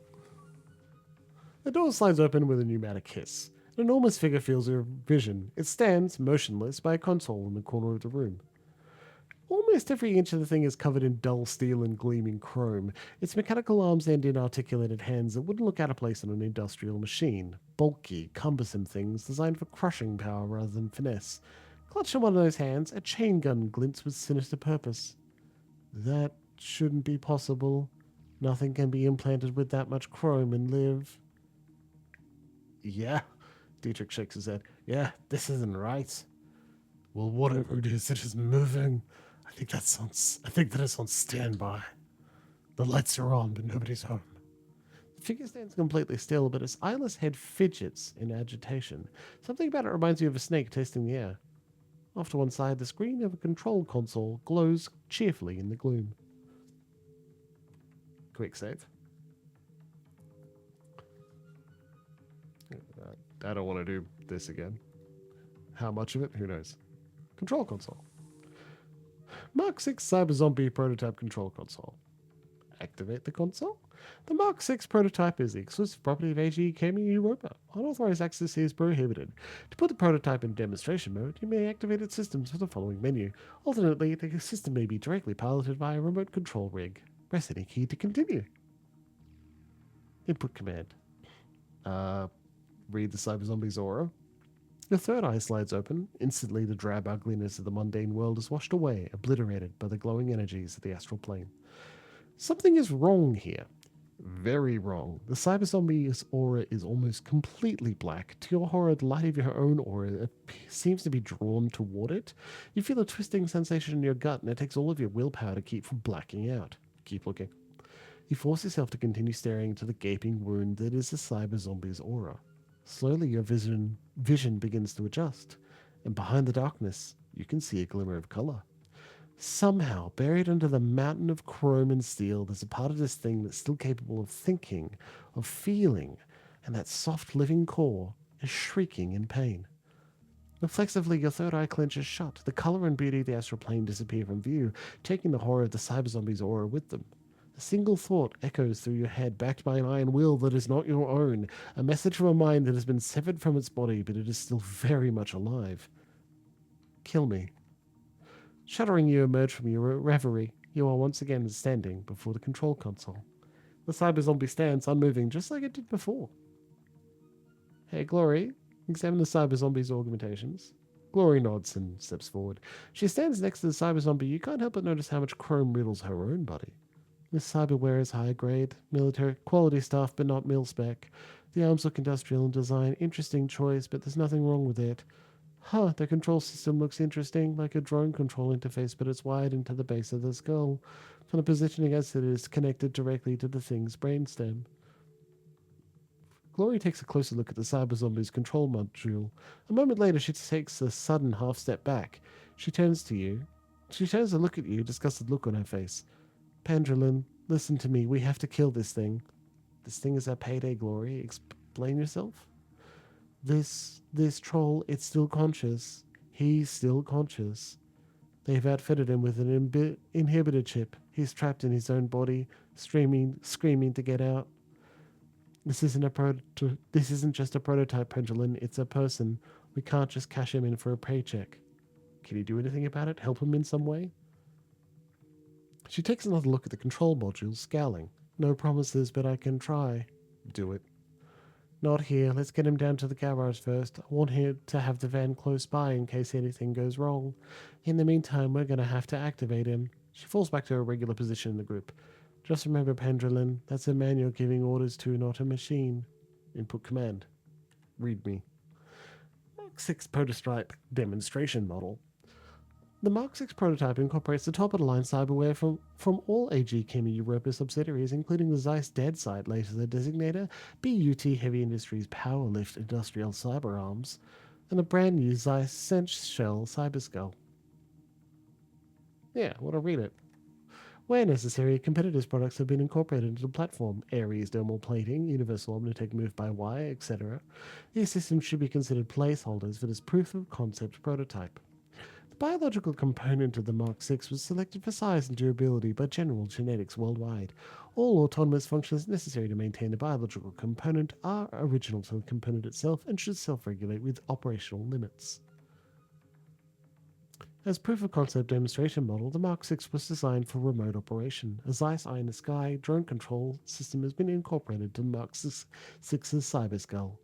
The door slides open with a pneumatic hiss. An enormous figure fills your vision. It stands, motionless, by a console in the corner of the room. Almost every inch of the thing is covered in dull steel and gleaming chrome. Its mechanical arms end in articulated hands that wouldn't look out of place on an industrial machine. Bulky, cumbersome things designed for crushing power rather than finesse. Clutched in one of those hands, a chain gun glints with sinister purpose. That shouldn't be possible. Nothing can be implanted with that much chrome and live. Yeah, Dietrich shakes his head. Yeah, this isn't right. Well, whatever it is moving. I think that it's on standby. The lights are on, but nobody's home. The figure stands completely still, but its eyeless head fidgets in agitation. Something about it reminds you of a snake tasting the air. Off to one side, the screen of a control console glows cheerfully in the gloom. Quick save. I don't want to do this again. How much of it? Who knows? Control console. Mark 6 Cyber Zombie Prototype Control Console. Activate the console. The Mark 6 prototype is the exclusive property of AG Gaming Europa. Unauthorized access is prohibited. To put the prototype in demonstration mode, you may activate its systems with the following menu. Alternately, the system may be directly piloted by a remote control rig. Press any key to continue. Input command. Read the cyber zombie's aura. Your third eye slides open. Instantly, the drab ugliness of the mundane world is washed away, obliterated by the glowing energies of the astral plane. Something is wrong here. Very wrong. The cyber zombie's aura is almost completely black. To your horror, the light of your own aura seems to be drawn toward it. You feel a twisting sensation in your gut, and it takes all of your willpower to keep from blacking out. Keep looking. You force yourself to continue staring into the gaping wound that is the cyber zombie's aura. Slowly, your vision begins to adjust, and behind the darkness, you can see a glimmer of color. Somehow, buried under the mountain of chrome and steel, there's a part of this thing that's still capable of thinking, of feeling, and that soft living core is shrieking in pain. Reflexively, your third eye clenches shut. The color and beauty of the astral plane disappear from view, taking the horror of the cyber zombie's aura with them. A single thought echoes through your head, backed by an iron will that is not your own, a message from a mind that has been severed from its body, but it is still very much alive. Kill me. Shuddering, you emerge from your reverie. You are once again standing before the control console. The cyber zombie stands unmoving, just like it did before. Hey, Glory, examine the cyber zombie's augmentations. Glory nods and steps forward. She stands next to the cyber zombie. You can't help but notice how much chrome riddles her own body. This cyberware is high grade, military quality stuff, but not mil spec. The arms look industrial in design. Interesting choice, but there's nothing wrong with it. Huh, the control system looks interesting, like a drone control interface, but it's wired into the base of the skull. From the positioning as it is connected directly to the thing's brainstem. Glory takes a closer look at the cyber zombie's control module. A moment later, she takes a sudden half step back. She turns to you. She turns to look at you, disgusted look on her face. Pendulum, listen to me. We have to kill this thing. This thing is our payday, Glory. Explain yourself? This troll, it's still conscious. He's still conscious. They've outfitted him with an inhibitor chip. He's trapped in his own body, screaming to get out. This isn't just a prototype, Pendulum. It's a person. We can't just cash him in for a paycheck. Can you do anything about it? Help him in some way? She takes another look at the control module, scowling. No promises, but I can try. Do it. Not here. Let's get him down to the garage first. I want him to have the van close by in case anything goes wrong. In the meantime, we're going to have to activate him. She falls back to her regular position in the group. Just remember, Pendulum, that's a man you're giving orders to, not a machine. Input command. Read me. Mark 6 prototype demonstration model. The Mark 6 prototype incorporates the top-of-the-line cyberware from all AG Chemi Europa subsidiaries, including the Zeiss Deadsite laser designator, BUT Heavy Industries Powerlift Industrial Cyber Arms, and the brand new Zeiss Sense Shell Cyber Skull. Yeah, I want to read it. Where necessary, competitors' products have been incorporated into the platform. Aries dermal plating, universal Omnitech move by wire, etc. These systems should be considered placeholders for this proof of concept prototype. The biological component of the Mark 6 was selected for size and durability by General Genetics worldwide. All autonomous functions necessary to maintain the biological component are original to the component itself and should self-regulate with operational limits. As proof of concept demonstration model, the Mark 6 was designed for remote operation. A Zeiss Eye in the Sky drone control system has been incorporated to the Mark 6's cyber skull.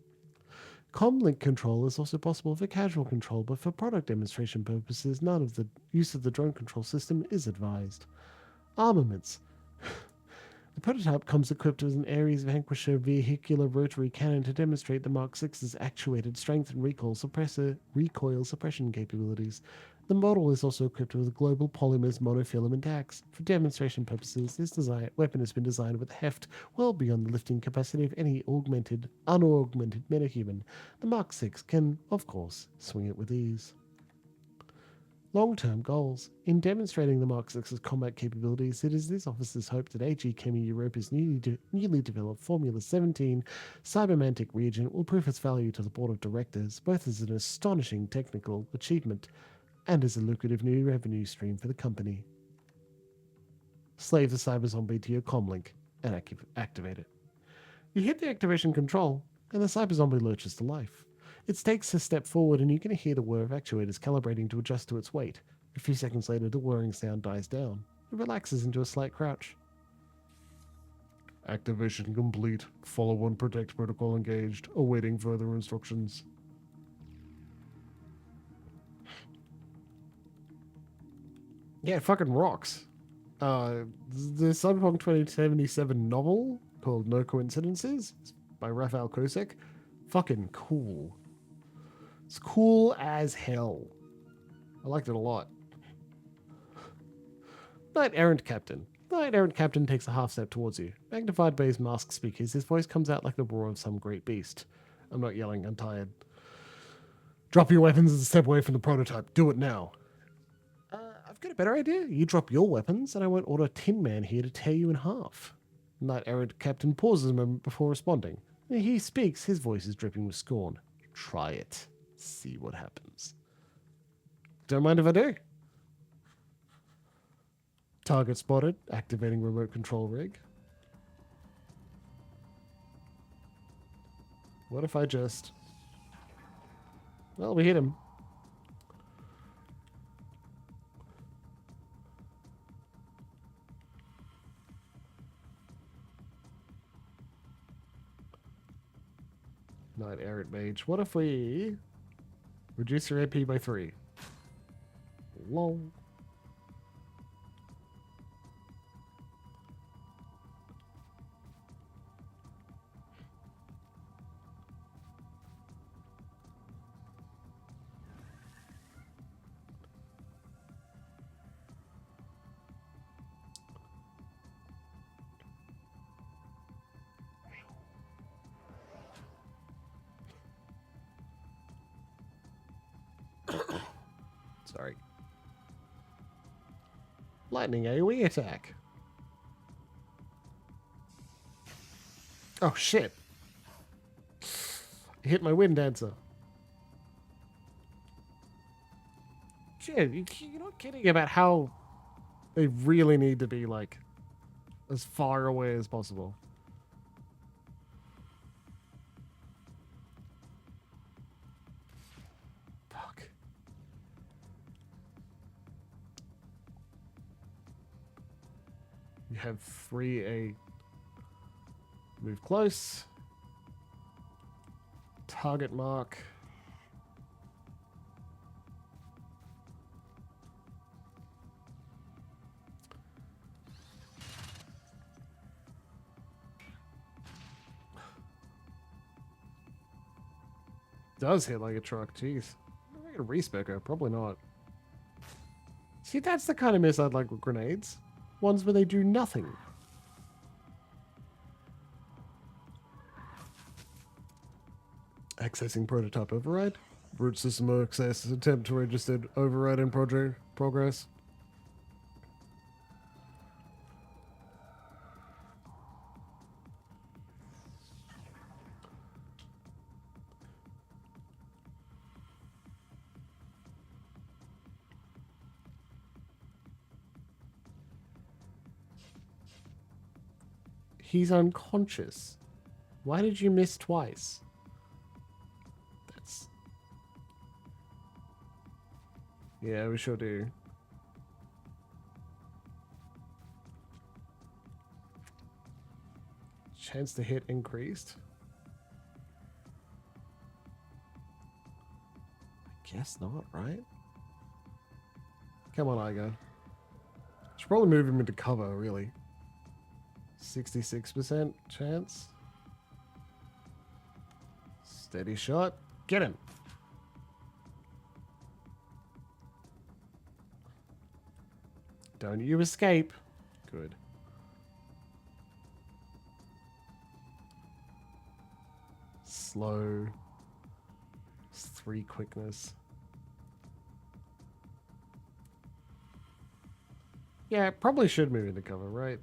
Comlink control is also possible for casual control, but for product demonstration purposes, none of the use of the drone control system is advised. Armaments. The prototype comes equipped with an Ares Vanquisher vehicular rotary cannon to demonstrate the Mark 6's actuated strength and recoil suppression capabilities. The model is also equipped with a global polymers monofilament axe. For demonstration purposes, this weapon has been designed with heft well beyond the lifting capacity of any unaugmented metahuman. The Mark 6 can, of course, swing it with ease. Long-term goals. In demonstrating the Mark 6's combat capabilities, it is this officer's hope that AG Chemi Europa's newly developed Formula 17 cybermantic reagent will prove its value to the board of directors, both as an astonishing technical achievement and as a lucrative new revenue stream for the company. Slave the cyber zombie to your comlink and activate it. You hit the activation control, and the cyber zombie lurches to life. It takes a step forward, and you can hear the whir of actuators calibrating to adjust to its weight. A few seconds later, the whirring sound dies down. It relaxes into a slight crouch. Activation complete. Follow one protect protocol engaged. Awaiting further instructions. Yeah, it fucking rocks. The Cyberpunk 2077 novel called No Coincidences by Rafael Kosek. Fucking cool. It's cool as hell. I liked it a lot. Knight Errant Captain. The Knight Errant Captain takes a half step towards you. Magnified by his mask speakers, his voice comes out like the roar of some great beast. I'm not yelling, I'm tired. Drop your weapons and step away from the prototype. Do it now. I've got a better idea. You drop your weapons, and I won't order Tin Man here to tear you in half. Knight Errant Captain pauses a moment before responding. He speaks, his voice is dripping with scorn. Try it. See what happens. Don't mind if I do. Target spotted. Activating remote control rig. What if I just... Well, we hit him. Knight Errant Mage. What if we reduce your AP by 3? Lol. Sorry. Lightning AoE attack. Oh shit. I hit my wind dancer. Shit, you're not kidding about how they really need to be like as far away as possible. Fuck. You have 3A. Move close. Target mark. Does hit like a truck, jeez. Am I gonna respec her? Probably not. See, that's the kind of miss I'd like with grenades. Ones where they do nothing. Accessing prototype override. Root system access. Attempt to register override in project progress. He's unconscious. Why did you miss twice? That's... Yeah, we sure do. Chance to hit increased. I guess not, right? Come on, Igo. Should probably move him into cover, really. 66% chance. Steady shot. Get him. Don't you escape. Good. Slow. 3 quickness. Yeah, probably should move into cover, right?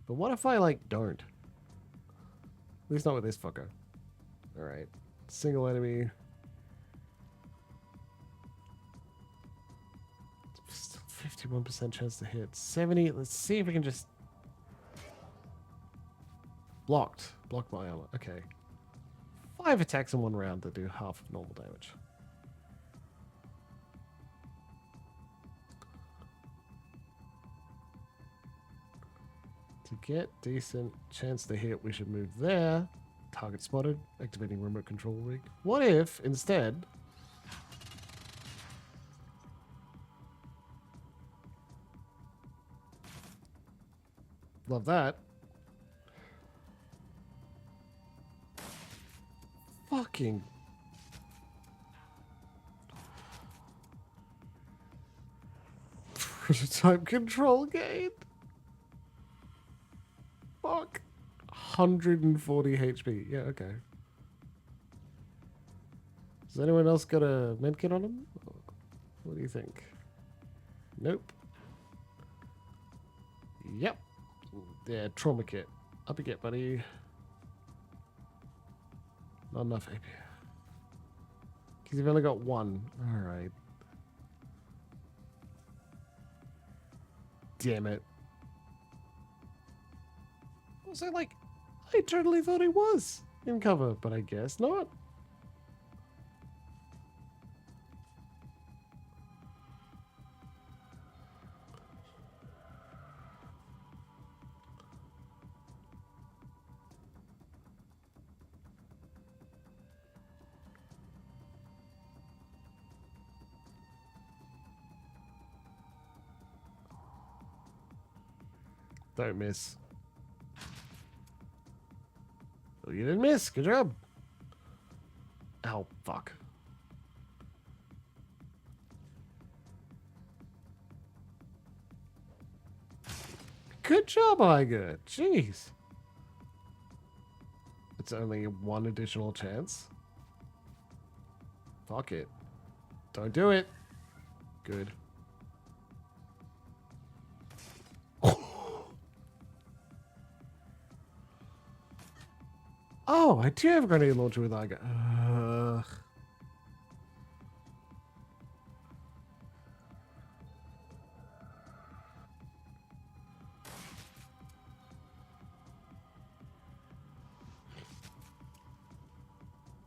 But what if I, like, don't? At least not with this fucker. Alright. Single enemy. Still 51% chance to hit. 70. Let's see if we can just... Blocked. Blocked by armor. Okay. 5 attacks in 1 round that do half of normal damage. To get decent chance to hit, we should move there. Target spotted. Activating remote control rig. What if, instead... Love that. Fucking... Prototype control gain. Fuck. 140 HP. Yeah, okay. Has anyone else got a medkit on him? What do you think? Nope. Yep. Yeah, trauma kit. Up you get, buddy. Not enough AP. Because you've only got one. Alright. Damn it. Also, like, I totally thought he was in cover, but I guess not. Don't miss. Oh, you didn't miss. Good job. Ow, fuck. Good job, Iger. Jeez. It's only one additional chance. Fuck it. Don't do it. Good. Oh, I do have a grenade launcher with Iger.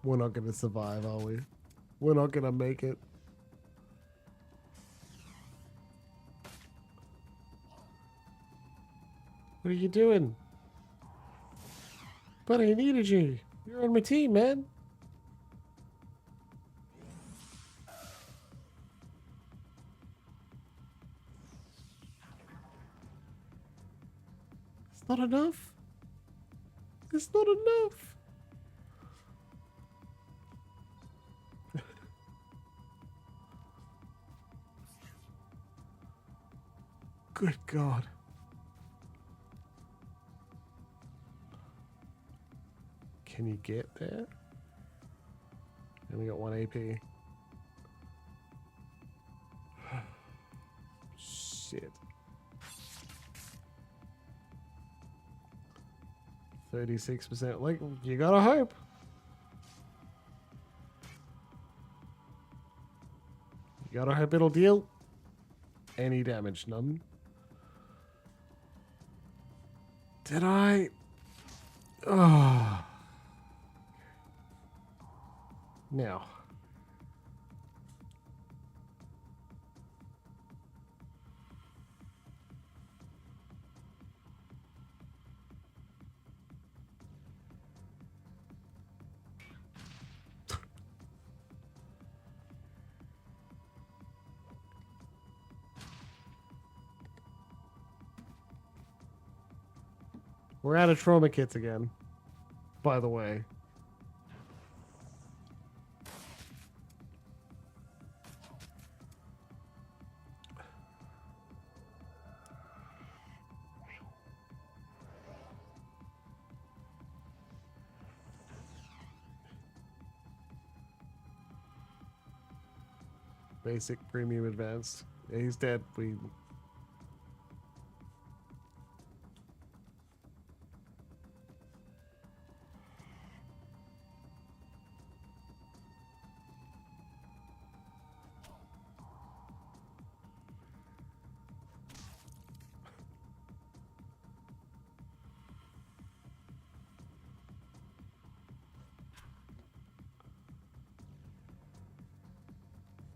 We're not going to survive, are we? We're not going to make it. What are you doing? But I needed you. You're on my team, man. It's not enough. It's not enough. Good God. Can you get there? Only got 1 AP. Shit. 36%. Like, you gotta hope. You gotta hope it'll deal any damage. None. Did I? Oh. Now. We're out of trauma kits again, by the way. Basic, premium, advanced. Yeah, he's dead. We...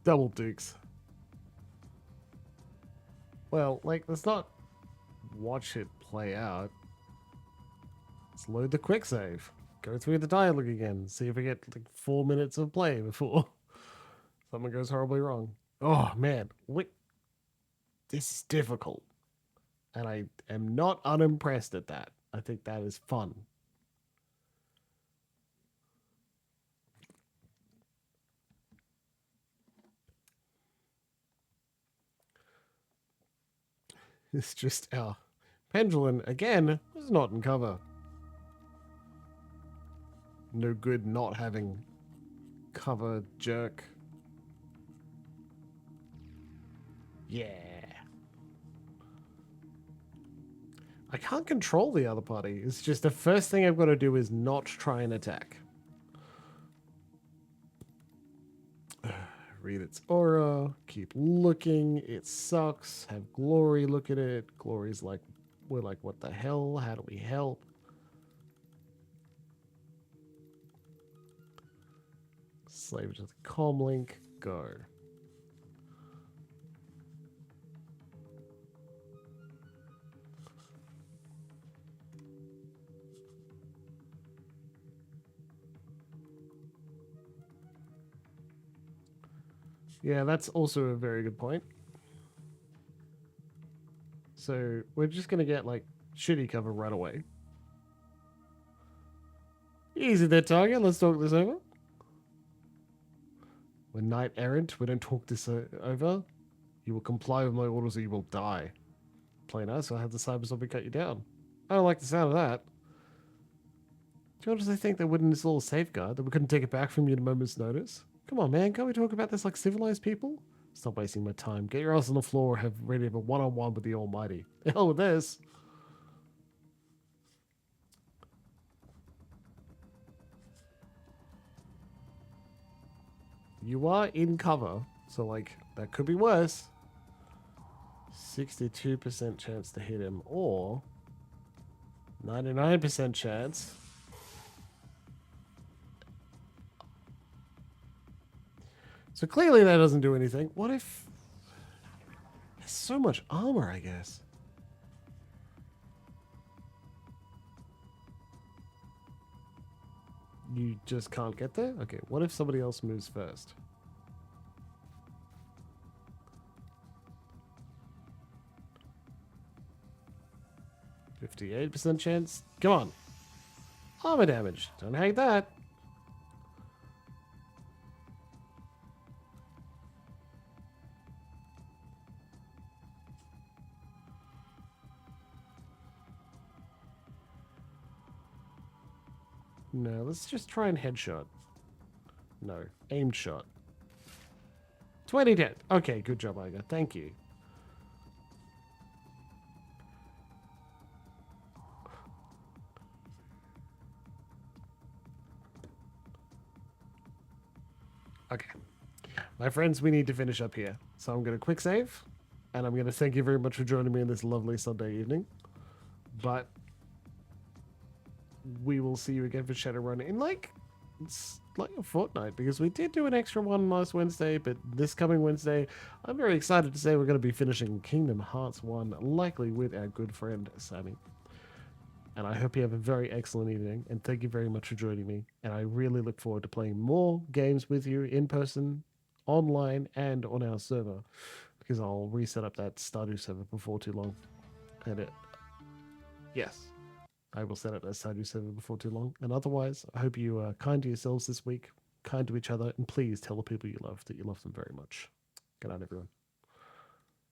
Double dukes. Well, like, let's not watch it play out. Let's load the quick save. Go through the dialogue again. See if we get like 4 minutes of play before something goes horribly wrong. Oh man, this is difficult. And I am not unimpressed at that. I think that is fun. It's just our pendulum again was not in cover. No good not having cover, jerk. Yeah. I can't control the other party. It's just the first thing I've got to do is not try and attack. Read its aura. Keep looking. It sucks. Have Glory look at it. Glory's like, we're like, what the hell? How do we help? Slave to the comm link. Go. Yeah, that's also a very good point. So we're just going to get like shitty cover right away. Easy there, target. Let's talk this over. We're knight errant. We don't talk this over. You will comply with my orders or you will die. Play nice, I'll have the cyber zombie cut you down. I don't like the sound of that. Do you honestly think they wouldn't install a safeguard that we couldn't take it back from you at a moment's notice? Come on, man. Can't we talk about this like civilized people? Stop wasting my time. Get your ass on the floor or have ready to have a one-on-one with the Almighty. The hell with this. You are in cover, so like that could be worse. 62% chance to hit him, or 99% chance. So clearly that doesn't do anything. What if... There's so much armor, I guess. You just can't get there? Okay, what if somebody else moves first? %58% chance. Come on. Armor damage. Don't hate that. No, let's just try and headshot. No, aimed shot. 20 dead. Okay, good job, Iga. Thank you. Okay. My friends, we need to finish up here. So I'm going to quick save. And I'm going to thank you very much for joining me on this lovely Sunday evening. But we will see you again for Shadowrun in it's like a fortnight, because we did do an extra one last Wednesday, but this coming Wednesday, I'm very excited to say we're going to be finishing Kingdom Hearts 1, likely with our good friend Sammy. And I hope you have a very excellent evening, and thank you very much for joining me. And I really look forward to playing more games with you in person, online, and on our server, because I'll reset up that Stardew server before too long. And yes, I will set up that Stardew server before too long. And otherwise, I hope you are kind to yourselves this week, kind to each other, and please tell the people you love that you love them very much. Good night, everyone.